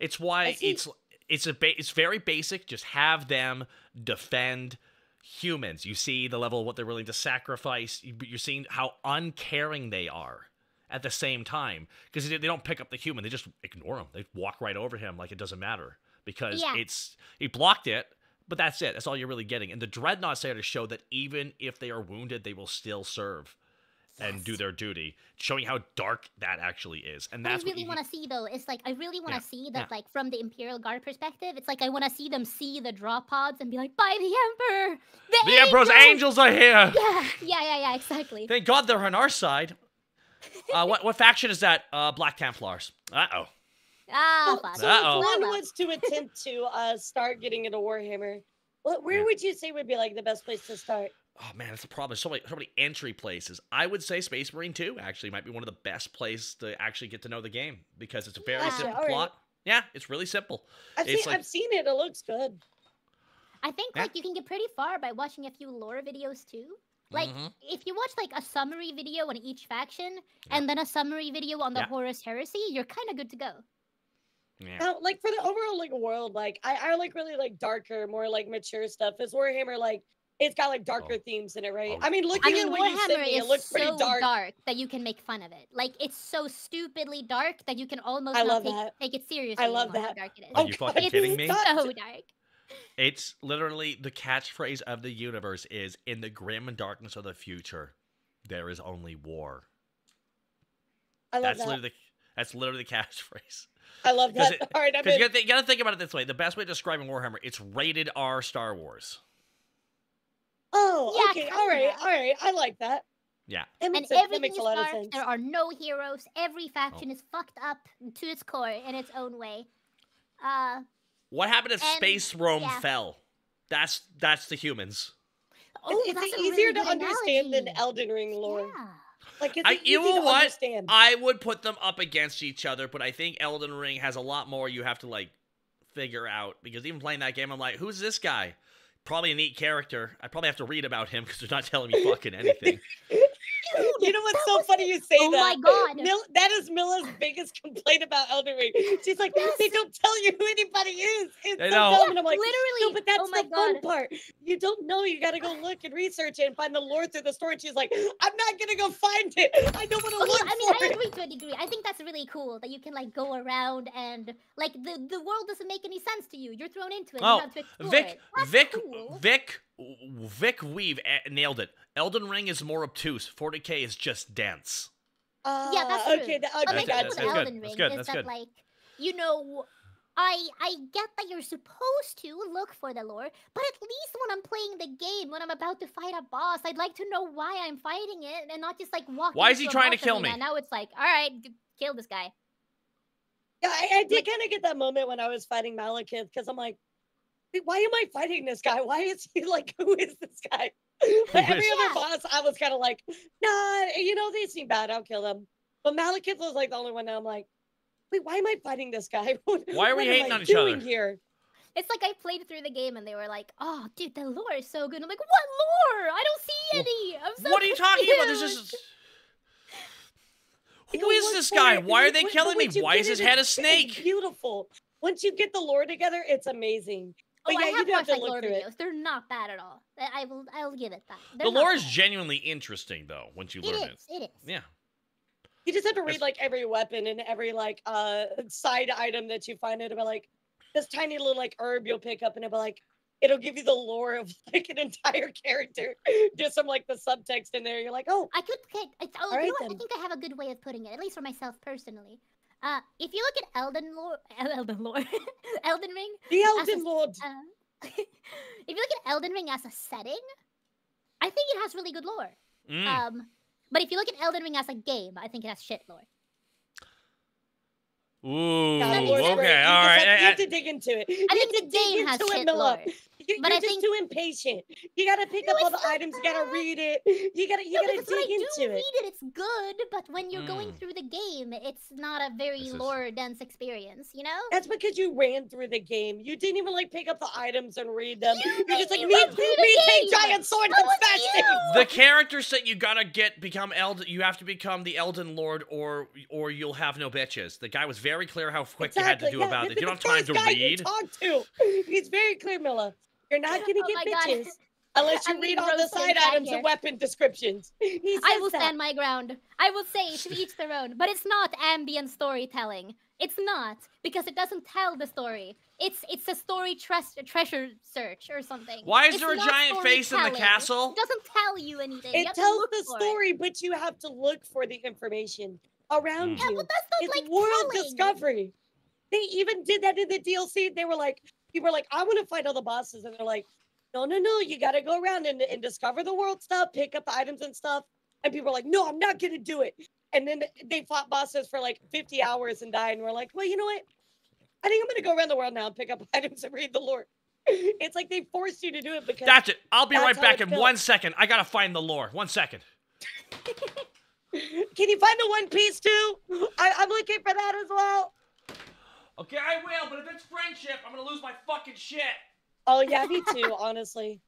It's why it's very basic. Just have them defend humans. You see the level of what they're willing to sacrifice. You're seeing how uncaring they are at the same time, because they don't pick up the human. They just ignore him. They walk right over him like it doesn't matter, because he blocked it, but that's it. That's all you're really getting. And the dreadnoughts there to show that even if they are wounded, they will still serve and do their duty, showing how dark that actually is. And that's what I really want to see, though. It's like, I really want to see that, like, from the Imperial Guard perspective, it's like I want to see them see the drop pods and be like, by the Emperor! The Emperor's angels are here! Yeah, exactly. Thank God they're on our side. What faction is that? Black Templars. Uh-oh. So if one wants to attempt to start getting into Warhammer, where would you say would be like the best place to start? Oh man, that's the problem. There's so many entry places. I would say Space Marine 2 actually might be one of the best places to actually get to know the game, because it's a very simple plot. Yeah, it's really simple. I've seen it. It looks good. I think like you can get pretty far by watching a few lore videos too. Like, if you watch, like, a summary video on each faction, and then a summary video on the Horus Heresy, you're kind of good to go. Yeah. Like, for the overall, like, world, like, I like, really, like, darker, more, like, mature stuff. Is Warhammer, like, it's got, like, darker themes in it, right? I mean, looking at what you sent me, it looks pretty dark. That you can make fun of it. Like, it's so stupidly dark that you can almost take it seriously. I love that. How dark it is. Are you fucking kidding me? It's so dark. It's literally the catchphrase of the universe is, in the grim darkness of the future, there is only war. I love That's literally the catchphrase. I love that. All right, because you gotta think about it this way. The best way of describing Warhammer, it's rated R Star Wars. Oh, okay. All right. I like that. Yeah. And everything is dark. There are no heroes. Every faction is fucked up to its core in its own way. What happened if Space Rome fell? That's the humans. It's easier to understand than Elden Ring lore. Yeah. Like, it's easy to understand. I would put them up against each other, but I think Elden Ring has a lot more you have to, like, figure out. Because even playing that game, I'm like, who's this guy? Probably a neat character. I probably have to read about him because they're not telling me fucking anything. You know what's so funny you say that? Oh my god. That is Milla's biggest complaint about Elden Ring. She's like, they don't tell you who anybody is. It's so dumb. And I'm like, literally. No, but that's the fun part. You don't know. You got to go look and research it and find the lore through the story. And she's like, I'm not going to go find it. I don't want to look for I it. agree to a degree. I think that's really cool that you can, like, go around and, like, the world doesn't make any sense to you. You're thrown into it. You have to explore Vic Weave nailed it. Elden Ring is more obtuse. 40K is just dense. Yeah, that's true. Okay, but my thing that's with Elden Ring good. is that, like, you know, I get that you're supposed to look for the lore, but at least when I'm playing the game, when I'm about to fight a boss, I'd like to know why I'm fighting it and not just, like, walk. Why is he trying to kill me? Now it's like, all right, kill this guy. Yeah, I did kind of get that moment when I was fighting Malekith, because I'm like, wait, why am I fighting this guy? Why is he like, who is this guy? But every other boss, I was kind of like, nah, you know, they seem bad. I'll kill them. But Malekith was like the only one that I'm like, wait, why am I fighting this guy? Why are we hating on each other here? It's like I played through the game and they were like, oh, dude, the lore is so good. I'm like, what lore? I don't see any. I'm so What are you talking about? This is... Who is this guy? Why are they killing me? Why is his head a snake? It's beautiful. Once you get the lore together, it's amazing. But I have you watched, have to like, look lore through videos. it. They're not bad at all. I'll give it that. The lore is genuinely interesting, though, once you learn it. It is. Yeah. You just have to read, like, every weapon and every, like, side item that you find. It'll be like, this tiny little, like, herb you'll pick up, and it'll be like, it'll give you the lore of, like, an entire character. Just some, like, the subtext in there. You're like, oh. I think I have a good way of putting it, at least for myself personally. If you look at Elden Ring. The Elden Lord. If you look at Elden Ring as a setting, I think it has really good lore. But if you look at Elden Ring as a game, I think it has shit lore. Ooh, Yeah, okay, Lord's all great. You right. just have to dig into it. You I have think to the dig game has into it, shit Milla. lore. You're But I just think- too impatient. You gotta pick No, up all it's the not items. You gotta that. read it. You gotta No, because when I dig do into read it. it's good, but when you're going through the game, it's not a very This is- lore-dense experience, you know? That's because you ran through the game. You didn't even like pick up the items and read them. You You're just like made me. me run through the Me take game! giant sword That and was smash you! things. The characters that you gotta become Elden. You have to become the Elden Lord, or you'll have no bitches. The guy was very clear how quick you had to do yeah, about this it. is You don't the have time first to guy you read. talk to. He's very clear, Milla. You're not gonna Oh my get God. bitches unless you I'm read getting all the roasted in side chat items here. and weapon descriptions. He I says will that. stand my ground. I will say to each their own, but it's not ambient storytelling. It's not, because it doesn't tell the story. It's a story treasure search or something. Why is It's there a not giant face in the storytelling. castle? It doesn't tell you anything. You It have to tells look the for story, but you have to look for the information around Yeah, you. but that's not It's like world telling. discovery. They even did that in the DLC. They were like, people were like, I want to fight all the bosses. And they're like, no, you got to go around and discover the world stuff, pick up the items and stuff. And people are like, no, I'm not going to do it. And then they fought bosses for like 50 hours and died. And we're like, well, you know what? I think I'm going to go around the world now and pick up items and read the lore. It's like they forced you to do it because That's it. I'll be that's right how back it's in built. 1 second. I gotta find the lore. 1 second. Can you find the One Piece too? I'm looking for that as well. Okay, I will, but if it's friendship, I'm gonna lose my fucking shit. Oh yeah, me too. Honestly,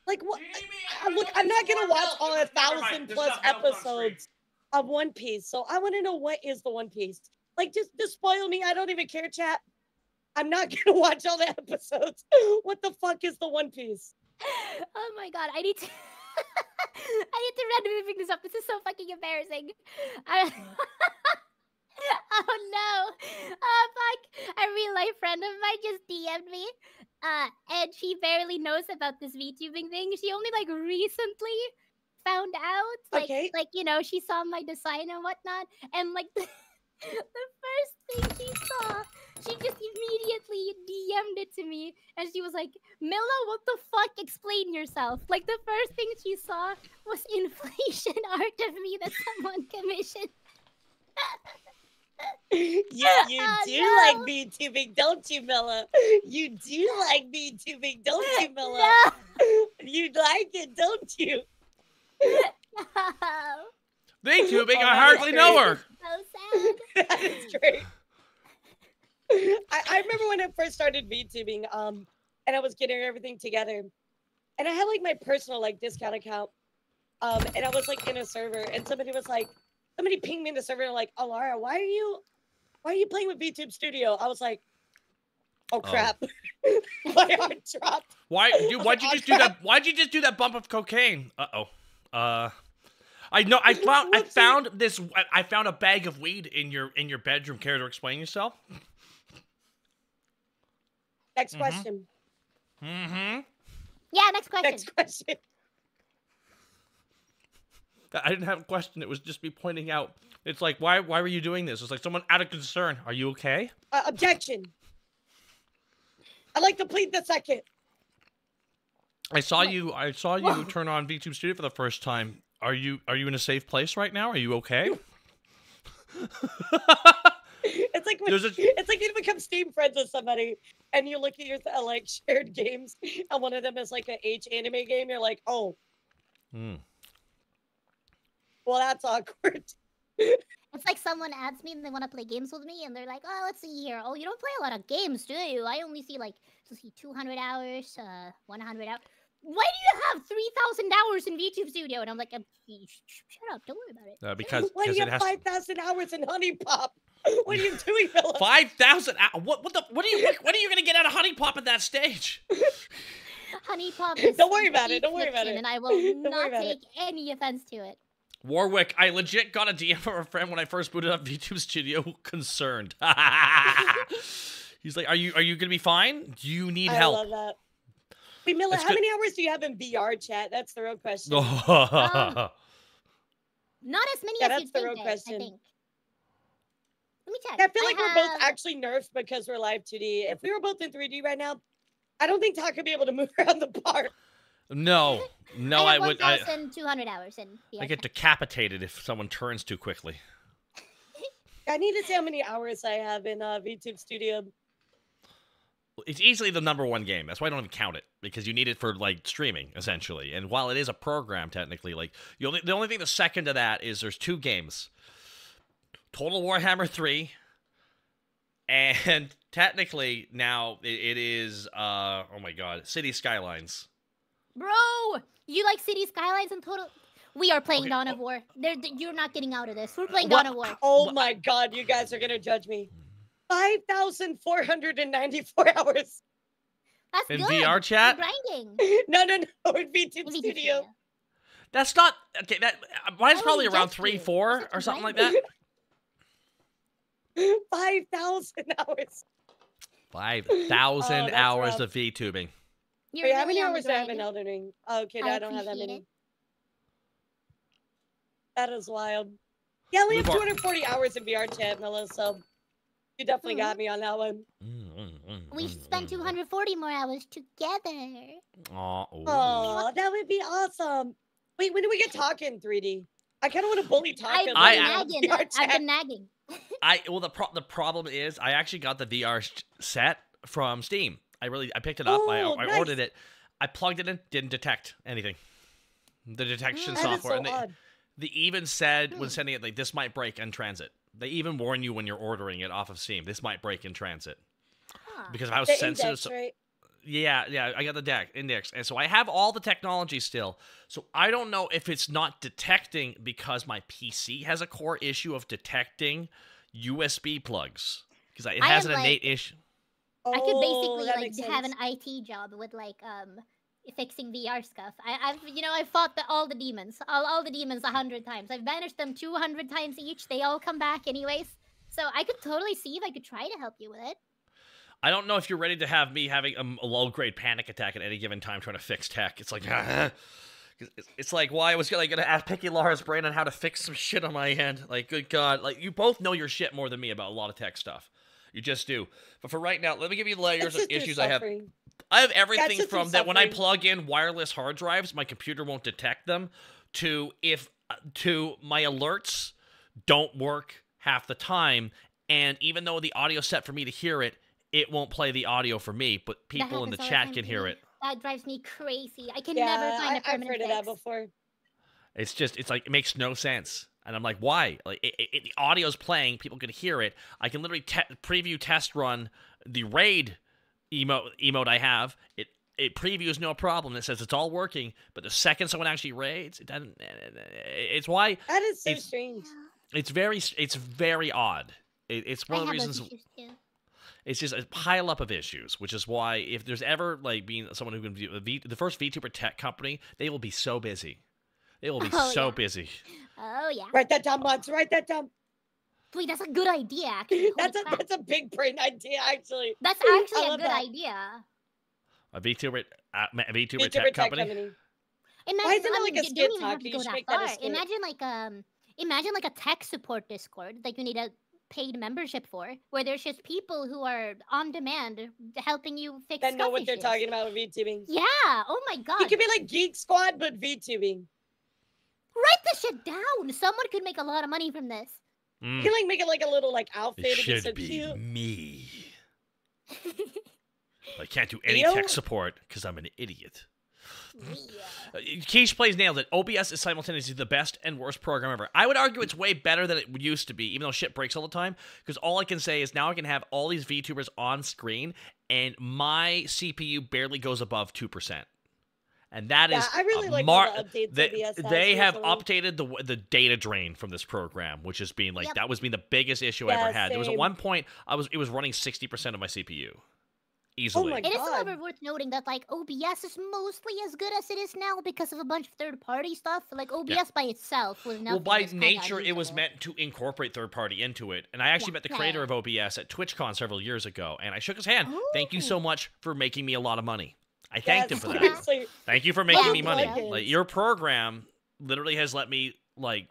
like what? Do you need me? Look, I'm not gonna watch all Never mind. 1,000 There's plus enough milk on screen. episodes of One Piece. So I want to know what is the One Piece. Like, just spoil me. I don't even care, chat. I'm not gonna watch all the episodes. What the fuck is the One Piece? Oh my God, I need to. I need to randomly pick this up. This is so fucking embarrassing. Oh no! Fuck! A real life friend of mine just DM'd me, and she barely knows about this VTubing thing. She only like recently found out, Okay. like you know, she saw my design and whatnot, and like the first thing she saw, she just immediately DM'd it to me, and she was like, "Milla, what the fuck? Explain yourself." Like the first thing she saw was inflation art of me that someone commissioned. You Oh, do no. like VTubing, don't you, Milla? You do like VTubing, don't you, Milla? No. You like it, don't you? No. VTubing, Oh, I that hardly is know great. her. So sad. That is great. I remember when I first started VTubing, and I was getting everything together, and I had like my personal like discount account, and I was like in a server, and somebody pinged me in the server like, Elara, why are you playing with VTube Studio? I was like, oh crap, my heart dropped. Why, dude? Why'd you just do that? Why'd you just do that bump of cocaine? I know. I found this. I found a bag of weed in your bedroom. Care to explain yourself? Next question. Mm-hmm. Yeah, next question. Next question. I didn't have a question. It was just me pointing out. It's like, why were you doing this? It's like someone out of concern. Are you okay? Objection. I'd like to plead the second. I saw you turn on VTube Studio for the first time. Are you in a safe place right now? Are you okay? It's like it's like you become Steam friends with somebody, and you look at your like shared games, and one of them is like an H anime game. You're like, oh, well, that's awkward. It's like someone adds me and they want to play games with me, and they're like, "Oh, let's see here. Oh, you don't play a lot of games, do you? I only see like 200 hours, 100 hours. Why do you have 3,000 hours in VTube Studio?" And I'm like, "Shut up! Don't worry about it." Because Why do you it have has 5,000 hours in Honey Pop? What are you doing, Philip? 5,000. What are you gonna get out of Honey Pop at that stage? Honey Pop is Don't worry about it. Don't worry about fiction, it. and I will worry not about take any offense to it. Warwick, I legit got a DM from a friend when I first booted up VTube Studio. Concerned. He's like, "Are you gonna be fine? Do you need help?" I love that. Wait, Milla, That's how good. many hours do you have in VR chat? That's the real question. Not as many Yeah, as that's you'd the think. real question. I think. Let me check. Yeah, I feel like we're both have- actually nerfed because we're live 2D. If we were both in 3D right now, I don't think Taka would be able to move around the park. No, no, I I have would. 1,200 hours in I VR. get decapitated if someone turns too quickly. I need to see how many hours I have in VTube Studio. It's easily the #1 game. That's why I don't even count it, because you need it for like streaming essentially. And while it is a program technically, like the only thing that's second to that is there's 2 games, Total Warhammer 3, and technically now it is oh my god, City Skylines. Bro, you like City Skylines and Total? We are playing Okay, Dawn of War. You're not getting out of this. We're playing What? Dawn of War. Oh my god, you guys are gonna judge me. 5,494 hours. That's In good. VR chat? You're grinding. No, in VTube VTube Studio. That's not okay. That mine's I probably would around judge 3, you. 4 Such or a something like grinder. that. 5,000 hours. 5,000 that's hours rough. of VTubing. You're Wait, how really many on the hours do I have in grind. Elden Ring? Oh, okay, no, I I don't have that appreciate many. it. That is wild. Yeah, we have Lubar- 240 hours in VR chat, Milla, so you definitely got me on that one. We should spend 240 more hours together. Oh, that would be awesome. Wait, when do we get talking 3D? I kind of want to bully I've talking. been nagging. VR I've chat. been nagging. The problem is I actually got the VR set from Steam. I picked it up. Oh, I nice. ordered it. I plugged it in. Didn't detect anything. The detection That is software. so And odd. they even said when sending it, like, this might break in transit. They even warn you when you're ordering it off of Steam. This might break in transit. Huh. Because if I was The sensitive. index, right? Yeah, I got the index. And so I have all the technology still. So I don't know if it's not detecting because my PC has a core issue of detecting USB plugs. Because it has an am, innate like- issue. I could Oh, basically that like makes have an sense. IT job with like fixing VR stuff. I've fought all the demons, all the demons 100 times. I've banished them 200 times each. They all come back anyways. So I could totally see if I could try to help you with it. I don't know if you're ready to have me having a low-grade panic attack at any given time trying to fix tech. It's like, it's like, why I was like gonna ask pick Elara's brain on how to fix some shit on my end. Like, good God, like you both know your shit more than me about a lot of tech stuff. You just do. But for right now, let me give you the layers of issues I have. I have everything just from through that when I suffering. plug in wireless hard drives, my computer won't detect them, to my alerts don't work half the time, and even though the audio's set for me to hear it, it won't play the audio for me, but people in the happens all the chat time can to hear me. it. That drives me crazy. I can Yeah, never find a I've permanent heard of fix. that before. It's like, it makes no sense. And I'm like, why? Like, the audio's playing, people can hear it. I can literally preview test run the raid emote I have. It previews no problem. It says it's all working, but the second someone actually raids, it doesn't. It's why That is so It's- strange. it's very odd. It's one I of the have reasons. those issues too. It's just a pile up of issues, which is why if there's ever like being someone who can be the first VTuber tech company, they will be so busy. They will be Oh, so yeah. busy. Oh yeah. Write that down, Mods. Write that down. Wait, that's a good idea. Actually, That's Holy crap. that's a big brain idea, actually. That's I actually a love good that. idea. A VTuber VTuber tech company. Imagine, Why isn't it I like mean, a you skit don't even talk? have to You go should that make that a far. skit. Imagine like a tech support Discord, like you need a paid membership for, where there's just people who are on demand helping you fix. That know stuff what they're issues. talking about with VTubing. Yeah. Oh my god. It could be like Geek Squad, but VTubing. Write this shit down. Someone could make a lot of money from this. You can like make it like a little like outfit. It It'd be so should be cute. me. I can't do any You know- tech support because I'm an idiot. Yeah. Keish Plays nailed it. OBS is simultaneously the best and worst program ever. I would argue it's way better than it used to be, even though shit breaks all the time. Because all I can say is now I can have all these VTubers on screen, and my CPU barely goes above 2%. And that is I really a like all the updates OBS has they have recently. updated the data drain from this program, which has been like Yep. that was being the biggest issue I Yeah, ever had. There was at same. one point it was running 60% of my CPU easily. my It is, God. however, worth noting that like OBS is mostly as good as it is now because of a bunch of third-party stuff. Like OBS by itself was nothing. Well, by was kinda nature, it was unusable. meant to incorporate third party into it. And I actually met the Yeah, creator yeah. of OBS at TwitchCon several years ago, and I shook his hand. Thank you so much for making me a lot of money. I thanked him for that. seriously. Thank you for making Yeah, me money. yeah. Like, your program literally has let me like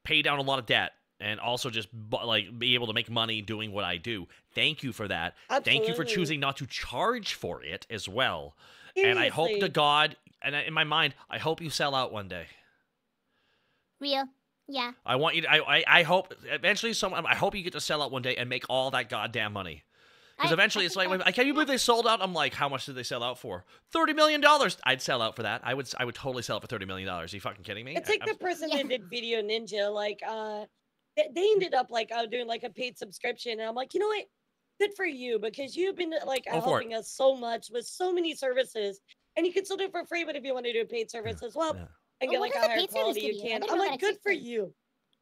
pay down a lot of debt and also just like be able to make money doing what I do. Thank you for that. Thank you for Absolutely. choosing not to charge for it as well. And I hope to Seriously. God and in my mind, I hope you sell out one day. Real. Yeah. I want you to, I hope eventually I hope you get to sell out one day and make all that goddamn money. Because eventually it's like, can you believe they sold out? I'm like, how much did they sell out for? $30 million. I'd sell out for that. I would totally sell out for $30 million. Are you fucking kidding me? It's like the person that did Video Ninja, like, they ended up like doing like a paid subscription. And I'm like, you know what? Good for you, because you've been like helping us so much with so many services. And you can still do it for free, but if you want to do a paid service as well, and get like a higher quality, you can. I'm like, good for you.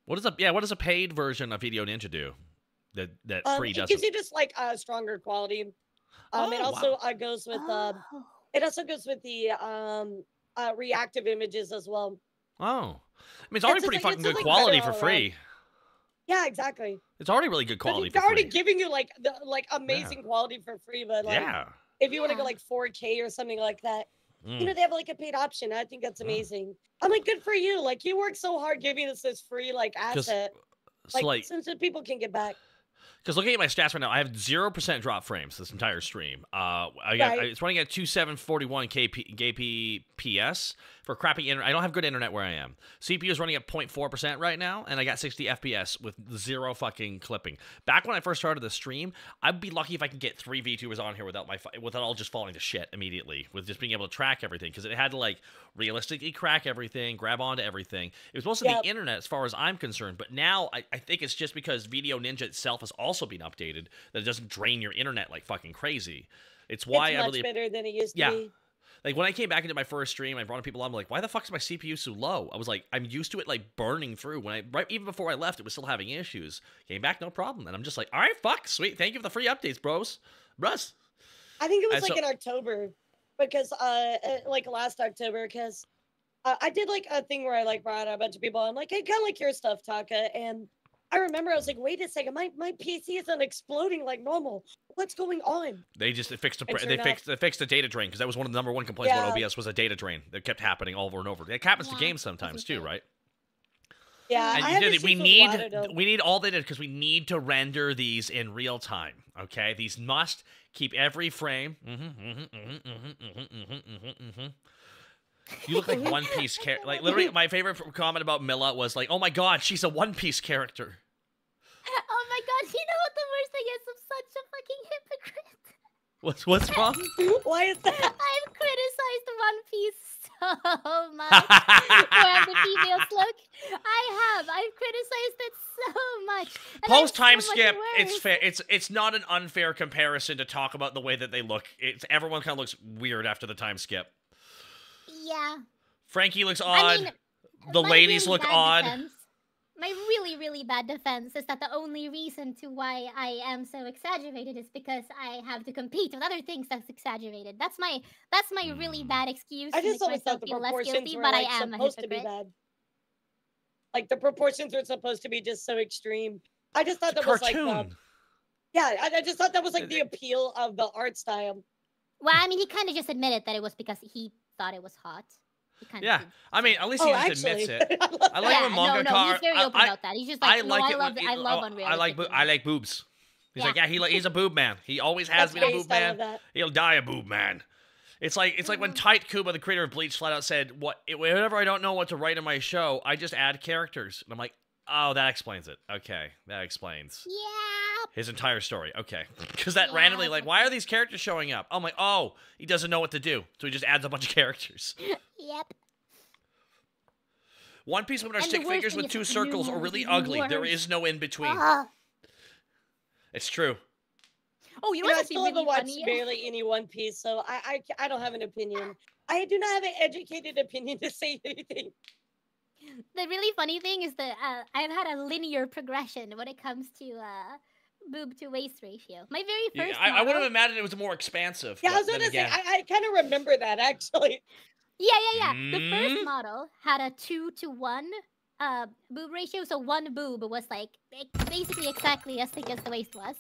What does a paid version of Video Ninja do? That free doesn't. It gives you just like a stronger quality. It also goes with it also goes with the reactive images as well. Oh, I mean, it's already pretty fucking good quality for free. Yeah, exactly. It's already really good quality. They're already giving you like amazing quality for free, but like if you want to go like 4K or something like that, you know, they have like a paid option. I think that's amazing. I'm like, good for you. Like, you work so hard giving us this free like asset. Like, since the people can get back. Because looking at my stats right now, I have 0% drop frames this entire stream. It's running at 2741 kbps for crappy internet. I don't have good internet where I am. CPU is running at 0.4% right now, and I got 60 FPS with 0 fucking clipping. Back when I first started the stream, I'd be lucky if I could get 3 VTubers on here without all just falling to shit immediately, with just being able to track everything, because it had to like realistically crack everything, grab onto everything. It was mostly the internet as far as I'm concerned, but now I think it's just because Video Ninja itself has also been updated that it doesn't drain your internet like fucking crazy. It's why it's much better than it used to be. Like, when I came back into my first stream, I brought in people on, I'm like, why the fuck is my CPU so low? I was like, I'm used to it, like, burning through. Even before I left, it was still having issues. Came back, no problem. And I'm just like, all right, fuck, sweet. Thank you for the free updates, bros. Russ. I think it was in October, because, like, last October, because I did, like, a thing where I, like, brought out a bunch of people. I'm like, hey, kind of like your stuff, Taka. And I remember I was like, wait a second, my PC isn't exploding like normal. What's going on? They fixed the data drain, because that was one of the #1 complaints about OBS was a data drain that kept happening over and over. It happens to games sometimes too, right? Yeah, and we need all data, because we need to render these in real time. Okay, these must keep every frame. You look like One Piece character. Like, literally, my favorite comment about Milla was like, "Oh my god, she's a One Piece character." Oh my god, you know what the worst thing is? I'm such a fucking hypocrite. What's wrong? Why is that? I've criticized One Piece so much for how the females look. I've criticized it so much. Post time skip. It's fair. It's not an unfair comparison to talk about the way that they look. Everyone kind of looks weird after the time skip. Yeah. Frankie looks odd. I mean, the ladies look odd. My really, really bad defense is that the only reason to why I am so exaggerated is because I have to compete with other things that's exaggerated. That's my really bad excuse. I just always thought the proportions were like supposed to be bad. Like, the proportions were supposed to be just so extreme. I just thought that was like I just thought that was like the appeal of the art style. Well, I mean, he kind of just admitted that it was because he thought it was hot. I mean, at least he just admits it. I like when manga he's very open about that. He's just like, I love unrealistic. I like boobs. He's like, he's a boob man. He always has been a boob man. He'll die a boob man. It's like when Tight Kuba, the creator of Bleach, flat out said, whenever I don't know what to write in my show, I just add characters. And I'm like, oh, that explains it. Okay, that explains. Yeah. His entire story. Okay. Because that randomly, like, why are these characters showing up? I'm like, oh, he doesn't know what to do. So he just adds a bunch of characters. Yep. One Piece women are stick figures with 2 circles or really ugly. There is no in between. It's true. Oh, you know I still haven't watched barely any One Piece, so I don't have an opinion. I do not have an educated opinion to say anything. The really funny thing is that I've had a linear progression when it comes to boob to waist ratio. My very first I would have imagined it was more expansive. Yeah, I was gonna say, I kind of remember that, actually. Yeah. The first model had a 2-to-1 boob ratio, so one boob was like basically exactly as thick as the waist was.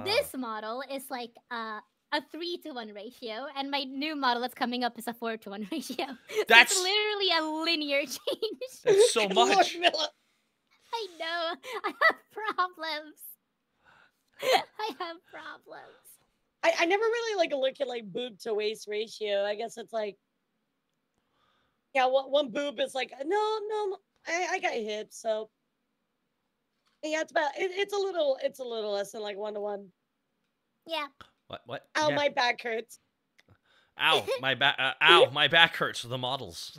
This model is like a 3-to-1 ratio, and my new model that's coming up is a 4-to-1 ratio. That's so literally a linear change. That's so much. I know. I have problems. I never really like look at like boob to waist ratio. I guess it's like Yeah, one boob is like, no, I got hips, so yeah, it's a little less than like 1-to-1. Yeah. What? Ow, Yeah. my back hurts. Ow, my back. Ow, my back hurts. The models.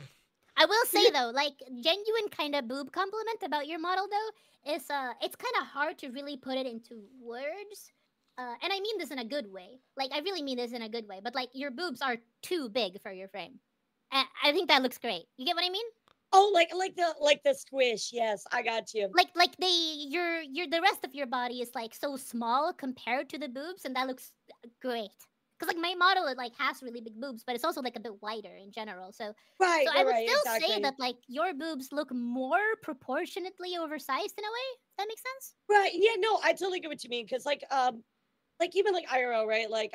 I will say though, like genuine kind of boob compliment about your model though is it's kind of hard to really put it into words. And I mean this in a good way. Like I really mean this in a good way. But like your boobs are too big for your frame. And I think that looks great. You get what I mean? Oh, like the squish. Yes, I got you. Like your the rest of your body is like so small compared to the boobs, and that looks great. Cause like my model it like has really big boobs, but it's also like a bit wider in general. So Right, I would right, still say exactly. that like your boobs look more proportionately oversized in a way. Does that make sense? Right. Yeah, no, I totally get what you mean. Cause like even like IRL, right? Like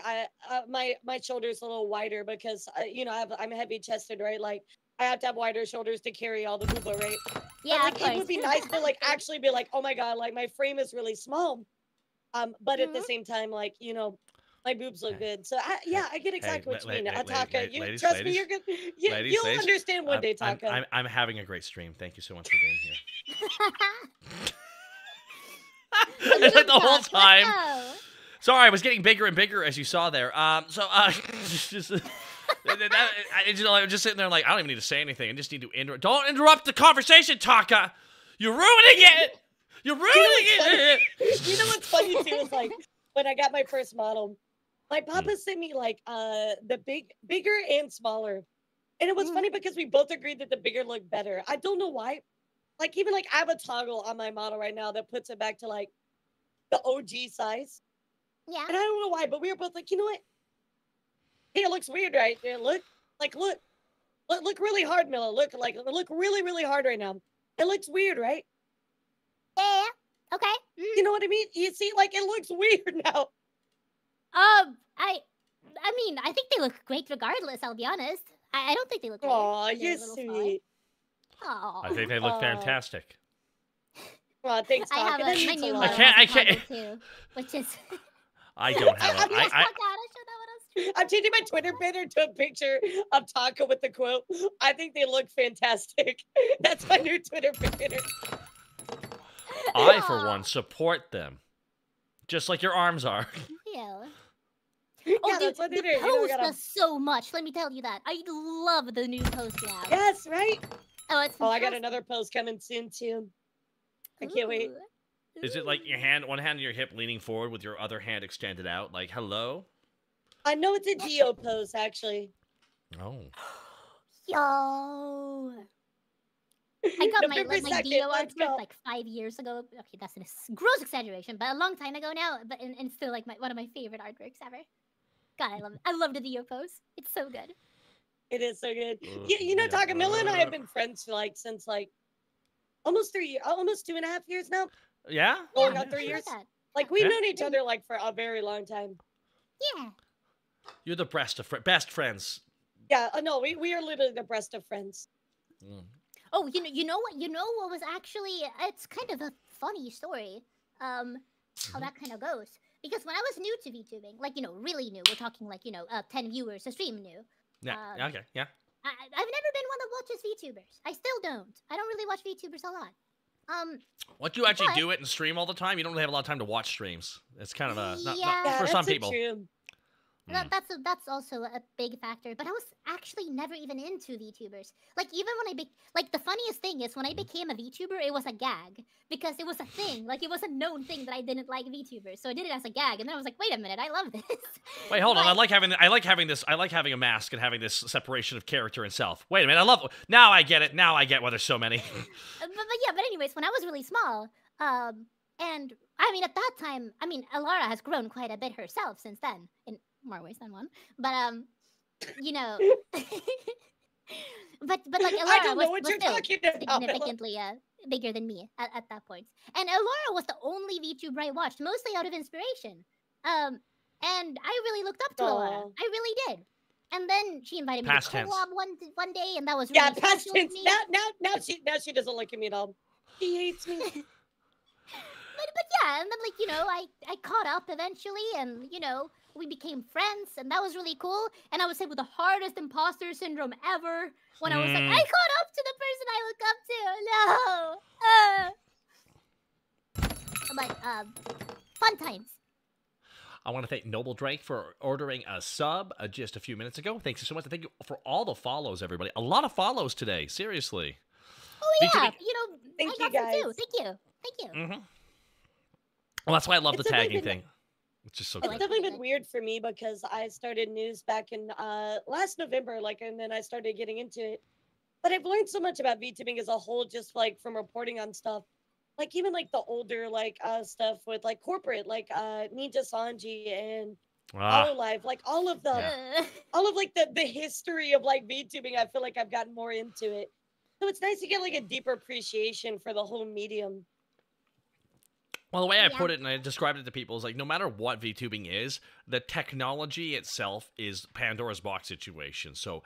my shoulders a little wider because you know I'm heavy chested, right? Like I have to have wider shoulders to carry all the booba, right? Yeah, But like of course. it would be nice to like actually be like, oh my god, like my frame is really small. But at the same time, like you know, my boobs look Hey. good. So yeah, I get exactly what you mean. Taka, you ladies, trust me, ladies, you're good. ladies, You'll ladies. understand one day, Taka. I'm having a great stream. Thank you so much for being here. It's like the whole time. Sorry, I was getting bigger and bigger as you saw there. Just, I'm just sitting there like I don't even need to say anything. I just need to don't interrupt the conversation, Taka. You're ruining it. You're ruining it. You know what's funny too is like when I got my first model, my papa sent me like the bigger and smaller, and it was funny because we both agreed that the bigger looked better. I don't know why. Like even like I have a toggle on my model right now that puts it back to like the OG size. Yeah. And I don't know why, but we were both like, you know what? Hey, it looks weird, right? Yeah, look really hard, Miller. Look really, really hard right now. It looks weird, right? Yeah. Okay. You know what I mean? You see, like it looks weird now. I mean, I think they look great regardless. I'll be honest. I don't think they look weird. Aw, They're you're a little smaller. sweet. Aw. I think they look fantastic. Well, thanks, I have Taka. That my means a new lot. model I has a can't- toggle too, which is. I don't have I'm a. just I'm changing my Twitter banner to a picture of Taka with the quote. I think they look fantastic. That's my new Twitter banner. I for one support them, just like your arms are. Yeah. Yeah, Oh, dude, that's what the they do. You know, post gotta- does so much. Let me tell you that. I love the new post you have. Yes, right? Oh, it's Oh, I got fantastic. another post coming soon too. I can't wait. Ooh. Is it like your hand, one hand on your hip, leaning forward with your other hand extended out, like hello? I know it's a Dio pose, actually. Oh. Yo. I got my November like, my 2nd, Dio let's artwork go. like 5 years ago. Okay, that's a gross exaggeration, but a long time ago now. But and still like one of my favorite artworks ever. God, I love it. I love the Dio pose. It's so good. It is so good. Ugh, You know, yeah. Takamilla and I have been friends for like since like almost 3 years, almost 2.5 years now. Yeah? Going Yeah, on 3 I years. love that. Like we've Yeah. known each other like for a very long time. Yeah. You're the best friends. Yeah, no, we are literally the best of friends. Mm. Oh, you know what was actually it's kind of a funny story. How that kind of goes. Because when I was new to VTubing, like really new, we're talking like 10 viewers a stream new. Yeah. Okay. Yeah. I've never been one that watches VTubers. I still don't. I don't really watch VTubers a lot. What do you actually But- do it and stream all the time? You don't really have a lot of time to watch streams. It's kind of a not Yeah, for some that's so people. true. That's also a big factor. But I was actually never even into VTubers. Like even when like the funniest thing is when I became a VTuber, it was a gag because it was a thing. Like it was a known thing that I didn't like VTubers, so I did it as a gag. And then I was like, wait a minute, I love this. Wait, hold on. But- I like having a mask and having this separation of character and self. Wait a minute. I love. Now I get it. Now I get why there's so many. But anyways, when I was really small, and I mean at that time, I mean Elara has grown quite a bit herself since then in more ways than one. But but like I don't Elara know was what you're still talking about. significantly bigger than me at that point. And Elara was the only VTuber I watched, mostly out of inspiration. And I really looked up to Elara. Aw. I really did. And then she invited me Past to tense. collab one day, and that was really Yeah, past special to tense. me. Now she doesn't like me at all. She hates me. But yeah, and then like I caught up eventually, and we became friends, and that was really cool. And I was hit with the hardest imposter syndrome ever when I was like, I caught up to the person I look up to. No. But fun times. I want to thank Noble Drake for ordering a sub just a few minutes ago. Thanks so much. Thank you for all the follows, everybody. A lot of follows today. Seriously. Oh yeah, VTuber... I got some too. Thank you. Well, that's why I love the tagging thing. It's just so It's good. definitely been weird for me because I started news back in last November, and then I started getting into it. But I've learned so much about VTubing as a whole, just from reporting on stuff. Even the older stuff with corporate, Ninja Sanji and Hololive, all of the the history of VTubing. I feel like I've gotten more into it. So it's nice to get a deeper appreciation for the whole medium. Well, the way I put it and I described it to people is no matter what VTubing is, the technology itself is Pandora's box situation. So,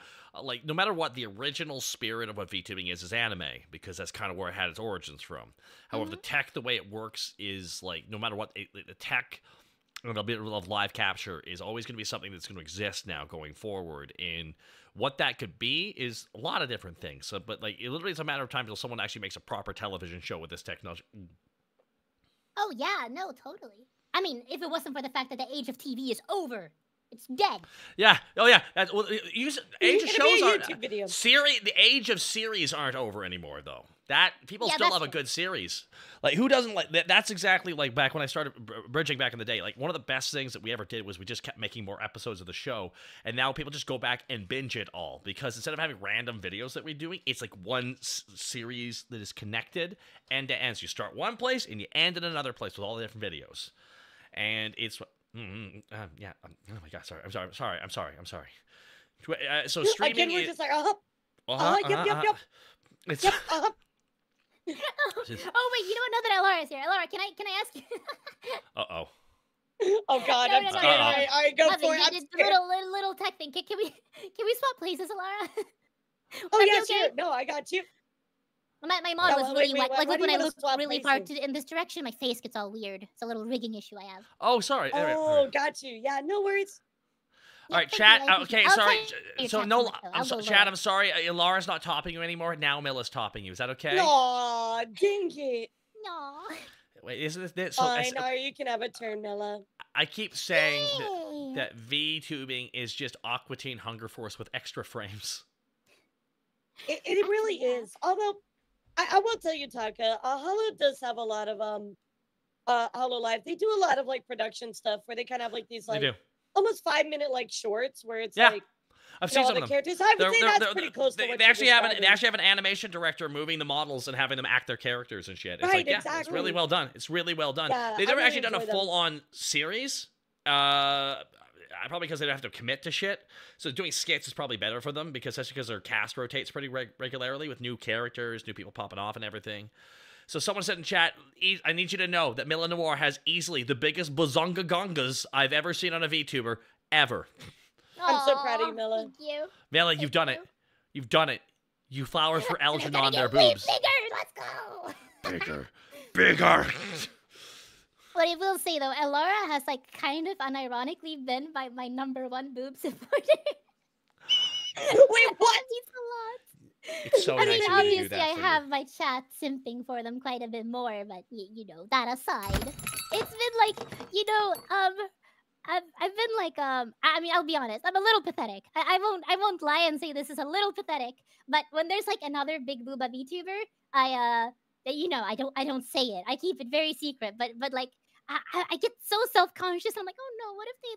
no matter what, the original spirit of what VTubing is anime, because that's kind of where it had its origins from. However, the tech, the way it works is no matter what, the tech and a bit of live capture is always going to be something that's going to exist now going forward. And what that could be is a lot of different things. So, but it literally is a matter of time until someone actually makes a proper television show with this technology. Oh, yeah, no, totally. I mean, if it wasn't for the fact that the age of TV is over, it's dead. Yeah. Oh, yeah. Age of shows aren't... The age of series aren't over anymore, though. People still love a good series. Who doesn't like... That's exactly back when I started bridging back in the day. One of the best things that we ever did was we just kept making more episodes of the show, and now people just go back and binge it all, because instead of having random videos that we're doing, it's one series that is connected end to end. So you start one place, and you end in another place with all the different videos. And it's... yeah. Oh my God. Sorry. I'm sorry. So streaming. Again, we're just yep. It's... Yep. Oh wait, you don't know that Elara's here. Elara, can I ask you? Oh God, I'm scared. All right, go for it. It's a little tech thing. Can we swap places, Elara? Oh yeah, sure. No, I got you. My mod was really wet. When I look really far in this direction, my face gets all weird. It's a little rigging issue I have. Oh, sorry. Oh, got you. Yeah, no worries. All right, chat. Okay, sorry. So no, chat. I'm sorry. Elara's not topping you anymore. Now Milla's topping you. Is that okay? Aw, dang it. No. Wait, isn't this fine? You can have a turn, Milla. I keep saying that VTubing is just Aqua Teen Hunger Force with extra frames. It really is. Although I will tell you, Taka, Holo does have a lot of Hololive. They do a lot of production stuff where they kind of have these almost 5-minute shorts where it's I've seen some of them. Characters. I would say that's pretty close to what they actually have an animation director moving the models and having them act their characters and shit. It's exactly. It's really well done. It's really well done. Yeah, They've never actually done a full-on series. Probably because they don't have to commit to shit. So doing skits is probably better for them, because their cast rotates pretty regularly with new characters, new people popping off and everything. So someone said in chat, I need you to know that Millanoire has easily the biggest bazonga gongas I've ever seen on a VTuber, ever. I'm so proud of you, Milla. Thank you. Milla, you've done it. You've done it. You flowers for Elgin on their boobs. Bigger, let's go. Bigger. What I will say though, Elara has kind of unironically been my #1 boob supporter. Wait, what? It's a lot. It's so nice of you to do that. Obviously, I have my chat simping for them quite a bit more, but you know, that aside, it's been I've been I mean, I'll be honest, I'm a little pathetic. I won't lie and say this is a little pathetic, but when there's another big booba VTuber, I don't say it. I keep it very secret, but I get so self-conscious. I'm like, oh no, what if they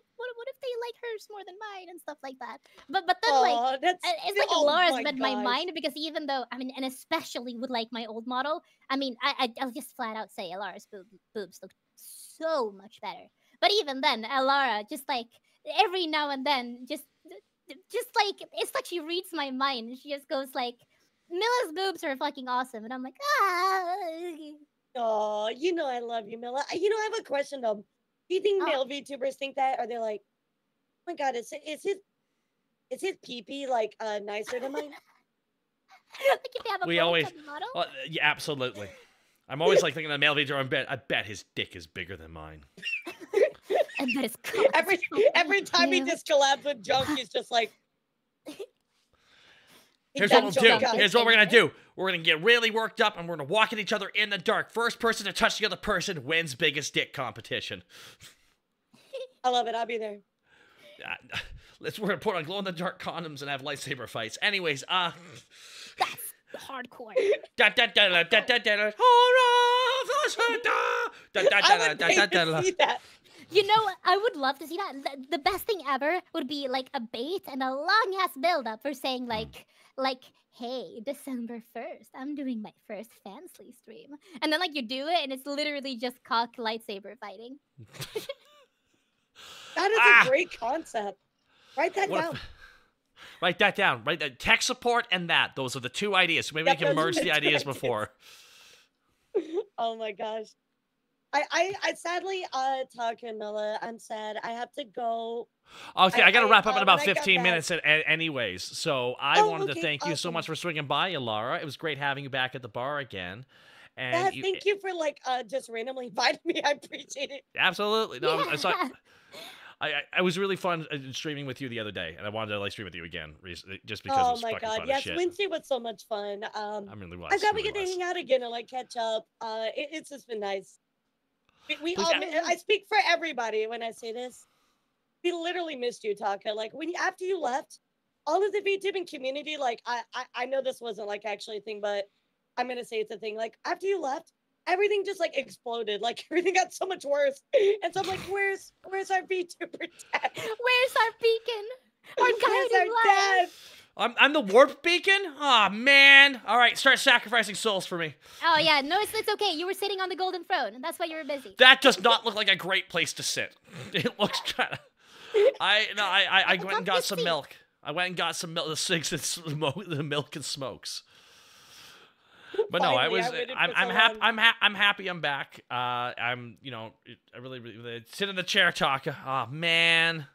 like hers more than mine and stuff like that. But then it's Laura's been my mind, because even though and especially with my old model, I'll just flat out say Elara's boobs look so much better. But even then, Elara just every now and then just it's like she reads my mind. She just goes Milla's boobs are fucking awesome, and I'm like, ah. Oh, I love you, Milla. I have a question though. Do you think male VTubers think that? Are they like, oh my God, is his pee-pee nicer than mine? If they have a model? Yeah, absolutely. I'm always thinking of male VTuber. I bet his dick is bigger than mine. And that is cool. Every time he just collabs with Junk, he's just like. Here's what we'll do. Here's what we're gonna do. We're gonna get really worked up, and we're gonna walk at each other in the dark. First person to touch the other person wins biggest dick competition. I love it. I'll be there. We're gonna put on glow in the dark condoms and have lightsaber fights. Anyways, That's hardcore. See that. You know, I would love to see that. The best thing ever would be like a bait and a long ass build up for saying like, hey, December 1st, I'm doing my first Fansly stream. And then like you do it and it's literally just cock lightsaber fighting. That is a great concept. Write that down. Write that down. Write that. Tech support and that. Those are the two ideas. So maybe we can merge the ideas before. Oh my gosh. I sadly, Takahata101's, I'm sad. I have to go. Okay, I got to wrap up in about 15 minutes anyways. So I wanted to thank you so much for swinging by, Elara. It was great having you back at the bar again. And yeah, thank you for like just randomly inviting me. I appreciate it. Absolutely. No, Yeah. I was really fun streaming with you the other day, and I wanted to like stream with you again just because it was fucking fun as shit. Wednesday was so much fun. I'm really I'm glad we get to hang out again and like catch up. It's just been nice. We all, I speak for everybody when I say this. We literally missed you, Taka. Like after you left, all of the VTubing community, like I know this wasn't like actually a thing, but I'm gonna say it's a thing. Like after you left, everything just like exploded. Like everything got so much worse. And so I'm like, where's our VTuber dad? Where's our beacon? Our guiding dad? I'm the warp beacon? Oh man. Alright, start sacrificing souls for me. Oh yeah, no, it's okay. You were sitting on the golden throne, and that's why you were busy. That does not look like a great place to sit. It looks kinda I went and got some milk. I went and got some milk, the milk and smokes. But no, I'm happy I'm back. I'm I really sit in the chair, Taka. Oh man.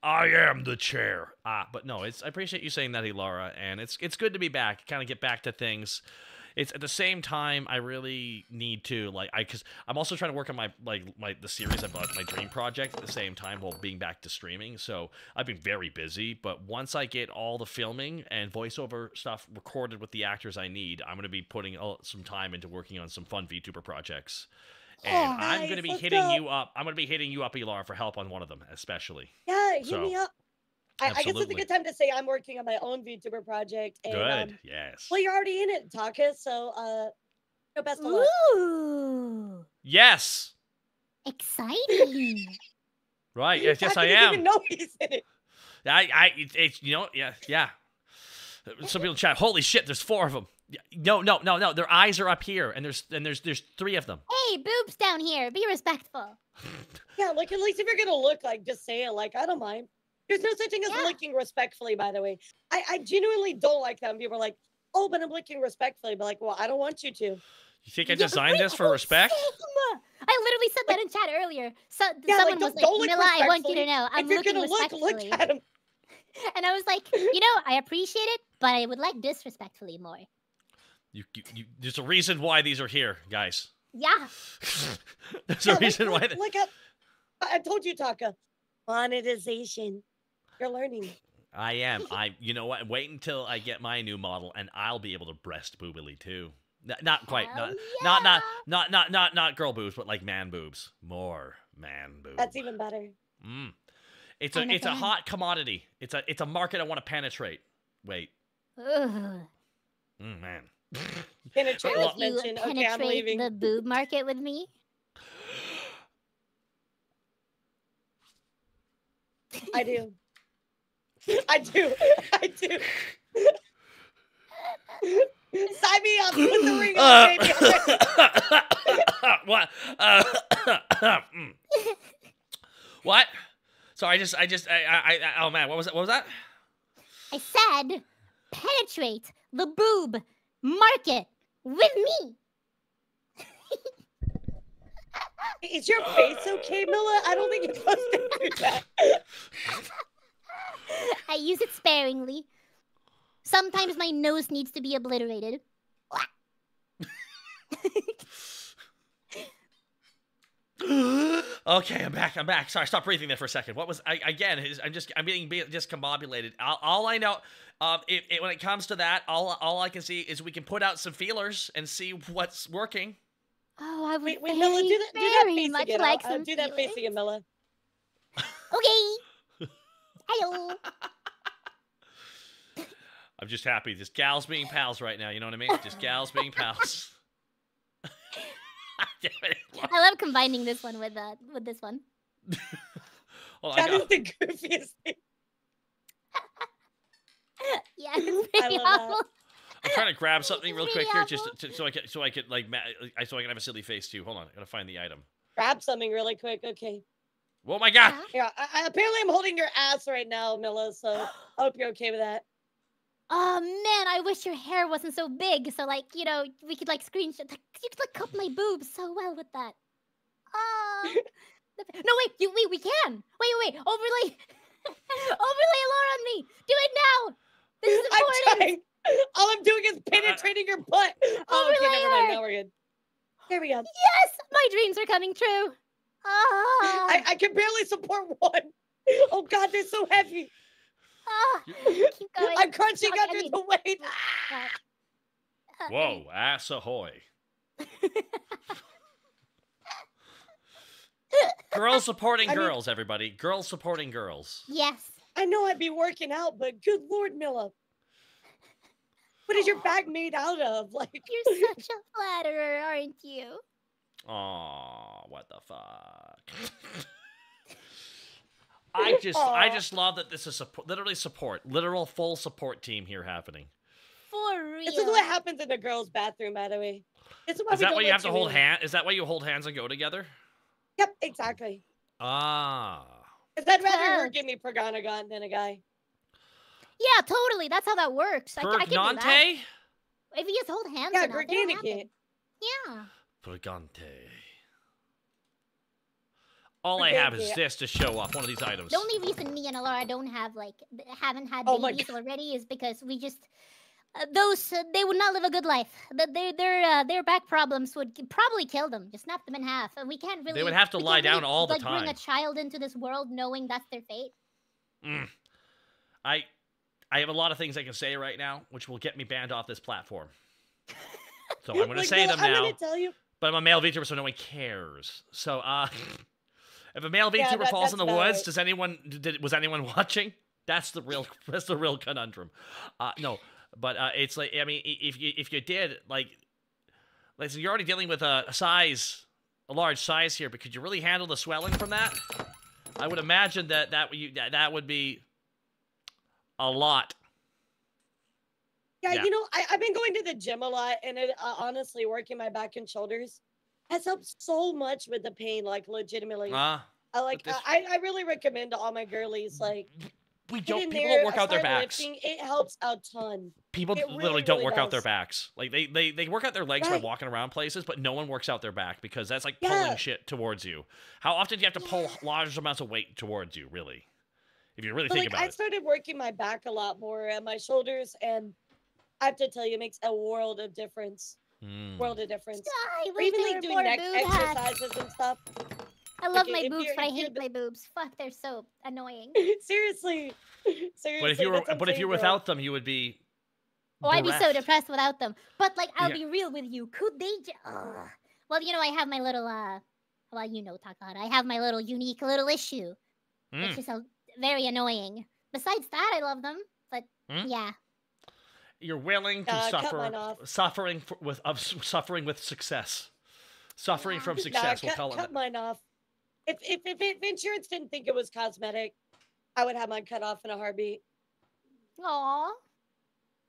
I am the chair. But no, I appreciate you saying that, Elara, and it's good to be back. Kind of get back to things. It's at the same time I really need to because I'm also trying to work on the series about my dream project at the same time while being back to streaming. So I've been very busy. But once I get all the filming and voiceover stuff recorded with the actors I need, I'm going to be putting some time into working on some fun VTuber projects. And I'm going to be hitting you up. I'm going to be hitting you up, Elara, for help on one of them, especially. Yeah, hit me up. I guess it's a good time to say I'm working on my own VTuber project. And, good, yes. Well, you're already in it, Taka, so best of luck. Ooh. Yes. Exciting. Right, yes, I didn't am. even know he's in it. Yeah. Some people chat, holy shit, there's 4 of them. No. Their eyes are up here, and there's 3 of them. Hey, boobs down here. Be respectful. Yeah, like at least if you're gonna look, like just say it. Like I don't mind. There's no such thing as licking respectfully, by the way. I genuinely don't like that when people are like, oh, but I'm licking respectfully. But like, well, I don't want you to. You think I designed this for respect? I literally said that in chat earlier. Someone was like, don't Milla, I want you to know, I'm looking respectfully. Look at him. And I was like, I appreciate it, but I would like disrespectfully more. There's a reason why these are here, guys. Yeah. There's a reason why. I told you, Taka. Monetization. You're learning. I am. You know what? Wait until I get my new model, and I'll be able to breast boobily too. Not quite. Not girl boobs, but like man boobs. More man boobs. That's even better. It's a hot commodity. It's a market I want to penetrate. Wait. Ugh. Man. Penetrate Would was you mentioned. Okay, I'm penetrate leaving. the boob market with me? I do. I do. Sign me up. Put the ring on, baby. What? What? So oh man, what was that? I said, penetrate the boob market with me. Is your face okay, Milla? I don't think you're supposed to do that. I use it sparingly. Sometimes my nose needs to be obliterated. Oh Okay, I'm back. I'm back. Sorry, stop breathing there for a second. What was I again? I'm being discombobulated. All I know, when it comes to that, all I can see is we can put out some feelers and see what's working. Oh, I would Wait, very, Milla, do that very face much again. like I'll some do that face feelings. again, Milla. Okay. Hello. I'm just happy. Just gals being pals right now. You know what I mean? Just gals being pals. I love combining this one with this one. Well, That is the goofiest thing. Yeah, it's pretty love that. awful. I'm trying to grab something It's real really quick here, awful. just so I can like so I can have a silly face too. Hold on, I gotta find the item. Grab something really quick. Okay. Oh my god! Yeah. Yeah, apparently I'm holding your ass right now, Milla, so I hope you're okay with that. Oh man, I wish your hair wasn't so big, so like, you know, we could like screenshot. You could like cut my boobs so well with that. Oh. No, wait, we can. Wait, overlay, overlay Elara on me. Do it now. This is important. I'm trying. All I'm doing is penetrating your butt. Oh, okay, never mind. Now we're good. There we go. Yes, my dreams are coming true. Ah. I can barely support one. Oh God, they're so heavy. Ah. Keep going. I'm crunching Okay, under the weight. Whoa, ass ahoy! Girls supporting girls, everybody. Girls supporting girls. Yes. I know I'd be working out, but good Lord, Milla. What is your back made out of? Like You're such a flatterer, aren't you? Aw, what the fuck? I just love that this is literal full support team here happening. For real. This is what happens in the girls' bathroom, by the way. This is why Is we that don't why you let have to hold in. hand? Is that why you hold hands and go together? Yep, exactly. Ah. Because I'd rather her give me Pergonagon than a guy. Yeah, totally. That's how that works. I can do that. Pergnante? If you just hold hands Yeah, enough, it'll happen. Perganacate. Yeah. Pergante. All I have is this to show off one of these items. The only reason me and Elara don't have haven't had Oh my babies already is because we just they would not live a good life. Their back problems would probably kill them. Just snap them in half. And we can't really. They would have to we lie can't really, down all the like, time. Bring a child into this world knowing that's their fate. I have a lot of things I can say right now, which will get me banned off this platform. So I'm going to say them I'm now. gonna tell you. But I'm a male VTuber, so no one cares. So, if a male VTuber falls in the woods, was anyone watching? That's the real conundrum. No, but it's like, I mean, if you did, like so you're already dealing with a large size here, but could you really handle the swelling from that? I would imagine that would be a lot. Yeah, you know, I've been going to the gym a lot, and it honestly, working my back and shoulders has helped so much with the pain, like legitimately. I really recommend to all my girlies, like, people don't work out their backs. It helps a ton. People literally don't work out their backs. Like they work out their legs by walking around places, but no one works out their back because that's like pulling shit towards you. How often do you have to pull large amounts of weight towards you, really? If you really think about it. I started working my back a lot more and my shoulders, and I have to tell you, it makes a world of difference. World of difference. Or even like doing neck exercises and stuff. I love my boobs, but I hate my boobs. Fuck, they're so annoying. Seriously. But if you were without them, you would be. Oh, I'd be so depressed without them. But like, I'll be real with you. Could they? Well, you know, I have my little well, you know, Takahata. I have my little unique little issue, which is very annoying. Besides that, I love them. But yeah. You're willing to suffering with success. Suffering from success. We'll call it. Cut mine off. If insurance didn't think it was cosmetic, I would have mine cut off in a heartbeat. Aw,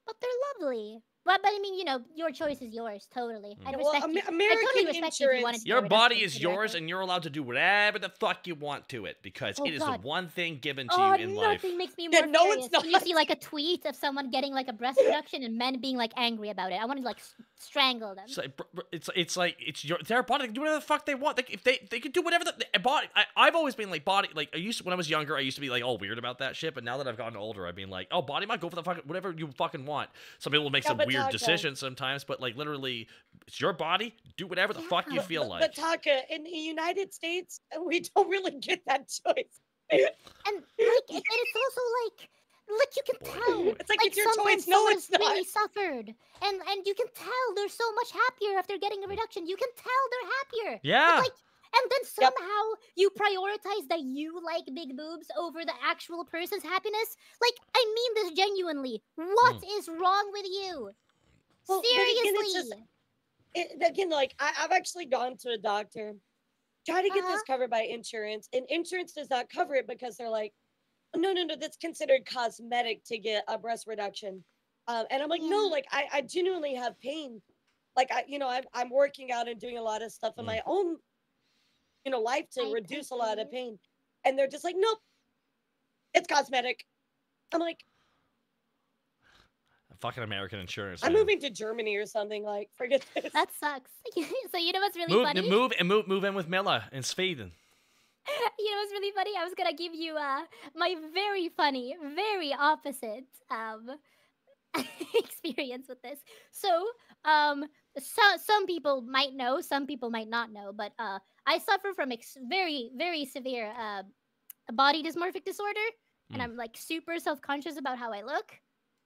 but they're lovely. But I mean, you know, your choice is yours. Totally. I respect you. American I totally respect insurance. you if you wanted to Your do it. body is yours, and you're allowed to do whatever the fuck you want to it because it is the one thing given to you in life. Nothing makes me more furious. When you see like a tweet of someone getting like a breast reduction and men being like angry about it, I want to like strangle them. It's like it's their body. They can do whatever the fuck they want. If they can do whatever the body. I've always been like body. Like when I was younger, I used to be like all weird about that shit. But now that I've gotten older, I've been like, oh, body might go for the fucking whatever you fucking want. Some people will make some weird weird Taka. decisions sometimes, but like literally, it's your body. Do whatever the fuck you feel like. But Taka, in the United States, we don't really get that choice. And like, it's also like you can tell. It's like it's your sometimes choice. No, someone's it's not. really suffered, and you can tell they're so much happier after getting a reduction. You can tell they're happier. Yeah. But, like, and then somehow you prioritize that you like big boobs over the actual person's happiness. Like, I mean this genuinely. What is wrong with you? Well, but again, Seriously. it's just, again, like I've actually gone to a doctor, try to get this covered by insurance, and insurance does not cover it because they're like, no, that's considered cosmetic to get a breast reduction. And I'm like, no, like I genuinely have pain. Like I'm working out and doing a lot of stuff in my own, life to reduce a lot of pain. And they're just like, nope, it's cosmetic. I'm like, Fucking American insurance. I'm man. moving to Germany or something. Like, forget this. That sucks. So you know what's really funny? Move in with Milla in Sweden. You know what's really funny? I was gonna give you my very funny, very opposite experience with this. So some people might know, some people might not know, but I suffer from very, very severe body dysmorphic disorder, and I'm like super self-conscious about how I look.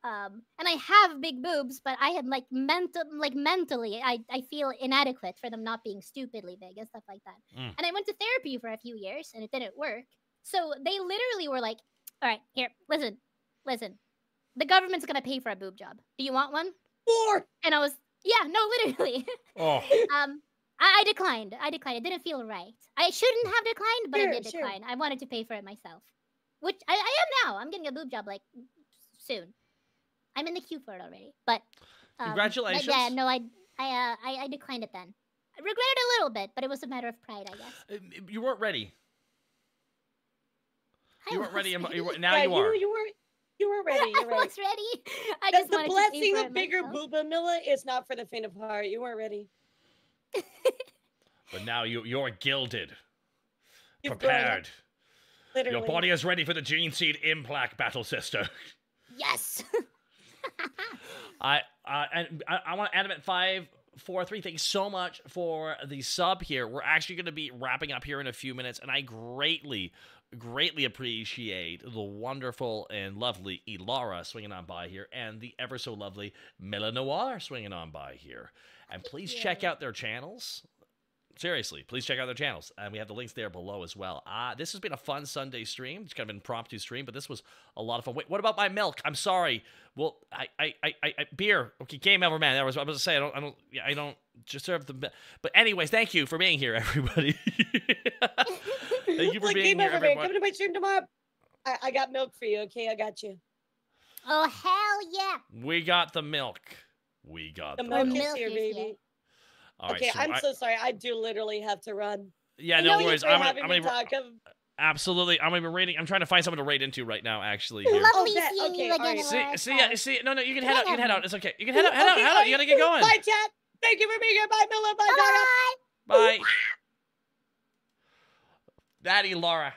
And I have big boobs, but I had mentally, I feel inadequate for them not being stupidly big and stuff like that. And I went to therapy for a few years, and it didn't work. So they literally were like, "All right, here, listen. The government's gonna pay for a boob job. Do you want one?" More. And I was, yeah, no, literally. Oh. I declined. It didn't feel right. I shouldn't have declined, but I did Sure. decline. I wanted to pay for it myself, which I am now. I'm getting a boob job like soon. I'm in the queue for it already, but Congratulations. But yeah, no, I declined it then. I regret it a little bit, but it was a matter of pride, I guess. You weren't ready. You weren't ready. Now Yeah, you are. You were ready. You're I right. was ready. I The just wanted to pay blessing for of it bigger myself. booba, Milla, is not for the faint of heart. You weren't ready. But now you're gilded, You've grown up, prepared. literally. Your body is ready for the Gene Seed Implac battle, sister. Yes. I want Animate 543. Thanks so much for the sub here. We're actually going to be wrapping up here in a few minutes, and I greatly appreciate the wonderful and lovely Elara swinging on by here, and the ever so lovely Millanoire swinging on by here. And please check out their channels. Seriously, please check out their channels. And we have the links there below as well. This has been a fun Sunday stream. It's kind of an impromptu stream, but this was a lot of fun. Wait, what about my milk? I'm sorry. Well, I beer. Okay, game over, man. I was about to say, I don't deserve the. But anyways, thank you for being here, everybody. Thank you for being here, everybody. Come to my stream tomorrow. I got milk for you. Okay, I got you. Oh hell yeah! We got the milk. We got The the milk milk. is here, is baby. here. All right, Okay, so I'm so sorry. I do literally have to run. yeah, Thank no you worries. for I'm having me, gonna Taka. absolutely. I'm gonna be rating. I'm trying to find someone to rate into right now. Actually, here. Lovely that- seeing okay, you again. alright. Elara. See. No, you can Can head I out. You can have head one? out. It's okay. You can head out. You gotta get going. Bye, chat. Thank you for being here. Bye, Milla. Bye, Taka. Bye. Bye. Daddy Laura.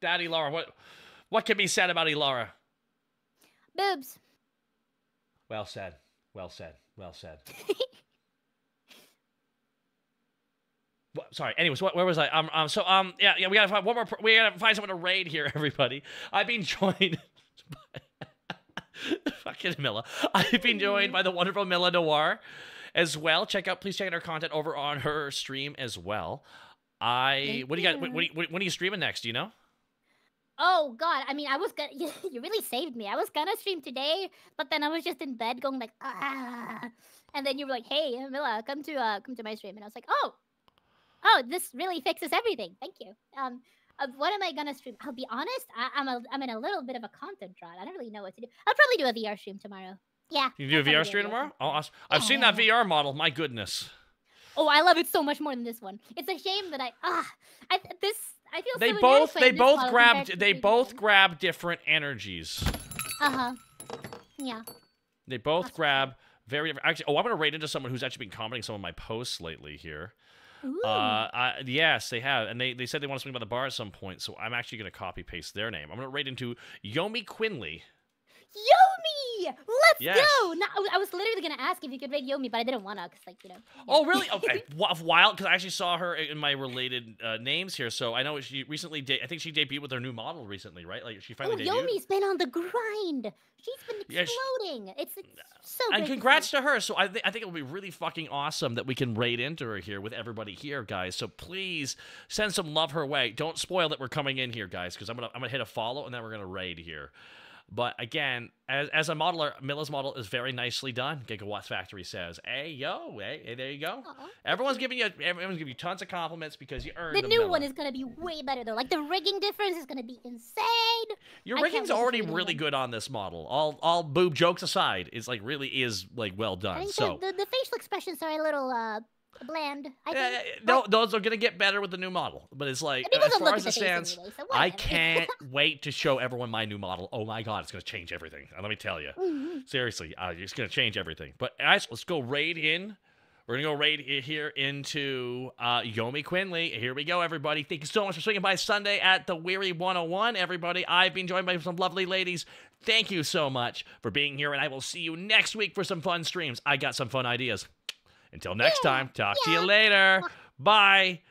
Daddy Laura. What can be said about Elara? Boobs. Well said. Well said. Well said. Sorry. Anyways, where was I? Yeah. We gotta find one more. We gotta find someone to raid here, everybody. I've been joined. Fucking Milla. I've been joined by the wonderful Millanoire as well. Please check out her content over on her stream as well. What do you got? When are you streaming next? Do you know? Oh God! I mean, I was gonna. You really saved me. I was gonna stream today, but then I was just in bed going like, and then you were like, "Hey, Milla, come to my stream," and I was like, "Oh, this really fixes everything. Thank you." What am I gonna stream? I'll be honest. I'm in a little bit of a content drought. I don't really know what to do. I'll probably do a VR stream tomorrow. Yeah. You can do a VR stream tomorrow? Oh, awesome. I've seen that VR model. My goodness. Oh, I love it so much more than this one. It's a shame that I feel They so both inadequate in this model compared to they the both previous one. grab different energies. Yeah. They both Awesome. grab very actually. Oh, I'm gonna rate into someone who's actually been commenting some of my posts lately here. Ooh. Yes, they have, and they said they want to swing by the bar at some point. So I'm actually gonna copy paste their name. I'm gonna rate into Yomi Quinley. Yomi! Let's Yes. go! No, I was literally gonna ask if you could raid Yomi, but I didn't wanna, cause like, you know. Oh, really? Okay. Wild, because I actually saw her in my related names here, so I know she recently, I think she debuted with her new model recently, right? Like, she Oh, finally debuted. Yomi's been on the grind. She's been Yeah, exploding. It's so And great congrats to to her. So I think it will be really fucking awesome that we can raid into her here with everybody here, guys. So please send some love her way. Don't spoil that we're coming in here, guys, because I'm gonna hit a follow and then we're gonna raid here. But again, as a modeler, Milla's model is very nicely done. Gigawatts Factory says, "Hey yo, hey, there you go." Aw, Everyone's giving you tons of compliments because you earned The them, new Milla. one is gonna be way better though. Like the rigging difference is gonna be insane. Your I can't rigging's wait to already see the new really one. good on this model. All boob jokes aside, it's like really is like well I done. think So the facial expressions are a little bland. I yeah, think. no, those are gonna get better with the new model. But it's like People as don't far look as at it the face stands, anyway, so I whatever. can't wait to show everyone my new model. Oh my god, it's gonna change everything. Let me tell you, Mhm. seriously, it's gonna change everything. But guys, let's go raid in. We're gonna go raid here into Yomi Quinley. Here we go, everybody. Thank you so much for swinging by Sunday at the Weary 101, everybody. I've been joined by some lovely ladies. Thank you so much for being here, and I will see you next week for some fun streams. I got some fun ideas. Until next time, talk to you later. Bye.